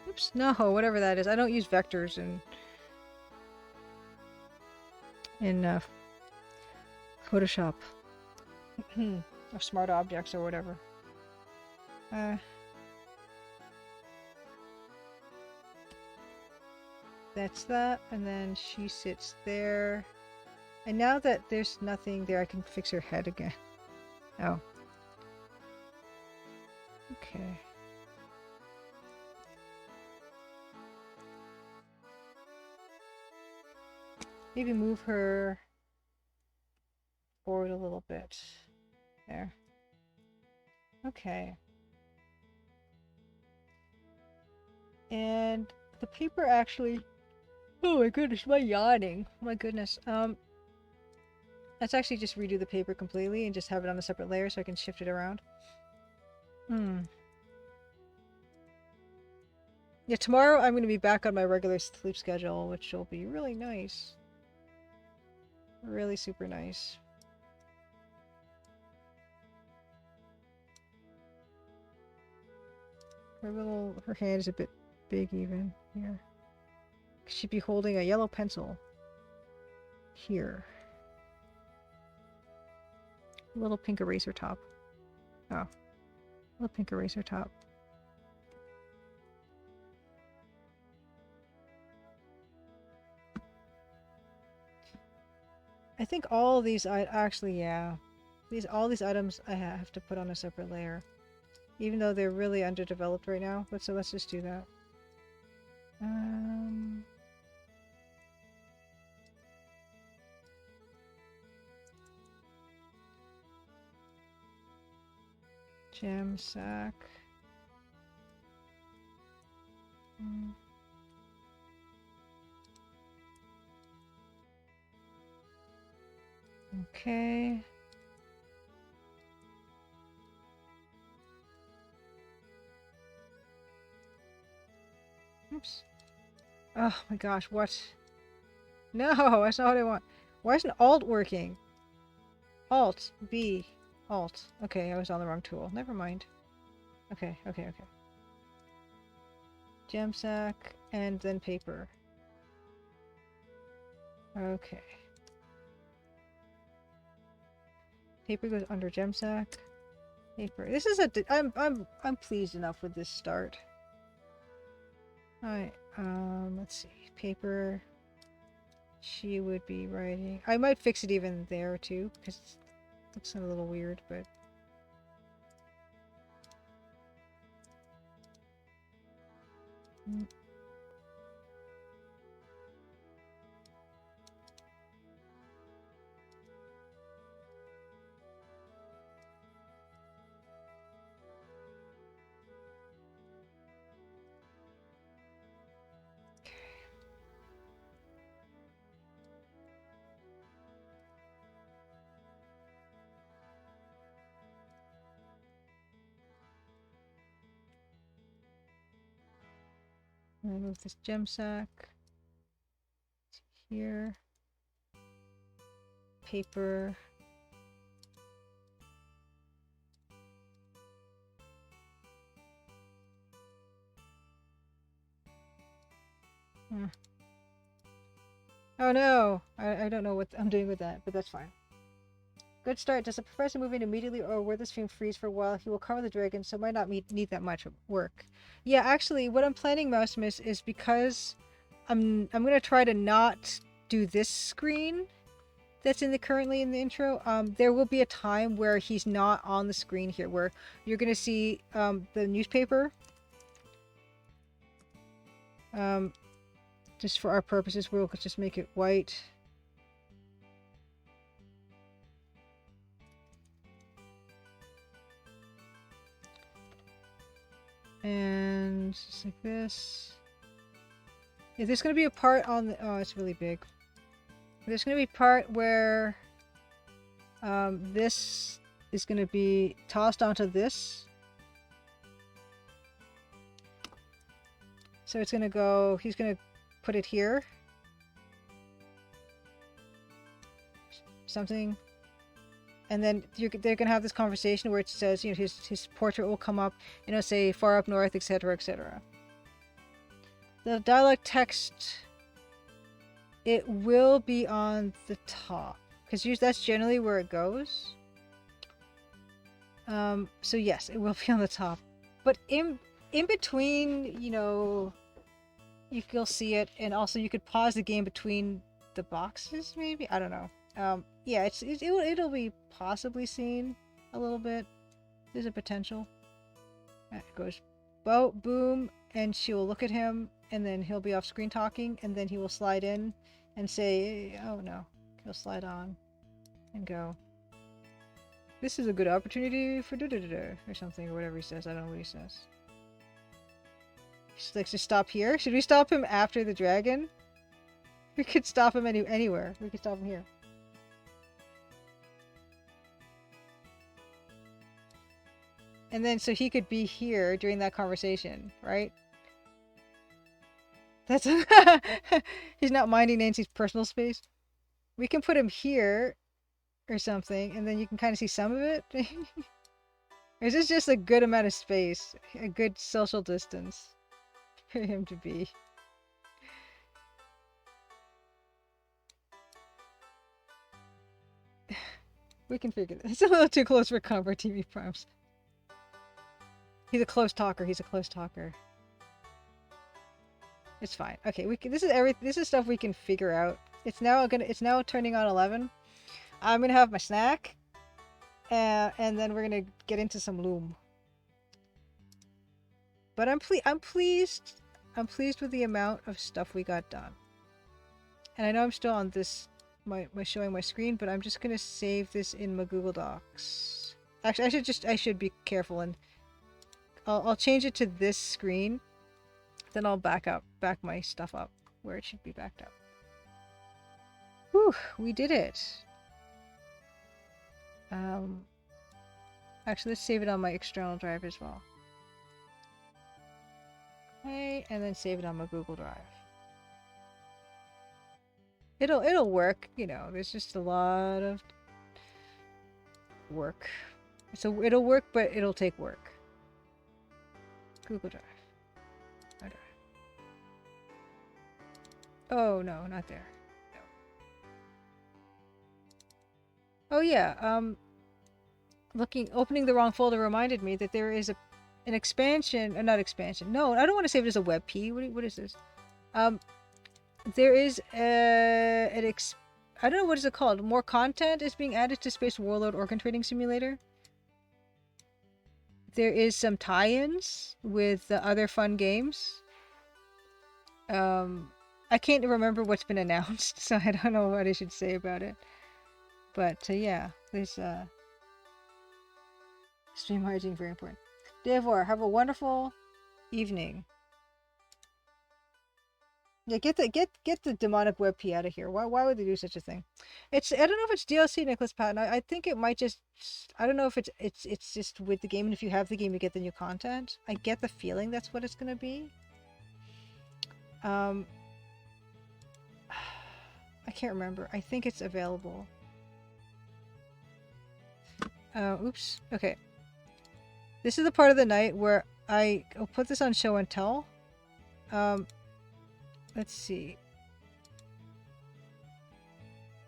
Oops, no, whatever that is. I don't use vectors in Photoshop. Or smart objects or whatever. That's that, and then she sits there. And now that there's nothing there, I can fix her head again. Oh. Okay. Maybe move her forward a little bit. There. Okay. And the paper actually... Oh my goodness, my yawning. Oh my goodness. Let's actually just redo the paper completely and just have it on a separate layer so I can shift it around. Yeah, tomorrow I'm going to be back on my regular sleep schedule, which will be really nice. Really super nice. Her hand is a bit big even here. She'd be holding a yellow pencil here. A little pink eraser top. Oh, little pink eraser top. I think all these actually, yeah. All these items I have to put on a separate layer. Even though they're really underdeveloped right now. But so let's just do that. Jam sack. Okay. Oops. Oh my gosh, what? No, that's not what I want. Why isn't Alt working? Alt. B. Alt. Okay, I was on the wrong tool. Never mind. Okay. Gem sack, and then paper. Okay. Paper goes under gem sack. Paper. This is I'm pleased enough with this start. Alright, let's see. Paper. She would be writing. I might fix it even there too, because it looks a little weird, but I'm gonna move this gem sack here. Paper. Oh no! I don't know what I'm doing with that, but that's fine. Good start. Does the professor move in immediately, or will the stream freeze for a while? He will cover the dragon, so might not need that much work. Yeah, actually, what I'm planning, Mouse Miss, is because I'm gonna try to not do this screen that's currently in the intro. There will be a time where he's not on the screen here, where you're gonna see the newspaper. Just for our purposes, we'll just make it white. And just like this. Yeah, there's gonna be a part on the, oh, it's really big. There's gonna be a part where this is gonna be tossed onto this. So it's gonna go, he's gonna put it here. Something. And then they're gonna have this conversation where it says, you know, his portrait will come up, you know, say far up north, etc., etc. The dialogue text, it will be on the top because that's generally where it goes. So yes, it will be on the top, but in between, you know, you'll see it, and also you could pause the game between the boxes, maybe. I don't know. Yeah, it'll be possibly seen a little bit. There's a potential. It goes, boom, and she will look at him, and then he'll be off screen talking, and then he will slide in and say, oh no, he'll slide on and go, this is a good opportunity for da-da-da-da, or something, or whatever he says. I don't know what he says. He's like, to stop here? Should we stop him after the dragon? We could stop him anywhere. We could stop him here. And then, so he could be here during that conversation, right? That's he's not minding Nancy's personal space. We can put him here or something, and then you can kind of see some of it. Or is this just a good amount of space? A good social distance for him to be? We can figure this. It's a little too close for comfort TV primes. He's a close talker. He's a close talker. It's fine. Okay, this is stuff we can figure out. It's now turning on 11. I'm gonna have my snack, and then we're gonna get into some Loom. But I'm pleased. I'm pleased with the amount of stuff we got done. And I know I'm still on this my showing my screen, but I'm just gonna save this in my Google Docs. Actually, I should be careful, and I'll change it to this screen. Then I'll back my stuff up where it should be backed up. Whew, we did it. Actually, let's save it on my external drive as well. Okay, and then save it on my Google Drive. It'll work, you know. There's just a lot of work, so it'll work, but it'll take work. Google Drive. Oh no, not there. No. Oh yeah, opening the wrong folder reminded me that there is an expansion, not expansion. No, I don't want to save it as a WebP. What is this? There is I don't know, what is it called? More content is being added to Space Warlord Organ Trading Simulator. There is some tie-ins with the other fun games. I can't remember what's been announced, so I don't know what I should say about it. But yeah, there's stream hygiene, very important. Devor, have a wonderful evening. Yeah, get the demonic WebP out of here. Why would they do such a thing? I don't know if it's DLC, Nicholas Patton. I think it might just, I don't know if it's just with the game, and if you have the game, you get the new content. I get the feeling that's what it's gonna be. I can't remember. I think it's available. Oops. Okay. This is the part of the night where I'll put this on show and tell. Let's see.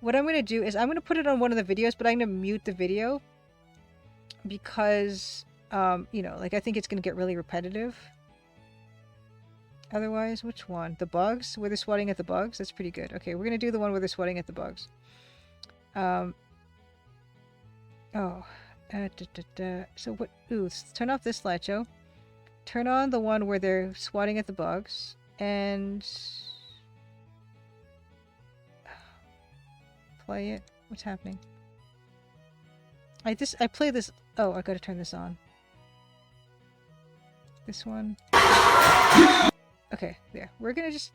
What I'm going to do is I'm going to put it on one of the videos, but I'm going to mute the video because, you know, like I think it's going to get really repetitive. Otherwise, which one? The bugs? Where they're swatting at the bugs? That's pretty good. Okay, we're going to do the one where they're swatting at the bugs. So what? Ooh, turn off this slideshow. Turn on the one where they're swatting at the bugs. And... play it. What's happening? I play this... Oh, I gotta turn this on. This one. Okay, there. We're gonna just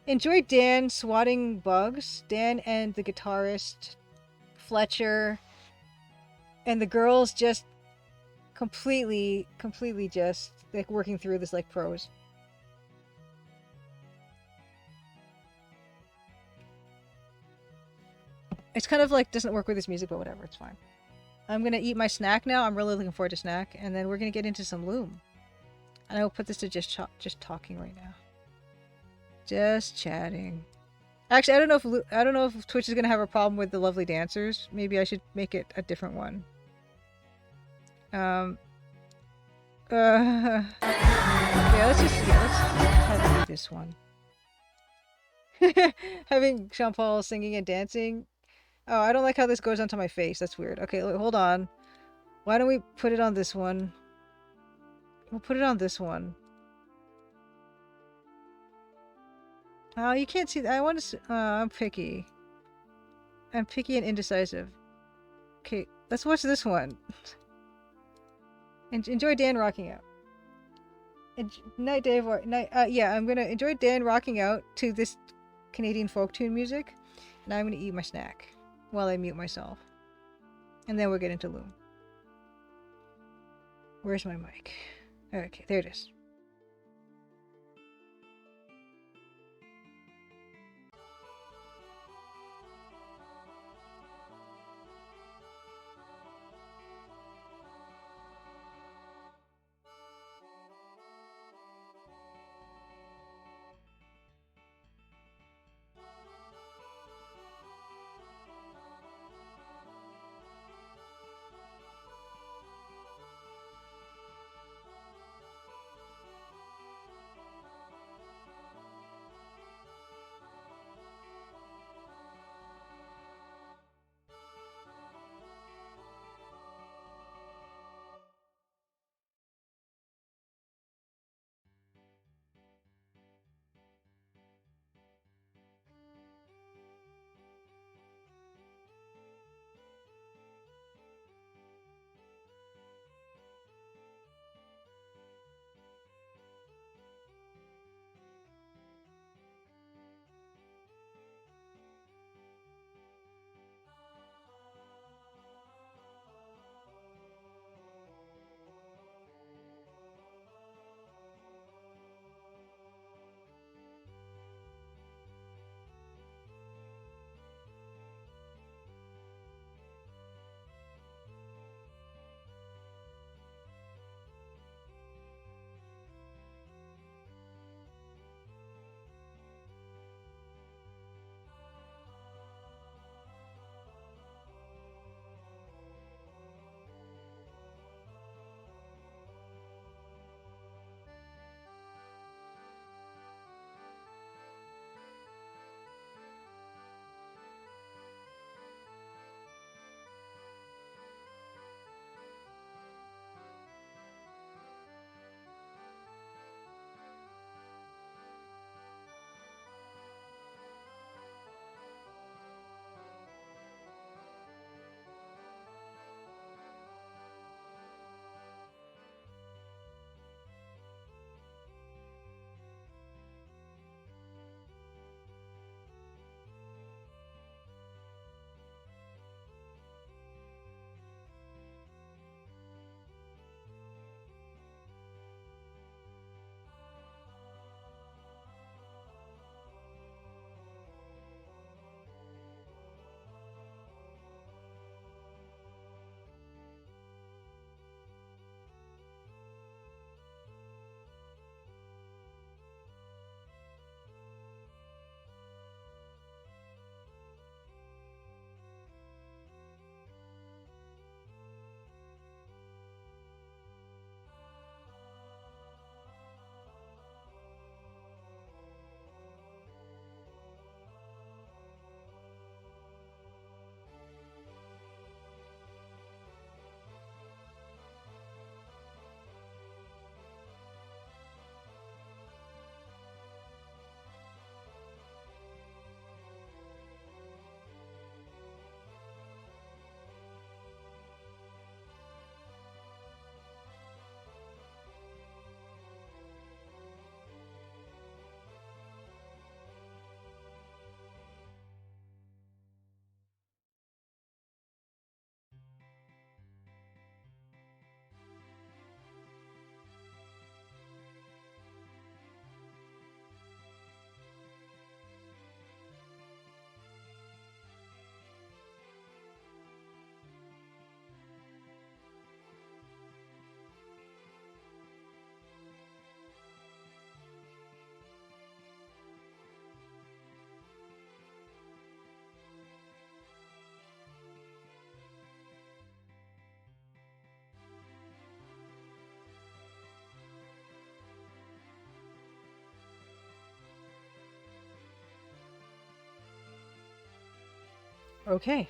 enjoy Dan swatting bugs. Dan and the guitarist, Fletcher, and the girls just completely just like working through this like pros. It's kind of like doesn't work with this music, but whatever, it's fine. I'm gonna eat my snack now. I'm really looking forward to snack, and then we're gonna get into some Loom. And I will put this to just talking right now. Just chatting. Actually, I don't know if Twitch is gonna have a problem with the lovely dancers. Maybe I should make it a different one. Yeah, let's try to do this one. Having Jean Paul singing and dancing. Oh, I don't like how this goes onto my face. That's weird. Okay, look, hold on. Why don't we put it on this one? We'll put it on this one. Oh, you can't see. I want to. I'm picky. I'm picky and indecisive. Okay, let's watch this one. Enjoy Dan rocking out. Night, Dave. Yeah, I'm gonna enjoy Dan rocking out to this Canadian folk tune music, and I'm gonna eat my snack while I mute myself, and then we'll get into Loom. Where's my mic? Okay, there it is. Okay,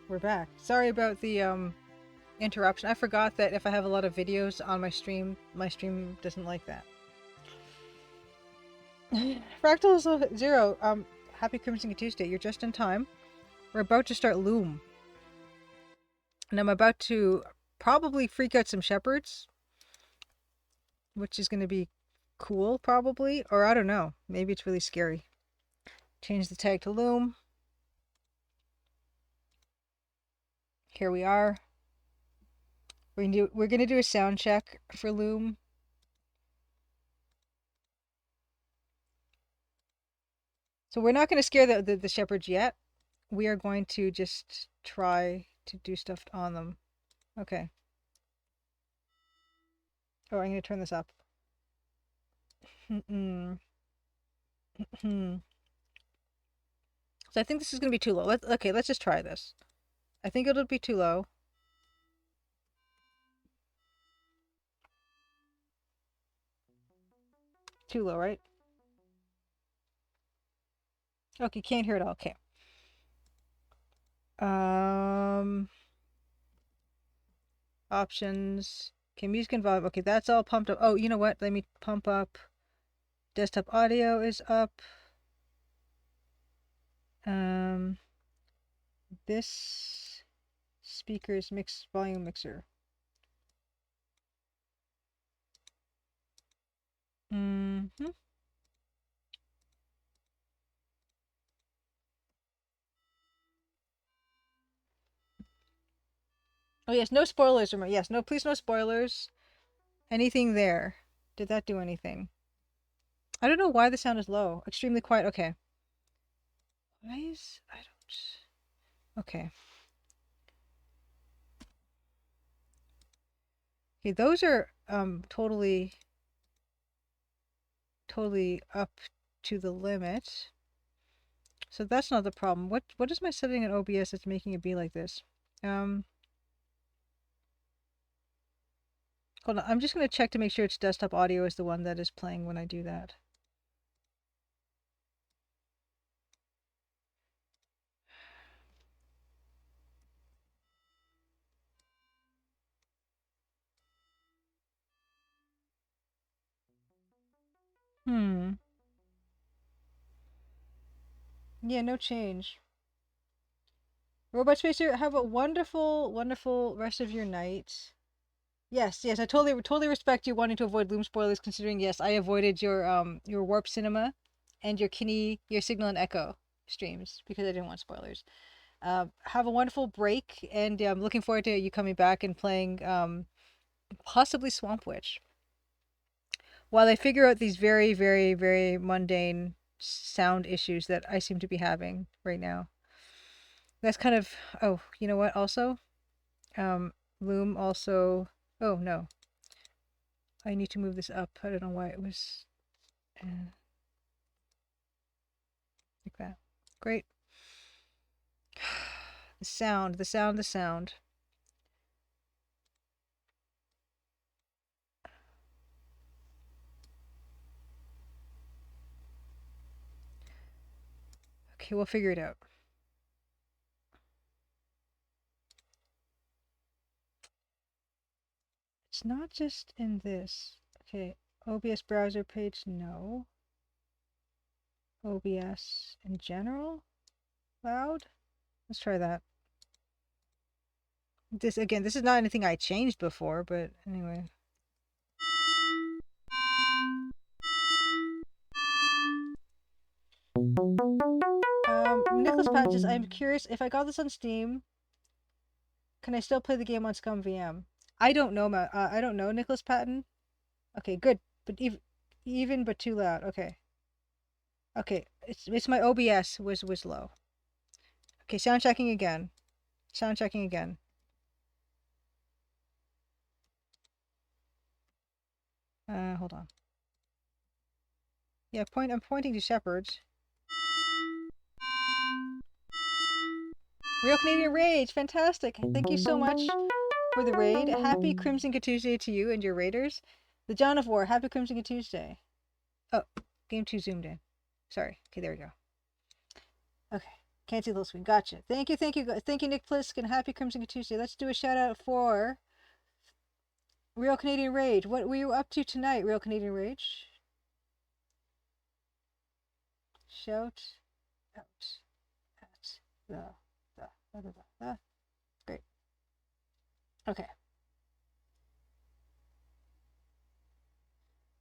we're back. Sorry about the interruption. I forgot that if I have a lot of videos on my stream doesn't like that. Fractal Zero, happy Crimson Tuesday. You're just in time. We're about to start Loom. And I'm about to probably freak out some shepherds, which is going to be cool, probably. Or I don't know. Maybe it's really scary. Change the tag to Loom. Here we are. We're gonna do a sound check for Loom. So we're not gonna scare the shepherds yet. We are going to just try to do stuff on them. Okay. Oh, I'm gonna turn this up. So I think this is gonna be too low. Let's just try this. I think it'll be too low. Too low, right? Okay, can't hear it all. Okay. Options. Okay, music and volume. Okay, that's all pumped up. Oh, you know what? Let me pump up. Desktop audio is up. This speaker's mix volume mixer. Oh yes, no spoilers. Remember, yes, no, please, no spoilers. Anything there? Did that do anything? I don't know why the sound is low. Extremely quiet. Okay. Why is I don't. Okay. Okay, those are totally up to the limit. So that's not the problem. What is my setting in OBS that's making it be like this? Hold on. I'm just gonna check to make sure it's desktop audio is the one that is playing when I do that. Yeah, no change. Robot Spacer, have a wonderful, wonderful rest of your night. Yes, yes, I totally respect you wanting to avoid Loom spoilers, considering yes, I avoided your Warp Cinema and your Signal and Echo streams because I didn't want spoilers. Have a wonderful break, and I'm looking forward to you coming back and playing possibly Swamp Witch. While I figure out these very, very, very mundane sound issues that I seem to be having right now. That's kind of, oh, you know what, also? Loom also, oh no. I need to move this up. I don't know why it was like that. Great. The sound, the sound, the sound. Okay, we'll figure it out. It's not just in this. Okay, OBS browser page, no. OBS in general? Loud? Let's try that. This, again, this is not anything I changed before, but anyway. Nicholas Patches, I'm curious, if I got this on Steam, can I still play the game on Scum VM? I don't know, I don't know, Nicholas Patton. Okay, good. But even but too loud. Okay. Okay, it's my OBS was low. Okay, sound checking again. Sound checking again. Hold on. Yeah, I'm pointing to shepherds. Real Canadian Rage, fantastic. Thank you so much for the raid. Happy Crimson Tuesday to you and your raiders. The John of War, happy Crimson Tuesday. Oh, game 2 zoomed in. Sorry. Okay, there we go. Okay. Can't see the screen. Gotcha. Thank you, thank you, thank you, Nick Plisk, and happy Crimson Tuesday. Let's do a shout out for Real Canadian Rage. What were you up to tonight, Real Canadian Rage? Shout out at the. Great. Okay.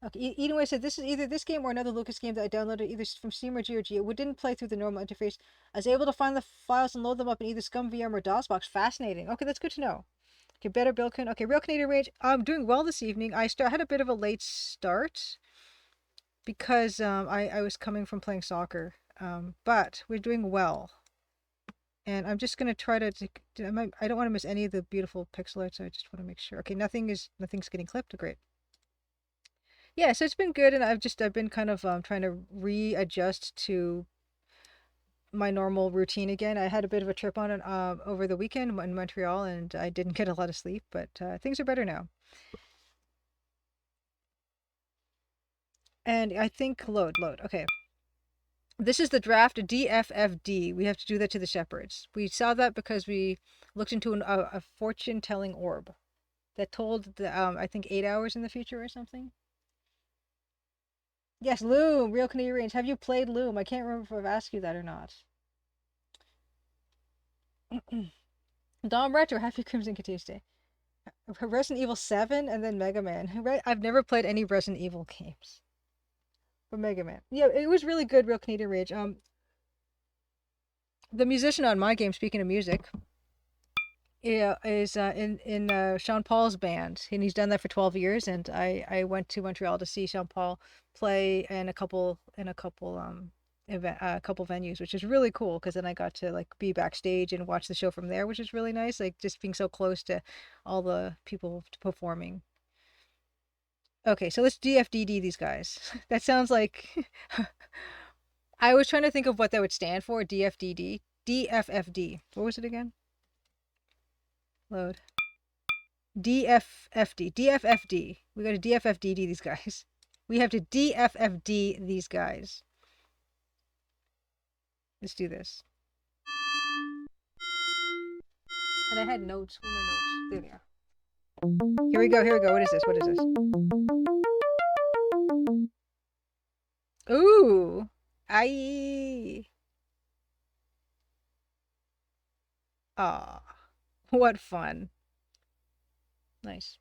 Okay, Edenway said this is either this game or another Lucas game that I downloaded either from Steam or GOG. It didn't play through the normal interface. I was able to find the files and load them up in either ScumVM or DOSBox. Fascinating. Okay, that's good to know. Okay, better Bilkin. Okay, Real Canadian Rage. I'm doing well this evening. I had a bit of a late start because I was coming from playing soccer. But we're doing well. And I'm just gonna try to I don't want to miss any of the beautiful pixel art, so I just want to make sure. Okay, nothing's getting clipped. Great. Yeah, so it's been good, and I've been kind of trying to readjust to my normal routine again. I had a bit of a trip on it over the weekend in Montreal, and I didn't get a lot of sleep, but things are better now. And I think load. Okay. This is the draft DFFD. We have to do that to the shepherds. We saw that because we looked into a fortune-telling orb that told the I think 8 hours in the future or something. Yes, Loom, Real Canadian Range. Have you played Loom? I can't remember if I've asked you that or not. Dom Retro, happy Crimson Tuesday. Resident Evil 7 and then Mega Man. Right? I've never played any Resident Evil games. But Mega Man. Yeah, it was really good, Real Canadian Rage. The musician on my game, speaking of music, yeah, is in Sean Paul's band, and he's done that for 12 years. And I went to Montreal to see Sean Paul play in a couple event, a couple venues, which is really cool because then I got to like be backstage and watch the show from there, which is really nice. Like just being so close to all the people performing. Okay, so let's DFDD these guys. That sounds like I was trying to think of what that would stand for. DFDD, DFFD. What was it again? Load. DFFD. DFFD. We got to DFFDD these guys. We have to DFFD these guys. Let's do this. And I had notes. Where are my notes? There they are. Here we go. What is this? Ooh. Aye. Ah. What fun. Nice.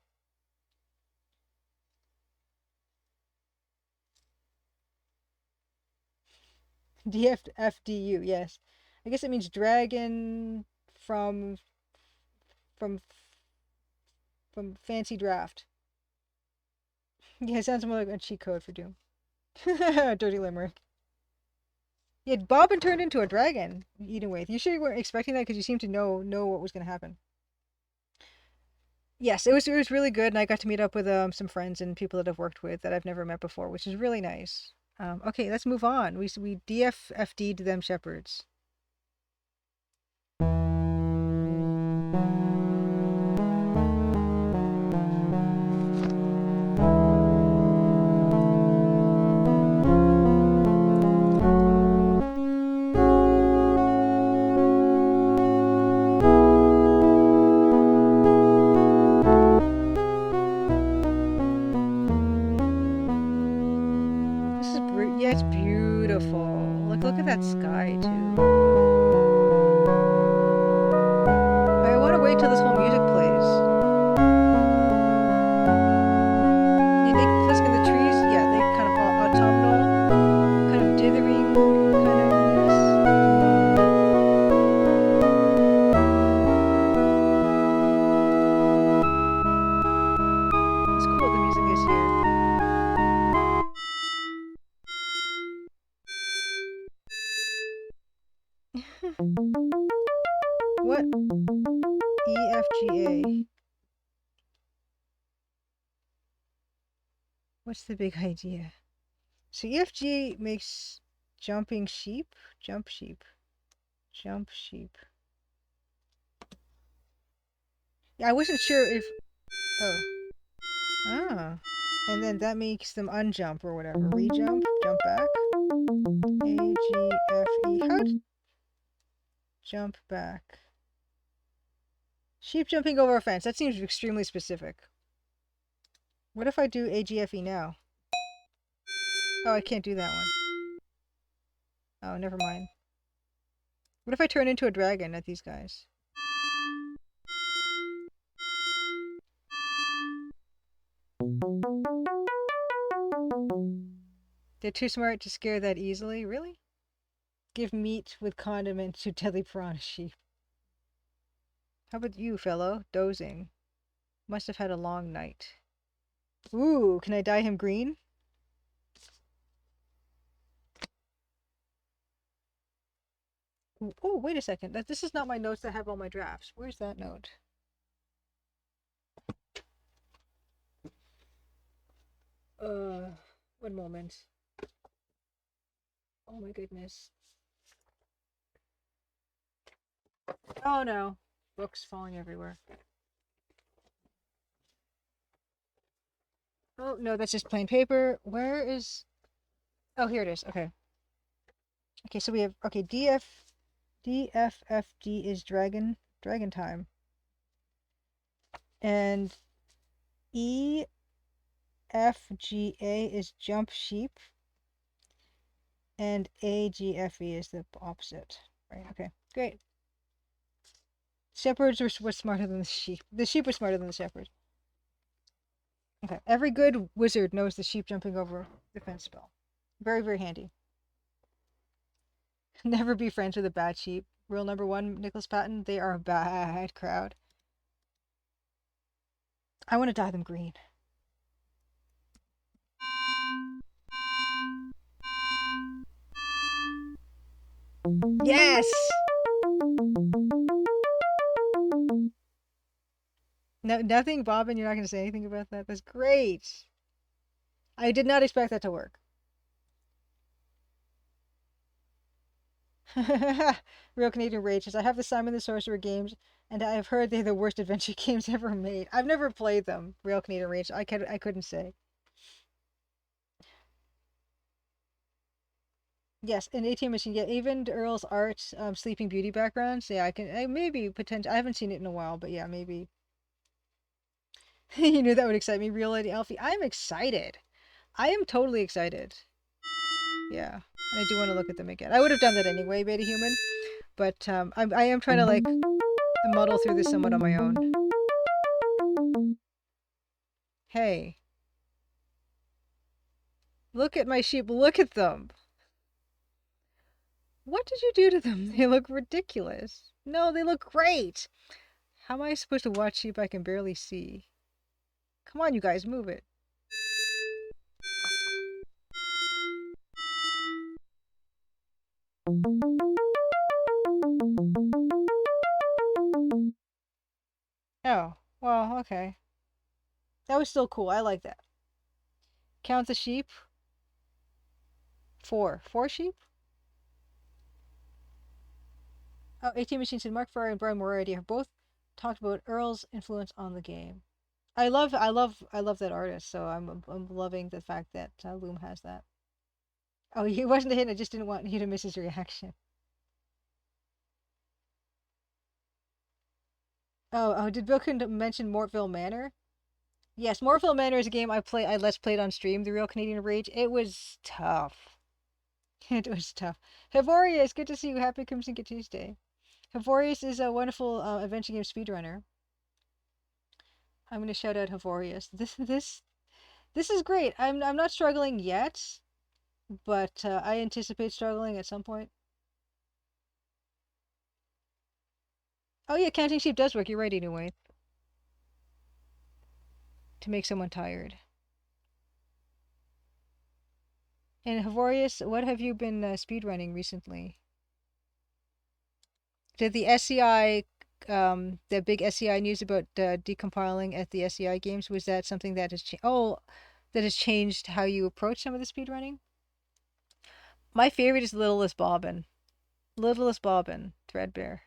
DFFDU, yes. I guess it means dragon from Fancy Draft. Yeah, it sounds more like a cheat code for Doom. Dirty Limerick. Yeah, Bobbin turned into a dragon. Edenwaith. You sure you weren't expecting that because you seemed to know what was going to happen. Yes, it was really good, and I got to meet up with some friends and people that I've worked with that I've never met before, which is really nice. Okay, let's move on. We DFFD'd them shepherds. Yeah, it's beautiful. Look at that sky too. I want to wait till this whole music plays. You think Frisk in the trees? Yeah, they kind of autumnal, kind of dithering kind of ness. It's cool the music is here. What? EFGA. What's the big idea? So EFGA makes jumping sheep? Jump sheep. Yeah, I wasn't sure if... Oh. Ah. And then that makes them unjump or whatever. Rejump, jump back. A, G, F, E. How... Jump back. Sheep jumping over a fence. That seems extremely specific. What if I do AGFE now? Oh, I can't do that one. Oh, never mind. What if I turn into a dragon at these guys? They're too smart to scare that easily? Really? Give meat with condiment to deadly piranha sheep. How about you, fellow? Dozing. Must have had a long night. Ooh, can I dye him green? Oh, wait a second. This is not my notes that have all my drafts. Where's that note? One moment. Oh my goodness. Oh no. Books falling everywhere. Oh no, that's just plain paper. Where is... Oh, here it is. Okay. Okay, so we have... Okay, DFFD is dragon time. And EFGA is jump sheep. And AGFE is the opposite. Right, okay, great. Shepherds were smarter than the sheep. The sheep were smarter than the shepherds. Okay, every good wizard knows the sheep jumping over the fence spell. Very, very handy. Never be friends with a bad sheep. Rule number 1, Nicholas Patton, they are a bad crowd. I want to dye them green. Yes! No, nothing, Bobbin. You're not going to say anything about that? That's great. I did not expect that to work. Real Canadian Rage says, I have the Simon the Sorcerer games, and I have heard they're the worst adventure games ever made. I've never played them. Real Canadian Rage. I couldn't say. Yes, an ATM machine. Yeah, even Earl's art, Sleeping Beauty backgrounds. Yeah, maybe potential. I haven't seen it in a while, but yeah, maybe. You knew that would excite me, Real Lady Alfie. I'm excited. I am totally excited. Yeah, I do want to look at them again. I would have done that anyway, Beta Human, but I am trying to like muddle through this somewhat on my own. Hey, look at my sheep. Look at them. What did you do to them? They look ridiculous. No, they look great. How am I supposed to watch sheep I can barely see? Come on, you guys, move it. Oh, well, okay. That was still cool. I like that. Count the sheep. 4. 4 sheep? Oh, 18 Machines and Mark Ferrer and Brian Moriarty have both talked about Earl's influence on the game. I love that artist, so I'm loving the fact that Loom has that. Oh, he wasn't a hit. I just didn't want you to miss his reaction. Oh, did Bill mention Mortville Manor? Yes, Mortville Manor is a game I let's played on stream, The Real Canadian Rage. It was tough. It was tough. Havorius, good to see you. Happy Crimson Tuesday. Havorius is a wonderful adventure game speedrunner. I'm gonna shout out Havorius. This is great. I'm not struggling yet, but I anticipate struggling at some point. Oh yeah, counting sheep does work. You're right anyway. To make someone tired. And Havorius, what have you been speedrunning recently? Did the SCI, the big SCI news about decompiling at the SCI games, was that something that has changed? Oh, that has changed how you approach some of the speedrunning? My favorite is Littlest Bobbin. Littlest Bobbin, Threadbare.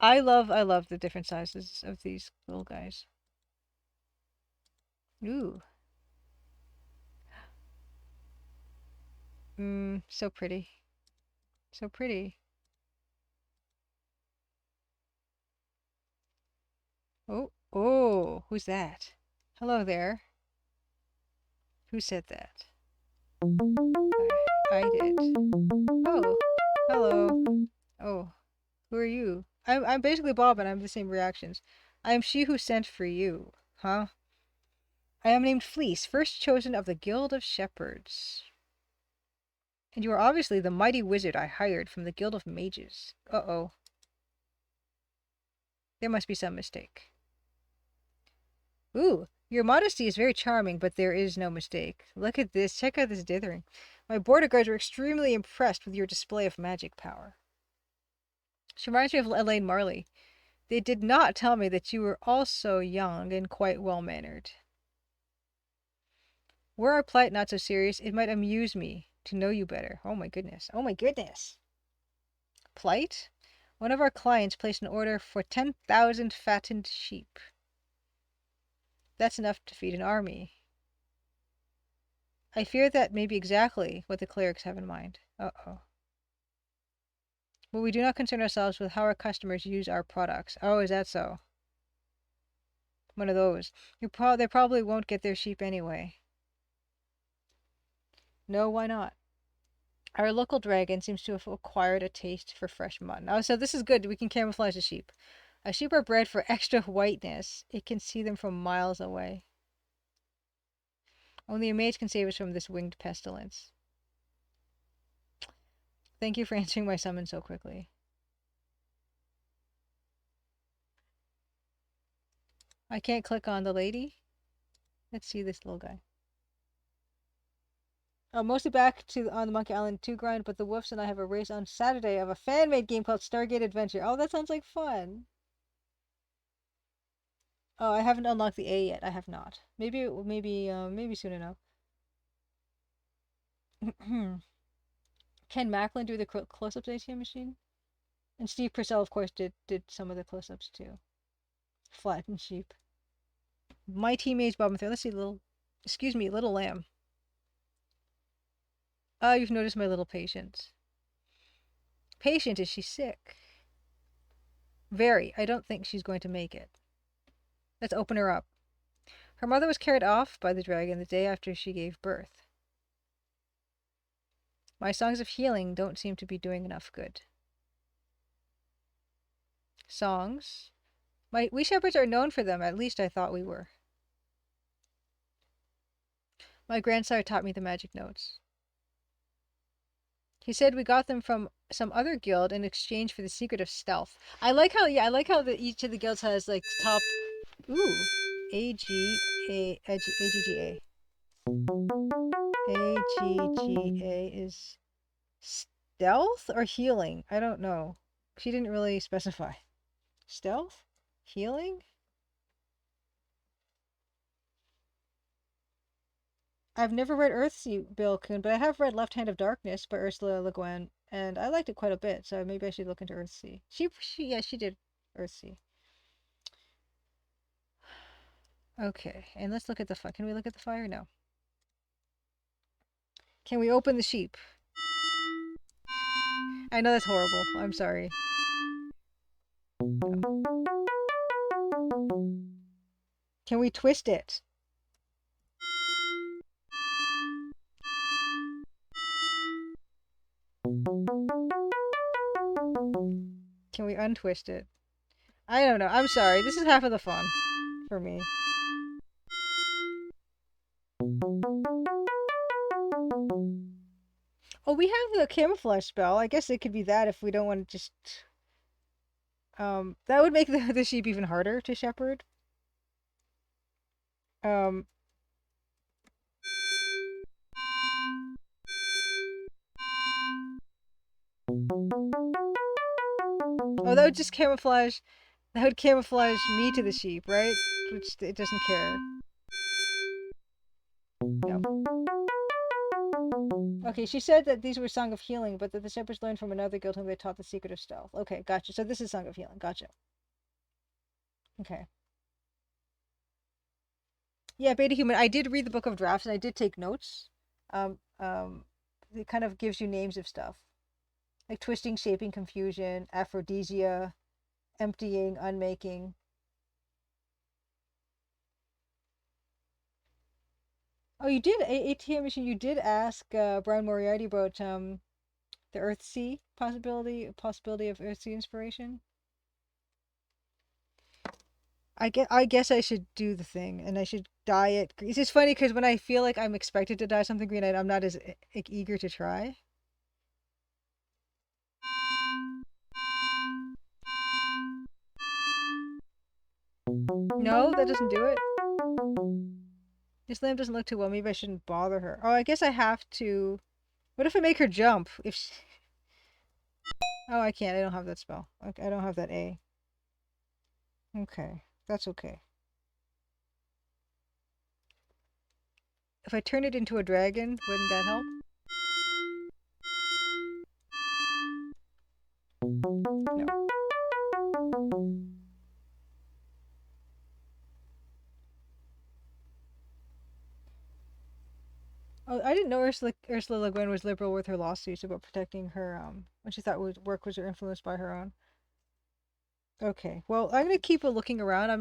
I love the different sizes of these little guys. Ooh. So pretty. So pretty. Oh, who's that? Hello there. Who said that? I did. Oh, hello. Oh, who are you? I'm basically Bob and I have the same reactions. I am she who sent for you. Huh? I am named Fleece, first chosen of the Guild of Shepherds. And you are obviously the mighty wizard I hired from the Guild of Mages. Uh-oh. There must be some mistake. Ooh, your modesty is very charming, but there is no mistake. Look at this. Check out this dithering. My border guards were extremely impressed with your display of magic power. She reminds me of Elaine Marley. They did not tell me that you were also young and quite well-mannered. Were our plight not so serious, it might amuse me to know you better. Oh my goodness. Oh my goodness. Plight? One of our clients placed an order for 10,000 fattened sheep. That's enough to feed an army. I fear that may be exactly what the clerics have in mind. Uh-oh. But we do not concern ourselves with how our customers use our products. Oh, is that so? One of those. They probably won't get their sheep anyway. No, why not? Our local dragon seems to have acquired a taste for fresh mutton. Oh, so this is good. We can camouflage the sheep. As sheep are bred for extra whiteness, it can see them from miles away. Only a mage can save us from this winged pestilence. Thank you for answering my summons so quickly. I can't click on the lady. Let's see this little guy. Oh, mostly back to on the Monkey Island 2 grind, but the Woofs and I have a race on Saturday of a fan-made game called Stargate Adventure. Oh, that sounds like fun. Oh, I haven't unlocked the A yet. I have not. Maybe soon enough. Can Macklin do the close-ups ATM machine? And Steve Purcell, of course, did some of the close-ups too. Flattened sheep. My teammates, Bob and Thor. Let's see, excuse me, little lamb. Ah, you've noticed my little patient. Patient, is she sick? Very. I don't think she's going to make it. Let's open her up. Her mother was carried off by the dragon the day after she gave birth. My songs of healing don't seem to be doing enough good. Songs? We shepherds are known for them, at least I thought we were. My grandsire taught me the magic notes. He said we got them from some other guild in exchange for the secret of stealth. I like how each of the guilds has like top. Ooh, AGGA. AGGA is stealth or healing? I don't know. She didn't really specify. Stealth? Healing? I've never read Earthsea, Bill Coon, but I have read Left Hand of Darkness by Ursula Le Guin, and I liked it quite a bit, so maybe I should look into Earthsea. She did Earthsea. Okay, and let's look at the fire. Can we look at the fire? No. Can we open the sheep? I know that's horrible. I'm sorry. No. Can we twist it? Can we untwist it? I don't know. I'm sorry. This is half of the fun for me. Oh, we have the camouflage spell. I guess it could be that if we don't want to just... that would make the sheep even harder to shepherd. Oh, that would just camouflage... That would camouflage me to the sheep, right? Which it doesn't care. No. Okay, she said that these were Song of Healing, but that the shepherds learned from another guild whom they taught the secret of stealth. Okay, gotcha. So this is Song of Healing. Gotcha. Okay. Yeah, Beta Human. I did read the Book of Drafts and I did take notes. it kind of gives you names of stuff. Like twisting, shaping, confusion, aphrodisia, emptying, unmaking. Oh, you did, ATM machine, you did ask Brian Moriarty about the Earthsea possibility of Earthsea inspiration. I guess I should do the thing, and I should dye it. It's just funny because when I feel like I'm expected to dye something green, I'm not as eager to try. No, that doesn't do it. This lamp doesn't look too well. Maybe I shouldn't bother her. Oh, I guess I have to. What if I make her jump? If she... Oh, I can't. I don't have that spell. I don't have that A. Okay, that's okay. If I turn it into a dragon, wouldn't that help? No. Oh, I didn't know Ursula Le Guin was liberal with her lawsuits about protecting her when she thought work was influenced by her own. Okay, well, I'm gonna keep looking around.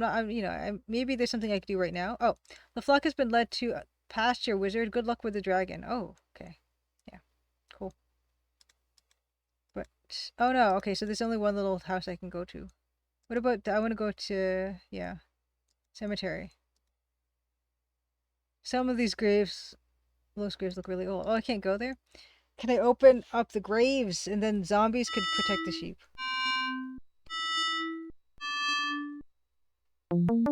Maybe there's something I could do right now. Oh, the flock has been led to pasture, wizard. Good luck with the dragon. Oh, okay. Yeah, cool. But, oh no, okay, so there's only one little house I can go to. What about, I want to go to, yeah, cemetery. Some of these graves, most graves look really old. Oh, I can't go there? Can I open up the graves and then zombies could protect the sheep?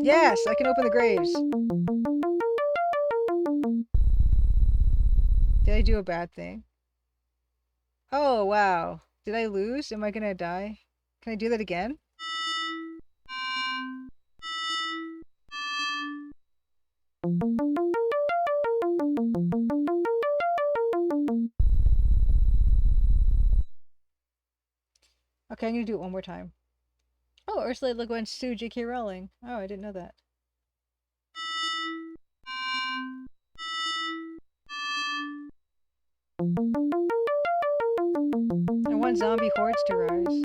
Yes, I can open the graves. Did I do a bad thing? Oh, wow. Did I lose? Am I gonna die? Can I do that again? Okay, I'm gonna do it one more time. Oh, Ursula Le Guin sued J.K. Rowling. Oh, I didn't know that. I want zombie hordes to rise.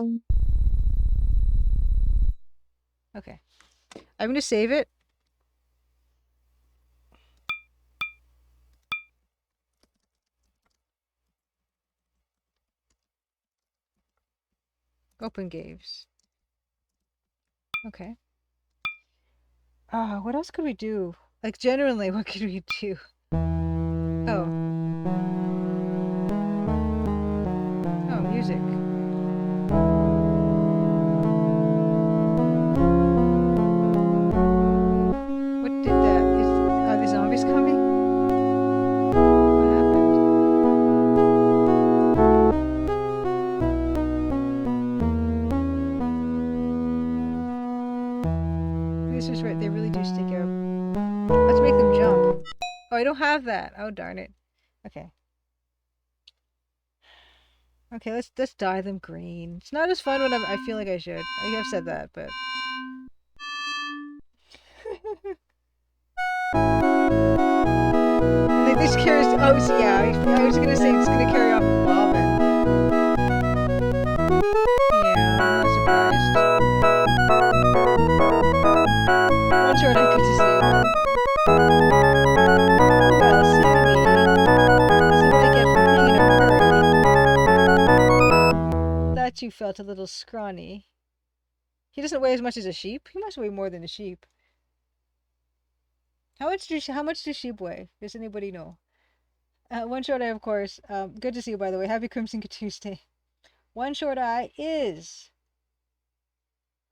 Okay. I'm gonna save it. Open graves. Okay. What else could we do? Like, generally, what could we do? Oh. Oh, music. What did that? Are the zombies coming? What happened? This is right. They really do stick out. Let's make them jump. Oh, I don't have that. Oh, darn it. Okay. Okay, let's dye them green. It's not as fun when I feel like I should. I have said that, but I think this carries. Oh, so yeah. I was gonna say it's gonna carry off of Bobbin. Yeah, I'm not surprised. One short I could just say. Well, silly me. This is what I get for being in a hurry. That you felt a little scrawny. He doesn't weigh as much as a sheep. He must weigh more than a sheep. How much do sheep weigh? Does anybody know? One short eye, of course. Good to see you, by the way. Happy Crimson Tuesday. One short eye is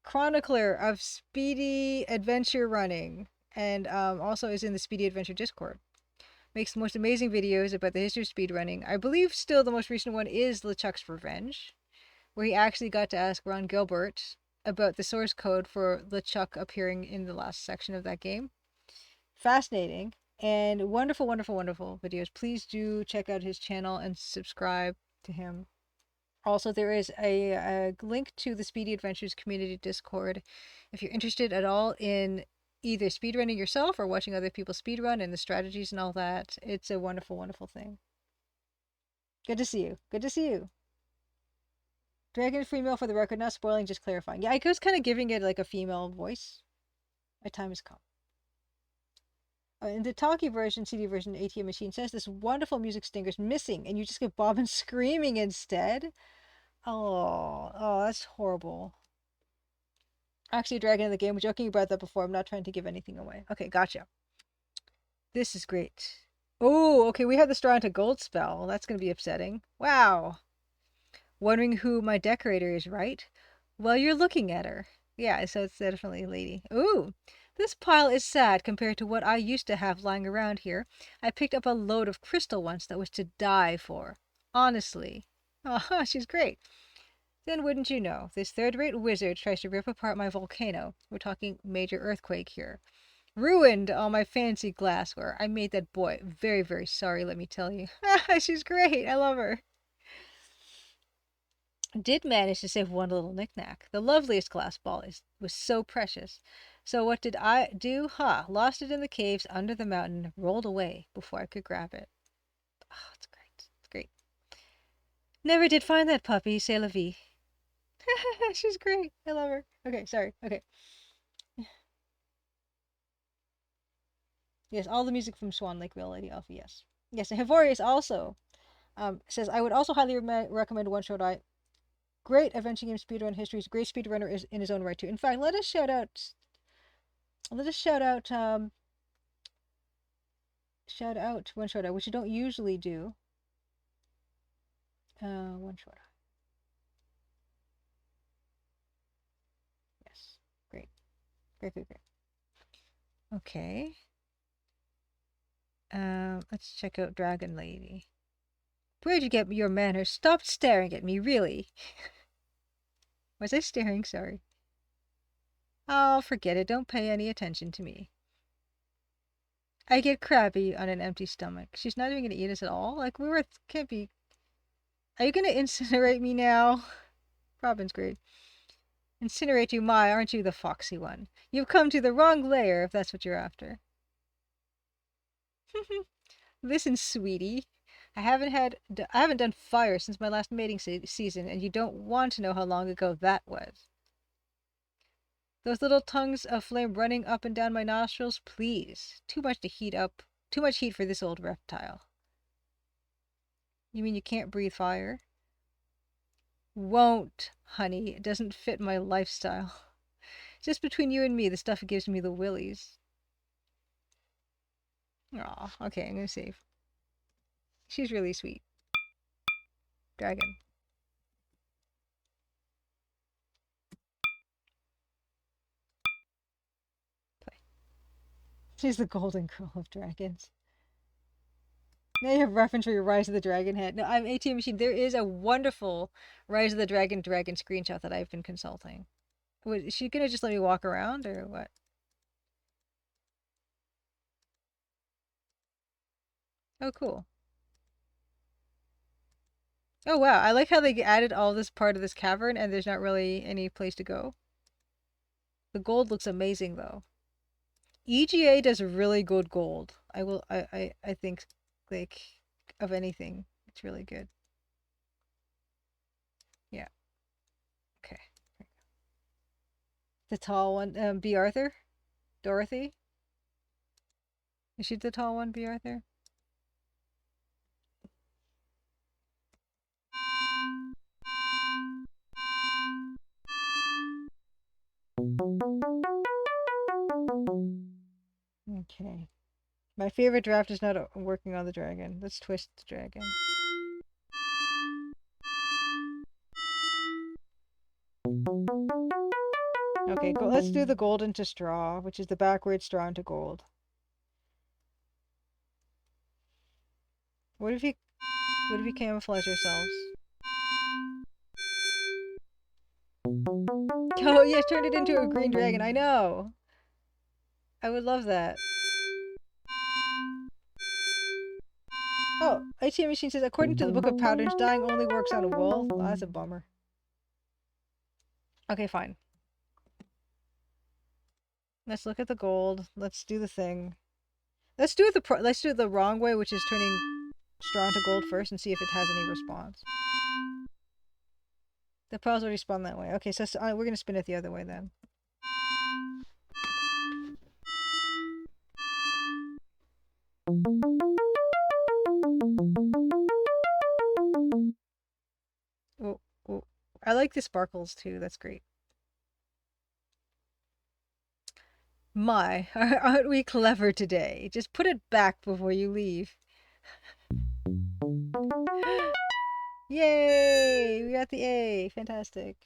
chronicler of speedy adventure running, and also is in the Speedy Adventure Discord. Makes the most amazing videos about the history of speedrunning. I believe still the most recent one is LeChuck's Revenge, where he actually got to ask Ron Gilbert about the source code for LeChuck appearing in the last section of that game. Fascinating and wonderful, wonderful, wonderful videos. Please do check out his channel and subscribe to him. Also, there is a link to the Speedy Adventures community Discord if you're interested at all in either speedrunning yourself or watching other people speedrun and the strategies and all that. It's a wonderful, wonderful thing. Good to see you. Good to see you. Dragon female for the record, not spoiling, just clarifying. Yeah, I was kind of giving it like a female voice. My time has come. In the talkie version, CD version, ATM machine says this wonderful music stinger's missing, and you just get Bobbin screaming instead. Oh, that's horrible. Actually, a dragon in the game. We're joking about that before. I'm not trying to give anything away. Okay, gotcha. This is great. Oh, okay, we have the straw into gold spell. That's going to be upsetting. Wow. Wondering who my decorator is, right? Well, you're looking at her. Yeah, so it's definitely a lady. Ooh, this pile is sad compared to what I used to have lying around here. I picked up a load of crystal once that was to die for. Honestly. Oh, she's great. Then wouldn't you know, this third-rate wizard tries to rip apart my volcano. We're talking major earthquake here. Ruined all my fancy glassware. I made that boy very, very sorry, let me tell you. She's great. I love her. Did manage to save one little knickknack. The loveliest glass ball was so precious. So what did I do? Lost it in the caves under the mountain, rolled away before I could grab it. Oh, it's great. It's great. Never did find that puppy, c'est la vie. She's great. I love her. Okay, sorry. Okay. Yes, all the music from Swan Lake Real Lady Alpha, yes. Yes, and Hevorius also says, I would also highly recommend One Shot Eye. Great adventure game speedrun history. Great speedrunner is in his own right too. In fact, let us shout out One Shot Eye, which you don't usually do. One Shot Eye. Yes. Great. Great. Okay. Let's check out Dragon Lady. Where'd you get your manners? Stop staring at me, really. Was I staring? Sorry. Oh, forget it. Don't pay any attention to me. I get crabby on an empty stomach. She's not even gonna eat us at all? Like, can't be... Are you gonna incinerate me now? Robin's great. Incinerate you, aren't you the foxy one? You've come to the wrong lair, if that's what you're after. Listen, sweetie. I haven't done fire since my last mating season, and you don't want to know how long ago that was. Those little tongues of flame running up and down my nostrils, please. Too much heat for this old reptile. You mean you can't breathe fire? Won't, honey. It doesn't fit my lifestyle. Just between you and me, the stuff gives me the willies. Aw, okay, I'm gonna save. She's really sweet. Dragon. Play. She's the golden girl of dragons. Now you have reference for your Rise of the Dragon head. No, I'm ATM Machine. There is a wonderful Rise of the Dragon screenshot that I've been consulting. Is she gonna just let me walk around or what? Oh, cool. Oh, wow. I like how they added all this part of this cavern and there's not really any place to go. The gold looks amazing, though. EGA does really good gold. I think, like, of anything. It's really good. Yeah. Okay. The tall one, B. Arthur? Dorothy? Is she the tall one, B. Arthur? Okay. My favorite draft is not working on the dragon. Let's twist the dragon. Okay, let's do the gold into straw, which is the backward straw into gold. What if we camouflage ourselves? Oh yes, turned it into a green dragon. I know. I would love that. Oh, ATM Machine says, according to the Book of Patterns, dyeing only works on wool. Oh, that's a bummer. Okay, fine. Let's look at the gold. Let's do the thing. Let's do it the wrong way, which is turning straw into gold first and see if it has any response. The pile's already spun that way. Okay, so we're gonna spin it the other way then. Oh, oh. I like the sparkles too. That's great. My, aren't we clever today? Just put it back before you leave. Yay! We got the A. Fantastic.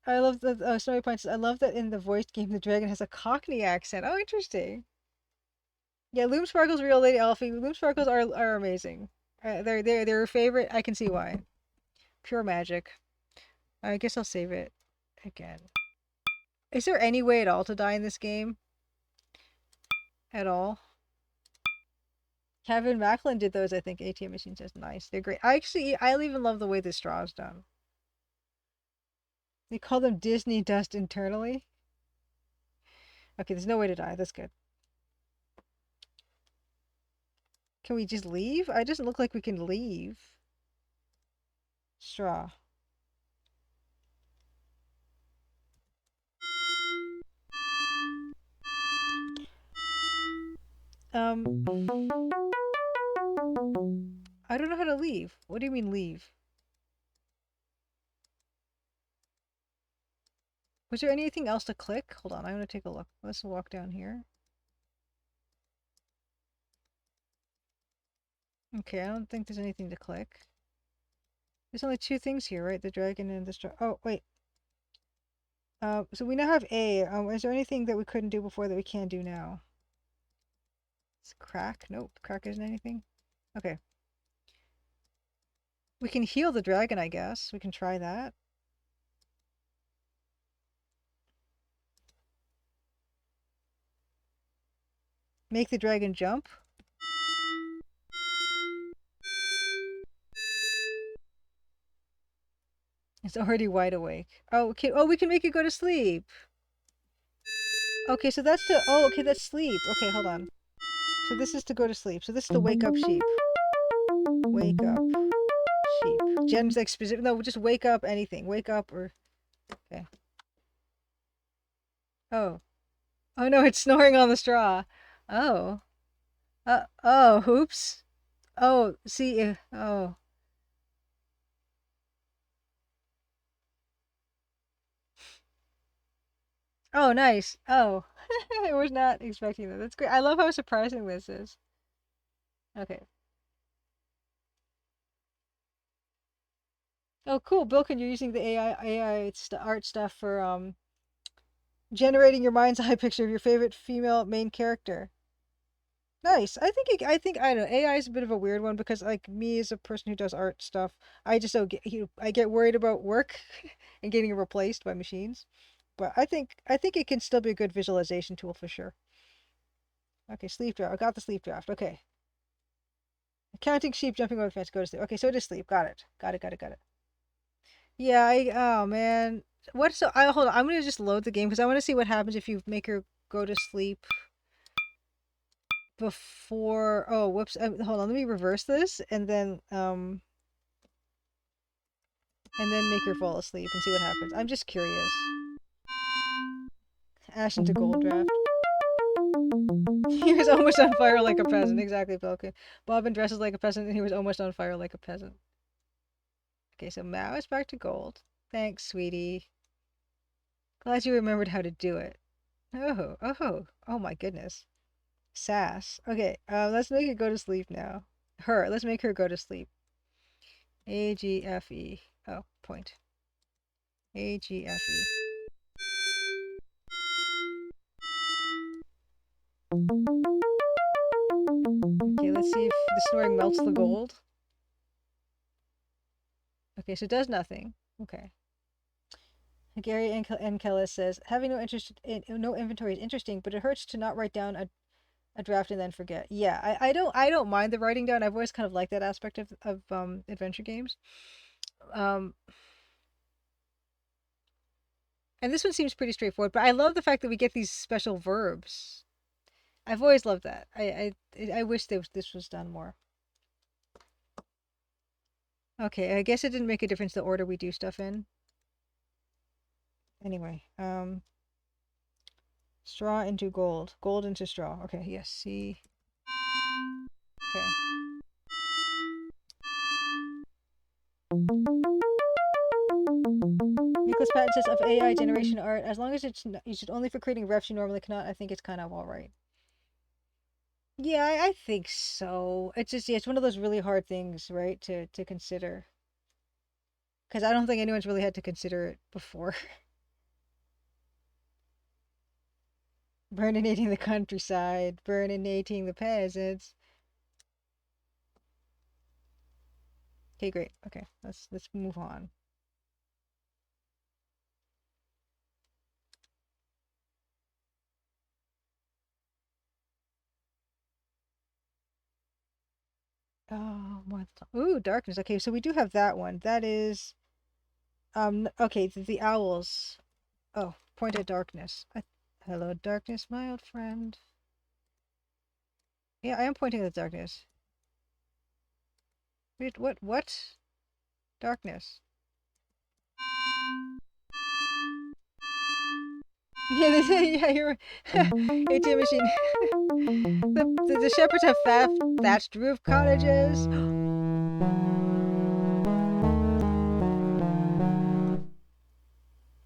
I love the Snowy Punch. I love that in the voiced game the dragon has a Cockney accent. Oh, interesting. Yeah, Loom Sparkle's real Lady Elfie. Loom Sparkles are amazing. They're a favorite. I can see why. Pure magic. I guess I'll save it again. Is there any way at all to die in this game? At all? Kevin Macklin did those, I think. ATM machines is nice. They're great. I even love the way the straw is done. They call them Disney dust internally. Okay, there's no way to die. That's good. Can we just leave? It doesn't look like we can leave. Straw. I don't know how to leave. What do you mean leave? Was there anything else to click? Hold on, I'm gonna take a look. Let's walk down here. Okay, I don't think there's anything to click. There's only two things here, right? The dragon and the straw. Oh, wait. So we now have A. Is there anything that we couldn't do before that we can do now? It's crack? Nope. Crack isn't anything. Okay. We can heal the dragon, I guess. We can try that. Make the dragon jump. It's already wide awake. Oh, okay. Oh, we can make it go to sleep. Okay, so that's to... Oh, okay, that's sleep. Okay, hold on. So this is to go to sleep. So this is the wake up sheep. Wake up sheep. Jen's like specific... No, just wake up anything. Wake up or... Okay. Oh. Oh no, it's snoring on the straw. Oh. Oh, oops. Oh, see, oh. Oh, nice. Oh. I was not expecting that. That's great. I love how surprising this is. Okay. Oh, cool. Bilkin, you're using the AI art stuff for generating your mind's eye picture of your favorite female main character. Nice. I don't know. AI is a bit of a weird one because like me as a person who does art stuff, I just don't I get worried about work and getting replaced by machines. But I think it can still be a good visualization tool for sure. Okay, sleep draft. I got the sleep draft. Okay. Counting sheep jumping over the fence, go to sleep. Okay, so it is sleep. Got it. Got it. Yeah, oh man. Hold on. I'm gonna just load the game because I want to see what happens if you make her go to sleep before. Oh, whoops. Hold on. Let me reverse this and then make her fall asleep and see what happens. I'm just curious. Ash into gold draft. He was almost on fire like a peasant. Exactly, Falcon. Bobbin dresses like a peasant and he was almost on fire like a peasant. Okay, so Mao is back to gold. Thanks, sweetie. Glad you remembered how to do it. Oh my goodness. Sass. Okay, let's make it go to sleep now. Let's make her go to sleep. AGFE. Oh, point. AGFE. Okay, let's see if the snoring melts the gold. Okay, so it does nothing. Okay. Gary Kellis says, having no inventory is interesting, but it hurts to not write down a draft and then forget. Yeah, I don't mind the writing down. I've always kind of liked that aspect of adventure games. And this one seems pretty straightforward, but I love the fact that we get these special verbs. I've always loved that. I wish this was done more. Okay, I guess it didn't make a difference the order we do stuff in. Anyway, straw into gold. Gold into straw. Okay, yes, see. Okay. Nicholas Patton says of AI generation art, as long as it's used only for creating refs you normally cannot, I think it's kind of alright. Yeah, I think so. It's just, yeah, it's one of those really hard things, right, to consider. Because I don't think anyone's really had to consider it before. Burninating the countryside, burninating the peasants. Okay, great. Okay, let's move on. Oh, what? Ooh, darkness. Okay, so we do have that one. That is, okay, the owls. Oh, point at darkness. Hello, darkness, my old friend. Yeah, I am pointing at the darkness. Wait, what? Darkness. Yeah, yeah, you're ATM machine. The shepherds have thatched roof cottages.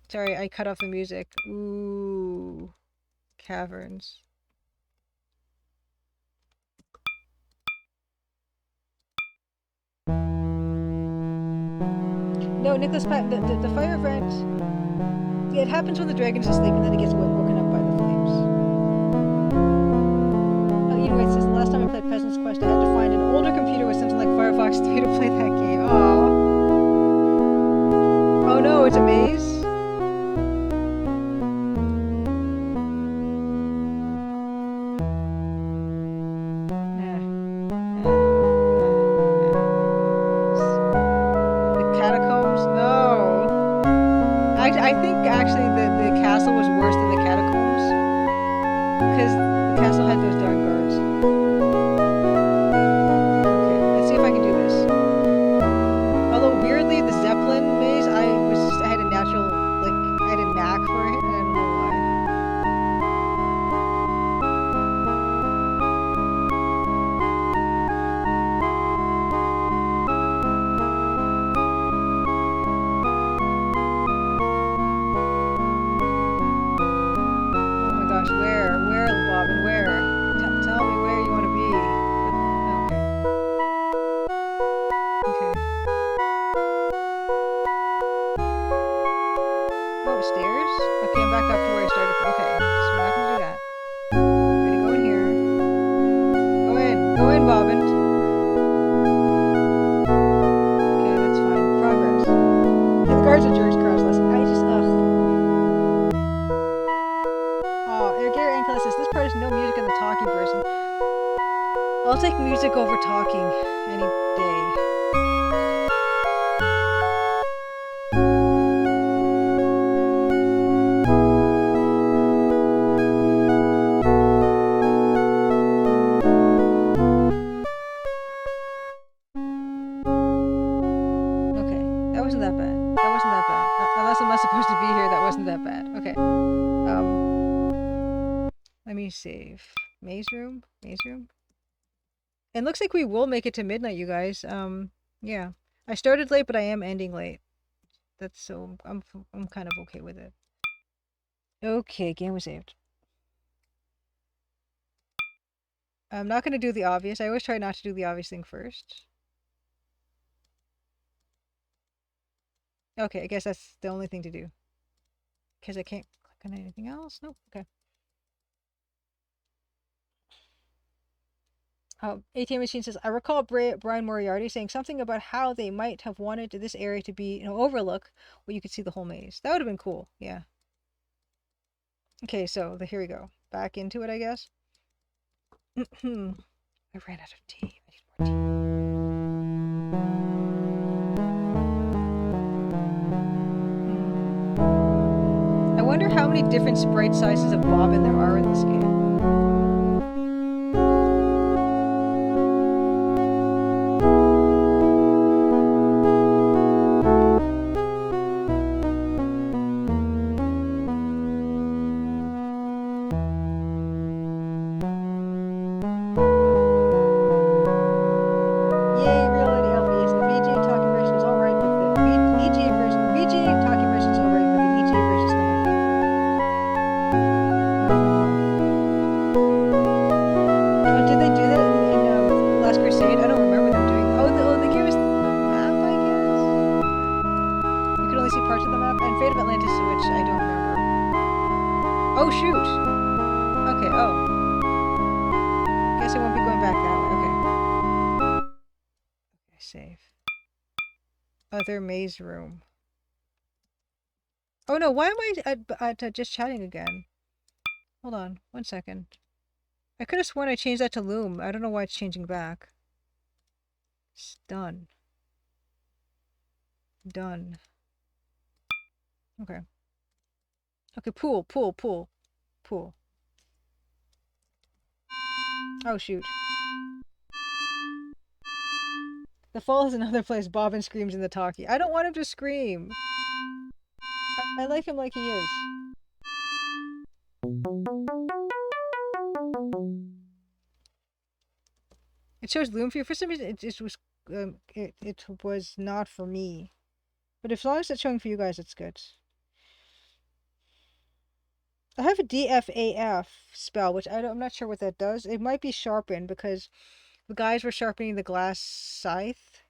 Sorry, I cut off the music. Ooh, caverns. No, Nicholas Patton, the fire vent. Yeah, it happens when the dragon's asleep and then it gets woken up by the flames. Oh, you know, it says the last time I played Peasant's Quest, I had to find an older computer with something like Firefox 3 to play that game. Aww. Oh no, it's a maze? The catacombs? No. I think actually the castle was worse than the catacombs. Because the castle had those darn guards. Okay, let's see if I can do this. Although weirdly, the Zeppelin maze, I had a natural, like, I had a knack for it, and I don't know why. Oh my gosh, where, Bobbin, where? Tell me where you want to be. Okay. Oh, stairs? Okay, I'm back up to where I started from. Okay, so we're not gonna do that. We're gonna go in here. Go in, Bobbin. Okay, that's fine. Progress. Yeah, the guards are jerks, Karl's lesson. I just, ugh. Oh, Gary Ankle says, this part is no music in the talking version. I'll take music over talking any day. Okay, that wasn't that bad. That wasn't that bad. Unless I'm not supposed to be here, that wasn't that bad. Okay. Let me save. Maze room? Maze room? It looks like we will make it to midnight, you guys. Yeah. I started late, but I am ending late. That's so I'm kind of okay with it. Okay, game was saved. I'm not gonna do the obvious. I always try not to do the obvious thing first. Okay, I guess that's the only thing to do. Because I can't click on anything else. Nope. Okay. ATM machine says, I recall Brian Moriarty saying something about how they might have wanted this area to be an overlook where you could see the whole maze. That would have been cool. Yeah. Okay, so here we go. Back into it, I guess. I ran out of tea. I need more tea. I wonder how many different sprite sizes of Bobbin there are in this game. Save. Other maze room. Oh no, why am I at just chatting again? Hold on, 1 second. I could have sworn I changed that to Loom. I don't know why it's changing back. It's done. Done. Okay. Okay, pool. Oh shoot. The fall is another place Bobbin screams in the talkie. I don't want him to scream. I like him like he is. It shows Loom for you. For some reason, it just was. It was not for me. But as long as it's showing for you guys, it's good. I have a DFAF spell, which I'm not sure what that does. It might be sharpen because the guys were sharpening the glass scythe.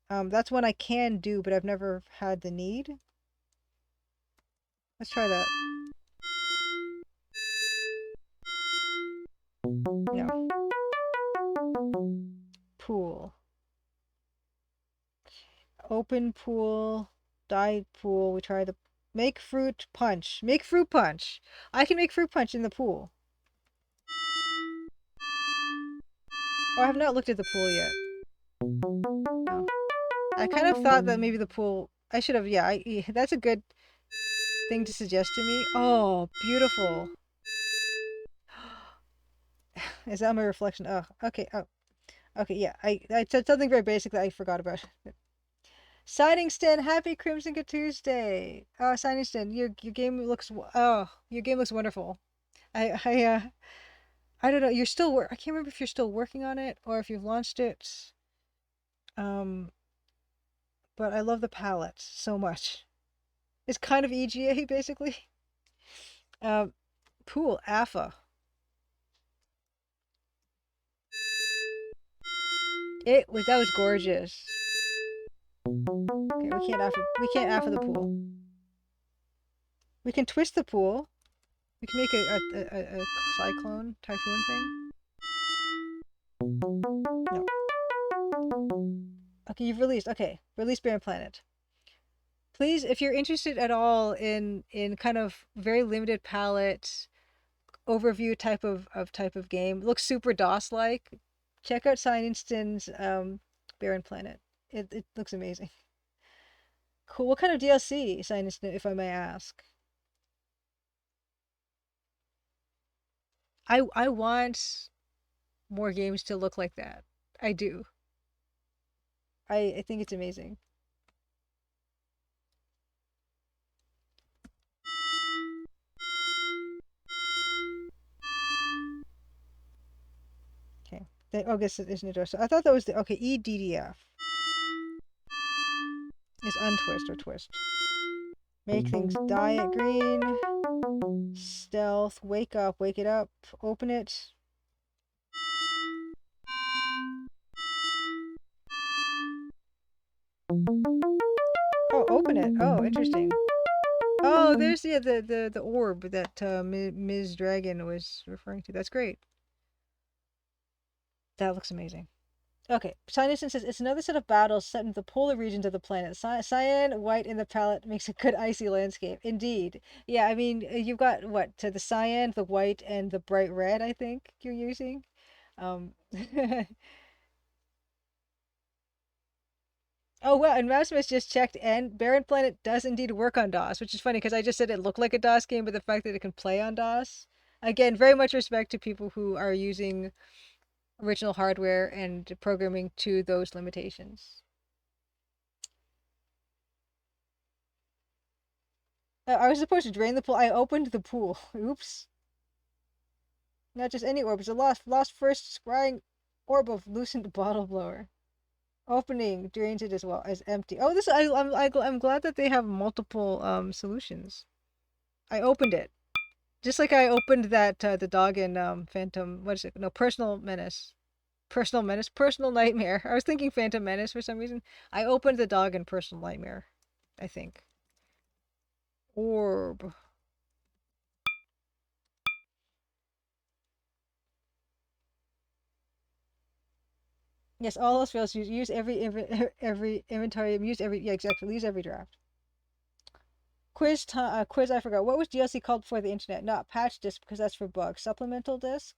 That's one I can do, but I've never had the need. Let's try that. No. Pool. Open pool. Dyed pool. We try the... Make fruit punch. Make fruit punch. I can make fruit punch in the pool. Oh, I have not looked at the pool yet. No. I kind of thought that maybe the pool... I should have... Yeah, that's a good thing to suggest to me. Oh, beautiful. Is that my reflection? Oh, okay. Oh, okay, yeah. I said something very basic that I forgot about. Signing Stan, happy Crimson Tuesday. Signing Stan, your game looks your game looks wonderful. I don't know. You're still I can't remember if you're still working on it or if you've launched it. But I love the palette so much. It's kind of EGA basically. Pool AFA. That was gorgeous. Okay, we can't AFA the pool. We can twist the pool. We can make a cyclone typhoon thing. No. Okay, you've released. Okay, release Barren Planet. Please, if you're interested at all in kind of very limited palette overview type of game, looks super DOS like. Check out Science Barren Planet. It looks amazing. Cool. What kind of DLC, Science, if I may ask? I want more games to look like that. I do. I think it's amazing. Okay. Oh, I guess it isn't a door. So I thought that was the okay. EDDF is untwist or twist. Make things die at green. Stealth. Wake up. Wake it up. Open it. Oh, open it. Oh, interesting. Oh, there's the orb that Ms. Dragon was referring to. That's great. That looks amazing. Okay, Chinese says it's another set of battles set in the polar regions of the planet. Cyan, white in the palette makes a good icy landscape. Indeed. Yeah, I mean, you've got what? To the cyan, the white, and the bright red, I think you're using. Um, oh, well, and Rasmus just checked, and Barren Planet does indeed work on DOS, which is funny because I just said it looked like a DOS game, but the fact that it can play on DOS. Again, very much respect to people who are using original hardware and programming to those limitations. I was supposed to drain the pool. I opened the pool. Oops. Not just any orb. It's a lost first scrying orb of loosened bottle blower. Opening drains it as well as empty. Oh, this I'm glad that they have multiple solutions. I opened it just like I opened that the dog in Phantom. What is it? No, Personal Menace. Personal Menace. Personal Nightmare. I was thinking Phantom Menace for some reason. I opened the dog in Personal Nightmare. I think. Orb. Yes, all else fails. Use every inventory. Use every yeah exactly. Use every draft. Quiz quiz. I forgot. What was DLC called before the internet? Not patch disk because that's for bugs. Supplemental disk.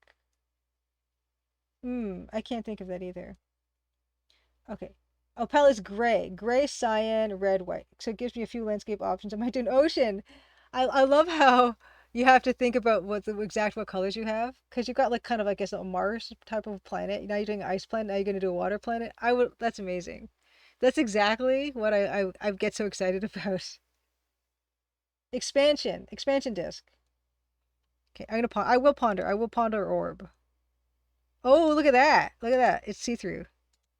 I can't think of that either. Okay. Oh, palette is gray. Gray, cyan, red, white. So it gives me a few landscape options. I might do an ocean. I love how you have to think about what colors you have. Because you've got like kind of, I guess, a Mars type of planet. Now you're doing an ice planet. Now you're going to do a water planet. That's amazing. That's exactly what I get so excited about. Expansion disc. Okay, I will ponder. I will ponder orb. Oh, look at that. Look at that. It's see-through.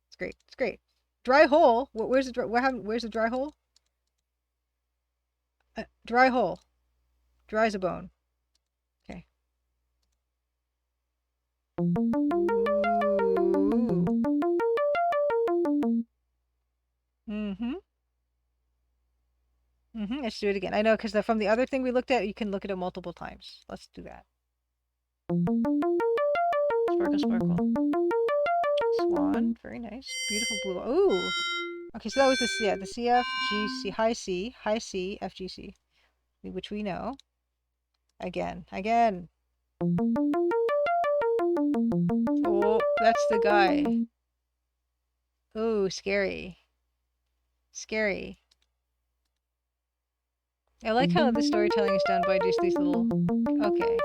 It's great. It's great. Dry hole. Where's the what happened? Where's the dry hole? Dry hole. Dry as a bone. Okay. Ooh. Let's do it again. I know because from the other thing we looked at, you can look at it multiple times. Let's do that. Sparkle, sparkle. Swan. Very nice. Beautiful blue. Ooh. Okay, so that was the CF, GC, high C, FGC, which we know. Again. Oh, that's the guy. Ooh, scary. I like how the storytelling is done by just these little... Okay.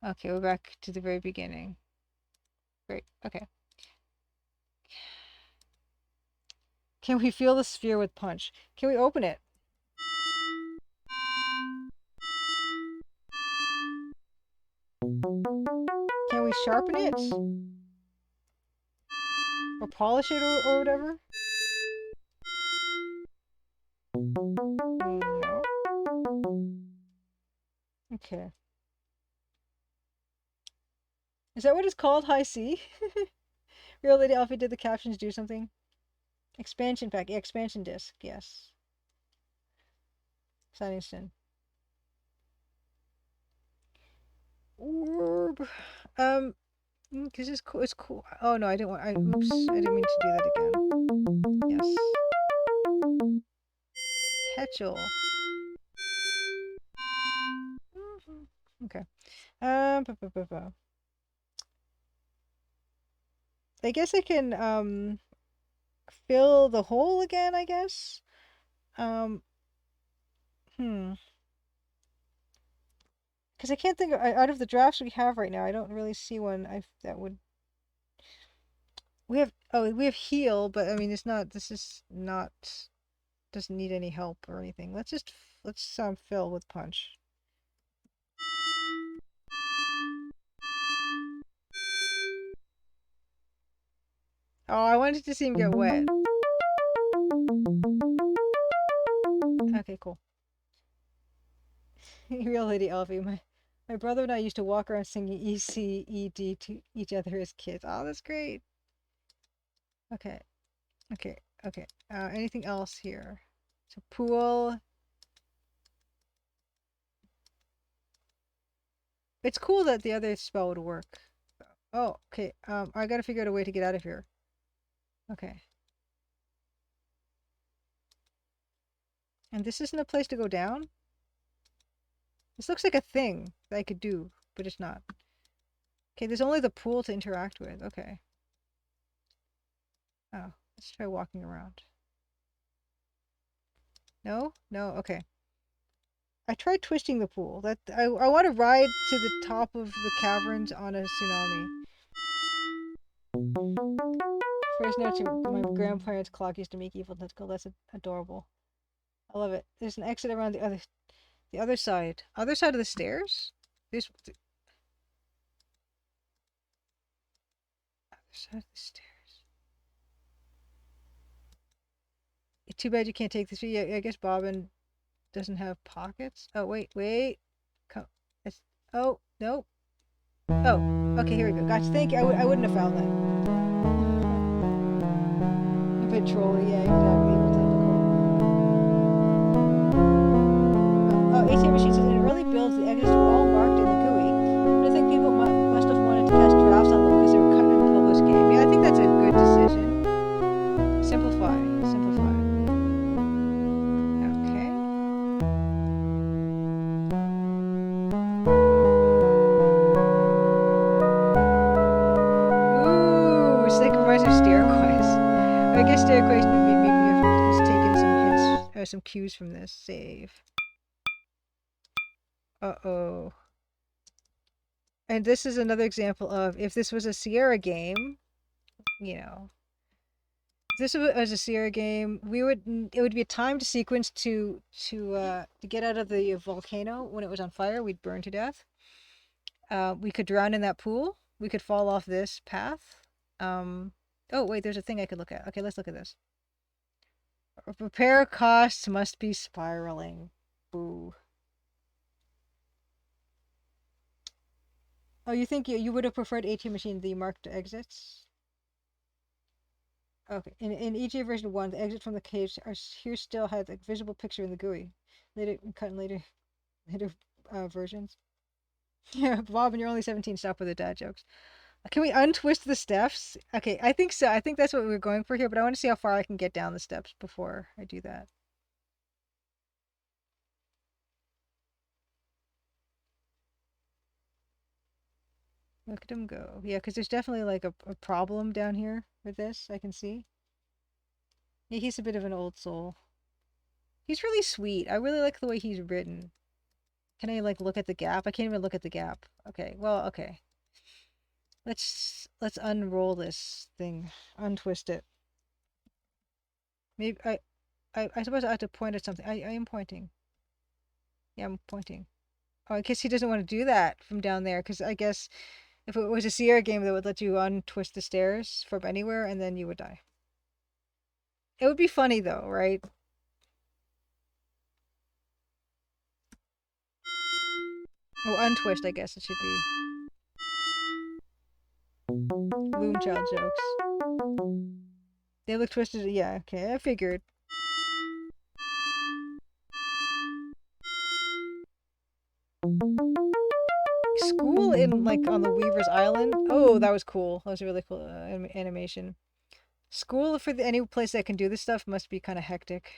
Okay, we're back to the very beginning. Great, okay. Can we feel the sphere with punch? Can we open it? Can we sharpen it? Or polish it or whatever? No. Okay. Is that what it's called? High C? Real Lady Alfie, did the captions do something? Expansion pack. Yeah, expansion disc. Yes. Sunningston. Orb. Because it's cool. It's cool. Oh no, I didn't want. Oops. I didn't mean to do that again. Yes. Hetchel. Okay. I guess I can fill the hole again. I guess. Because I can't think of, out of the drafts we have right now, I don't really see one that would. We have heal, but I mean this is not doesn't need any help or anything. Let's fill with punch. Oh, I wanted to see him get wet. Okay, cool. Real Lady Elfie, my brother and I used to walk around singing ECED to each other as kids. Oh, that's great. Okay. Anything else here? So pool. It's cool that the other spell would work. Oh, okay. I gotta figure out a way to get out of here. Okay. And this isn't a place to go down? This looks like a thing that I could do, but it's not. Okay, there's only the pool to interact with. Okay. Oh, let's try walking around. No? No? Okay. I tried twisting the pool. I want to ride to the top of the caverns on a tsunami. First note to my grandparents' clock used to make evil tentacle. That's adorable. I love it. There's an exit around the other side. Other side of the stairs? Other side of the stairs. Too bad you can't take this video. I guess Bobbin doesn't have pockets. Oh, wait. Come. Oh, no. Oh, okay, here we go. Gotcha. Thank you. I wouldn't have found that. A bit trolly, yeah, exactly. ATM machine says it really builds the exits were all marked in the GUI, but I think people must have wanted to cast drafts on them because they were cut in the published game. Yeah, I think that's a good stairquest. I guess stairquest maybe have taken some hints or some cues from this. Save. Uh-oh. And this is another example of if this was a Sierra game, you know, if this was a Sierra game, it would be a timed sequence to get out of the volcano when it was on fire. We'd burn to death. We could drown in that pool. We could fall off this path. Oh wait, there's a thing I could look at. Okay, let's look at this. Repair costs must be spiraling. Boo. Oh, you think you would have preferred ATM machine the marked exits? Okay, in EGA version 1, the exit from the cage are here still had a visible picture in the GUI. Later cut in later versions. Yeah, Bob, and you're only 17. Stop with the dad jokes. Can we untwist the steps? Okay, I think so. I think that's what we're going for here, but I want to see how far I can get down the steps before I do that. Look at him go. Yeah, because there's definitely like a problem down here with this, I can see. Yeah, he's a bit of an old soul. He's really sweet. I really like the way he's written. Can I like look at the gap? I can't even look at the gap. Okay, well, okay. Let's unroll this thing. Untwist it. Maybe I suppose I have to point at something. I am pointing. Yeah, I'm pointing. Oh, I guess he doesn't want to do that from down there, because I guess if it was a Sierra game that would let you untwist the stairs from anywhere and then you would die. It would be funny though, right? Oh, untwist, I guess it should be. Loom child jokes. They look twisted. Yeah, okay, I figured. School in like on the Weaver's Island. Oh, that was cool. That was a really cool animation. School for any place that can do this stuff must be kind of hectic.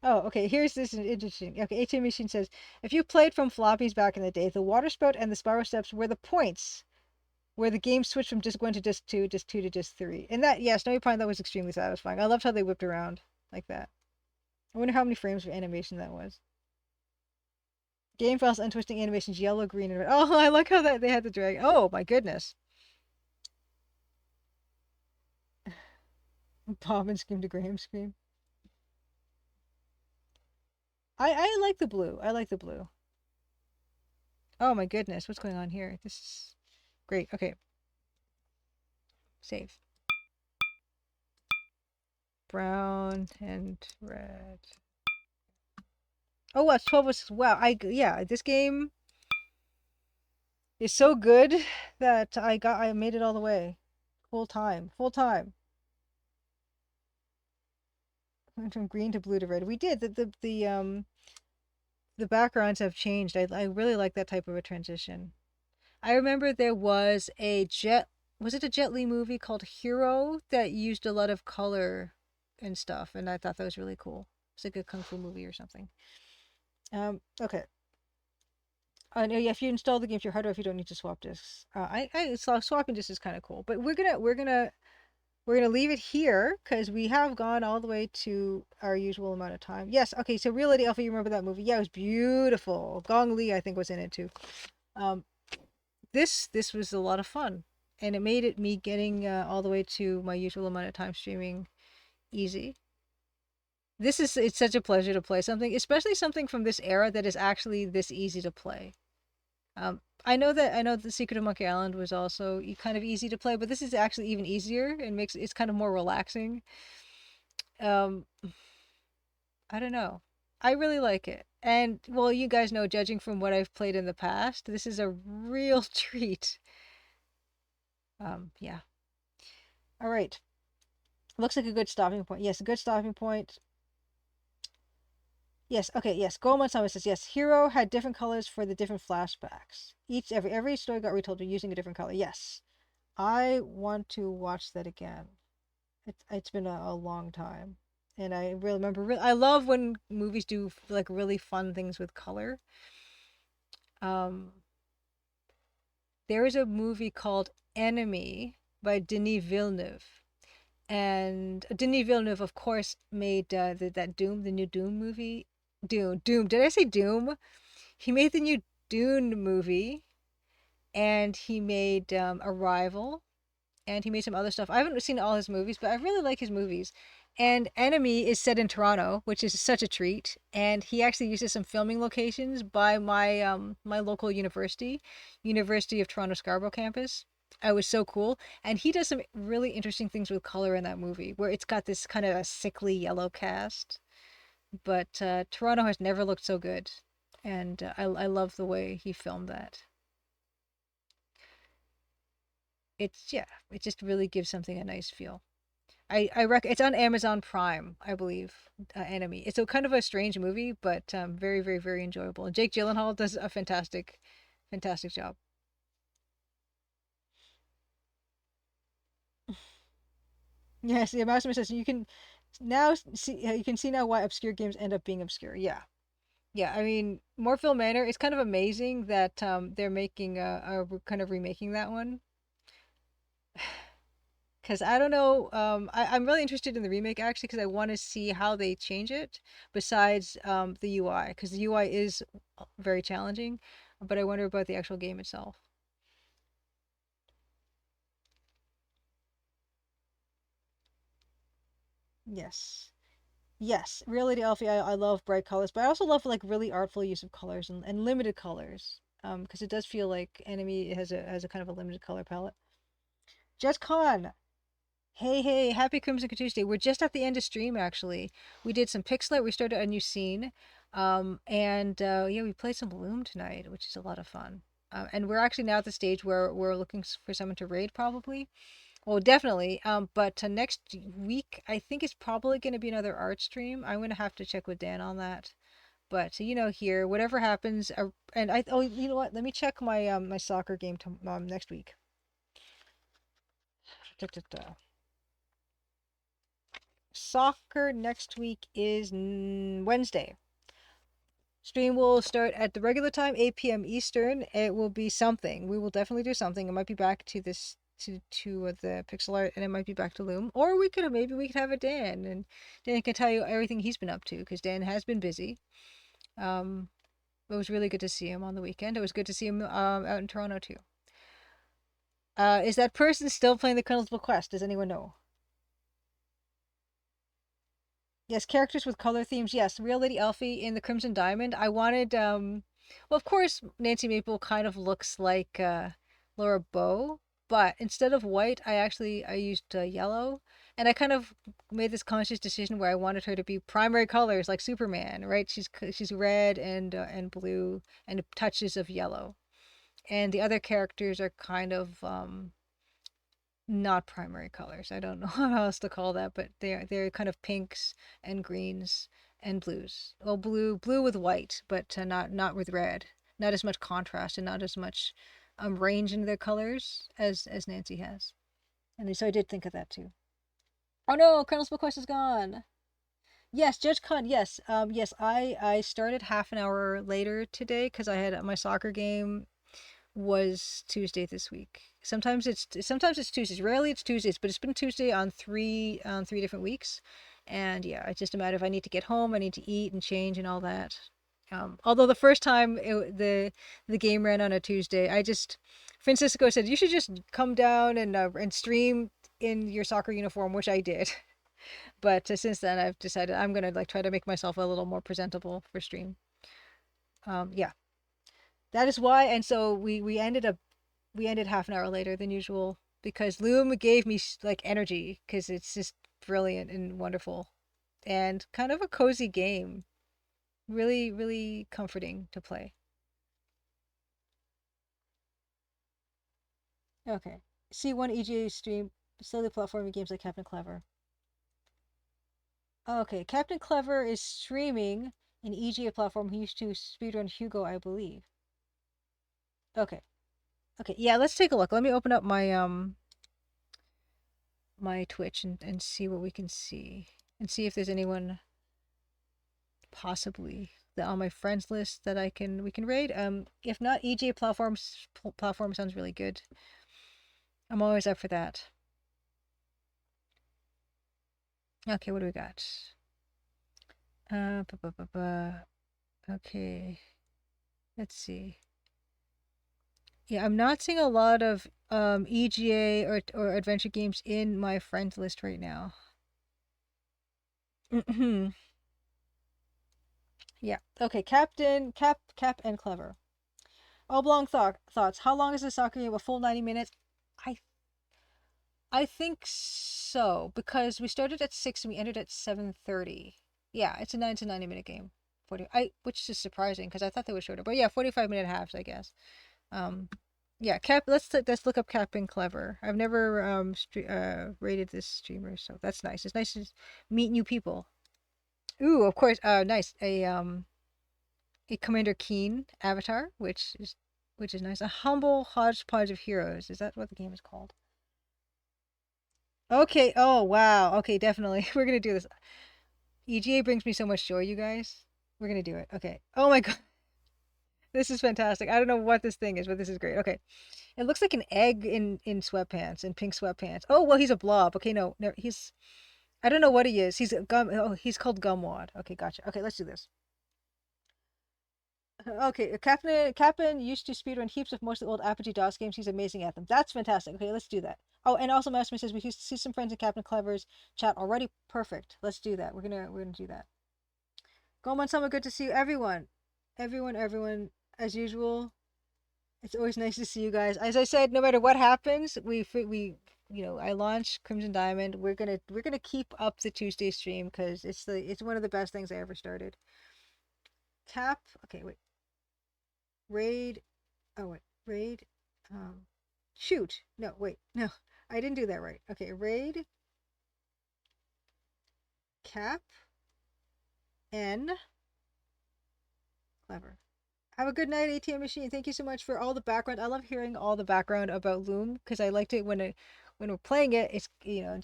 Oh, okay. Here's this interesting. Okay, ATM machine says if you played from floppies back in the day, the water spout and the spiral steps were the points where the game switched from disc 1 to disc 2, disc 2 to disc 3. And that, yeah, Snowy Pine, that was extremely satisfying. I loved how they whipped around like that. I wonder how many frames of animation that was. Game files untwisting animations yellow, green, and red. Oh, I like how that they had the drag. Oh my goodness. Bob and Scream to Graham Scream. I like the blue. I like the blue. Oh my goodness, what's going on here? This is great. Okay. Save. Brown and red. Oh, that's 12 was wow. Yeah, this game is so good that I made it all the way. Full time. Full time. Went from green to blue to red. We did. The backgrounds have changed. I really like that type of a transition. I remember there was was it a Jet Li movie called Hero that used a lot of color and stuff, and I thought that was really cool. It's like a kung fu movie or something. Okay. Yeah, if you install the game to your hard drive, you don't need to swap disks. I saw swapping disks is kind of cool, but we're gonna leave it here because we have gone all the way to our usual amount of time. Yes, okay. So Real Lady Alpha, you remember that movie? Yeah, it was beautiful. Gong Li, I think, was in it too. Um, this was a lot of fun, and it made it me getting all the way to my usual amount of time streaming easy. It's such a pleasure to play something, especially something from this era that is actually this easy to play. I know the Secret of Monkey Island was also kind of easy to play, but this is actually even easier and it's kind of more relaxing. Um, I don't know. I really like it. And well, you guys know, judging from what I've played in the past, this is a real treat. Yeah. All right. Looks like a good stopping point. Yes, a good stopping point. Yes, okay, yes. Goldman Summit says yes. Hero had different colors for the different flashbacks. Every story got retold using a different color. Yes, I want to watch that again. It's been a long time, and I really remember. I love when movies do like really fun things with color. Um, there is a movie called Enemy by Denis Villeneuve. And Denis Villeneuve, of course, made that Doom, the new Doom movie. Doom. Did I say Doom? He made the new Dune movie, and he made Arrival, and he made some other stuff. I haven't seen all his movies, but I really like his movies. And Enemy is set in Toronto, which is such a treat. And he actually uses some filming locations by my local university, University of Toronto Scarborough campus. I was so cool. And he does some really interesting things with color in that movie, where it's got this kind of a sickly yellow cast. But Toronto has never looked so good, and I love the way he filmed that. It's yeah, it just really gives something a nice feel. It's on Amazon Prime, I believe. Enemy. It's a kind of a strange movie, but very very very enjoyable. And Jake Gyllenhaal does a fantastic job. Yes, the Master says you can now see you can see now why obscure games end up being obscure. Yeah, yeah. I mean, Morpheville Manor. It's kind of amazing that they're making a kind of remaking that one. Because I don't know, I'm really interested in the remake actually because I want to see how they change it besides the UI because the UI is very challenging, but I wonder about the actual game itself. Yes. Yes, Reality Alfie, I love bright colors, but I also love like really artful use of colors and limited colors. Because it does feel like Enemy has a kind of a limited color palette. Jet Con, hey, happy Crimson Tuesday. We're just at the end of stream actually. We did some pixel art, we started a new scene. And yeah, we played some Loom tonight, which is a lot of fun. And we're actually now at the stage where we're looking for someone to raid probably. Well, definitely. But next week I think it's probably going to be another art stream. I'm going to have to check with Dan on that. But here, whatever happens, and you know what? Let me check my soccer game next week. Da, da, da. Soccer next week is Wednesday. Stream will start at the regular time, 8 p.m. Eastern. It will be something. We will definitely do something. It might be back to this to the pixel art, and it might be back to Loom, or maybe we could have a Dan, and Dan can tell you everything he's been up to because Dan has been busy. It was really good to see him on the weekend. It was good to see him out in Toronto too. Is that person still playing the Colonel's Quest? Does anyone know? Yes, characters with color themes. Yes, Real Lady Elfie in the Crimson Diamond. I wanted well of course Nancy Maple kind of looks like Laura Bow, but instead of white, I used yellow, and I kind of made this conscious decision where I wanted her to be primary colors like Superman, right? She's red and blue and touches of yellow. And the other characters are kind of not primary colors. I don't know how else to call that, but they're kind of pinks and greens and blues. Well, blue with white, but not with red. Not as much contrast and not as much range in their colors as Nancy has. And so I did think of that too. Oh no, Colonel's Quest is gone. Yes, Judge Con. Yes, yes. I started half an hour later today because I had my soccer game was Tuesday this week. Sometimes it's Tuesdays. Rarely it's Tuesdays, but it's been Tuesday on three different weeks. And yeah, it's just a matter of I need to get home, I need to eat and change and all that. Although the first time the game ran on a Tuesday, Francisco said you should just come down and stream in your soccer uniform, which I did. But since then, I've decided I'm gonna like try to make myself a little more presentable for stream. Yeah, that is why. And so we ended half an hour later than usual because Loom gave me like energy because it's just brilliant and wonderful and kind of a cozy game. Really, really comforting to play. Okay. C1 EGA stream slowly platforming games like Captain Clever. Okay, Captain Clever is streaming an EGA platform he used to speedrun Hugo, I believe. Okay. Okay, yeah, let's take a look. Let me open up my Twitch and see what we can see. And see if there's anyone possibly on my friends list that we can raid. If not, EGA platform sounds really good. I'm always up for that. Okay, what do we got? Okay, let's see. Yeah, I'm not seeing a lot of EGA or adventure games in my friends list right now. Yeah. Okay, Cap and Clever. Oblong thoughts. How long is the soccer game? A full 90 minutes? I I think so, because we started at 6 and we ended at 7:30. Yeah, it's a 90-minute game. 40 which is surprising because I thought they were shorter. But yeah, 45-minute halves, I guess. Um yeah, Cap let's look up Cap and Clever. I've never rated this streamer, so that's nice. It's nice to meet new people. Ooh, of course. Nice. A Commander Keen avatar, which is nice. A humble hodgepodge of heroes. Is that what the game is called? Okay. Oh, wow. Okay, definitely. We're gonna do this. EGA brings me so much joy, you guys. We're gonna do it. Okay. Oh my god. This is fantastic. I don't know what this thing is, but this is great. Okay. It looks like an egg in sweatpants, in pink sweatpants. Oh, well, he's a blob. Okay, no. He's I don't know what he is. He's called Gumwad. Okay, gotcha. Okay, let's do this. Okay, Captain used to speedrun heaps of mostly old Apogee DOS games. He's amazing at them. That's fantastic. Okay, let's do that. Oh, and also Master says we see some friends in Captain Clever's chat already. Perfect. Let's do that. We're gonna do that. Goman Summer, good to see you, everyone. Everyone. As usual, it's always nice to see you guys. As I said, no matter what happens, I launch Crimson Diamond. We're gonna keep up the Tuesday stream because it's one of the best things I ever started. Cap. Okay, wait. Raid. Oh wait, raid. Um, shoot. No, wait. No, I didn't do that right. Okay, raid. Cap. N. Clever. Have a good night, ATM machine. Thank you so much for all the background. I love hearing all the background about Loom because I liked it when we're playing it. It's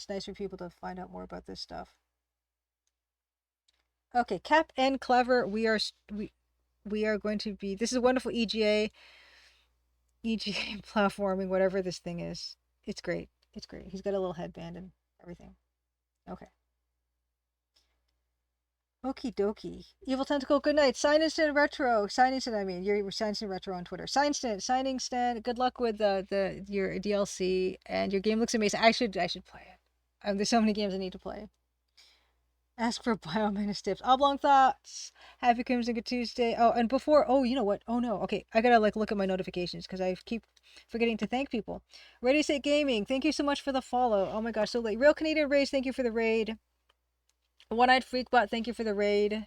nice for people to find out more about this stuff. Okay, Cap and Clever. We are going to be. This is a wonderful EGA platforming, whatever this thing is. It's great. It's great. He's got a little headband and everything. Okay. Okie dokie. Evil Tentacle, good night. Signingston Retro. Signingston, I mean. You're Signingston Retro on Twitter. Signingston. Good luck with your DLC. And your game looks amazing. I should play it. There's so many games I need to play. Ask for Biominus tips. Oblong thoughts. Happy Crimson Good Tuesday. Oh, and before. Oh, you know what? Oh no. Okay, I gotta look at my notifications because I keep forgetting to thank people. Ready Set Gaming. Thank you so much for the follow. Oh my gosh, so late. Real Canadian Race. Thank you for the raid. One-Eyed Freakbot, thank you for the raid.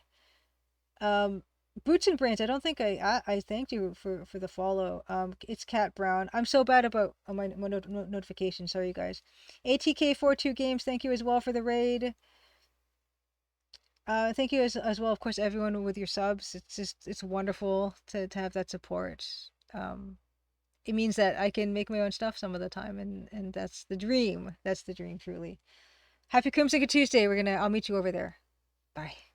Boots and Brains, I don't think I thanked you for the follow. It's Cat Brown. I'm so bad about my notifications. Sorry, you guys. ATK42 Games, thank you as well for the raid. Thank you as well, of course, everyone with your subs. It's wonderful to have that support. It means that I can make my own stuff some of the time, and that's the dream. That's the dream, truly. Happy Crimson Tuesday. I'll meet you over there. Bye.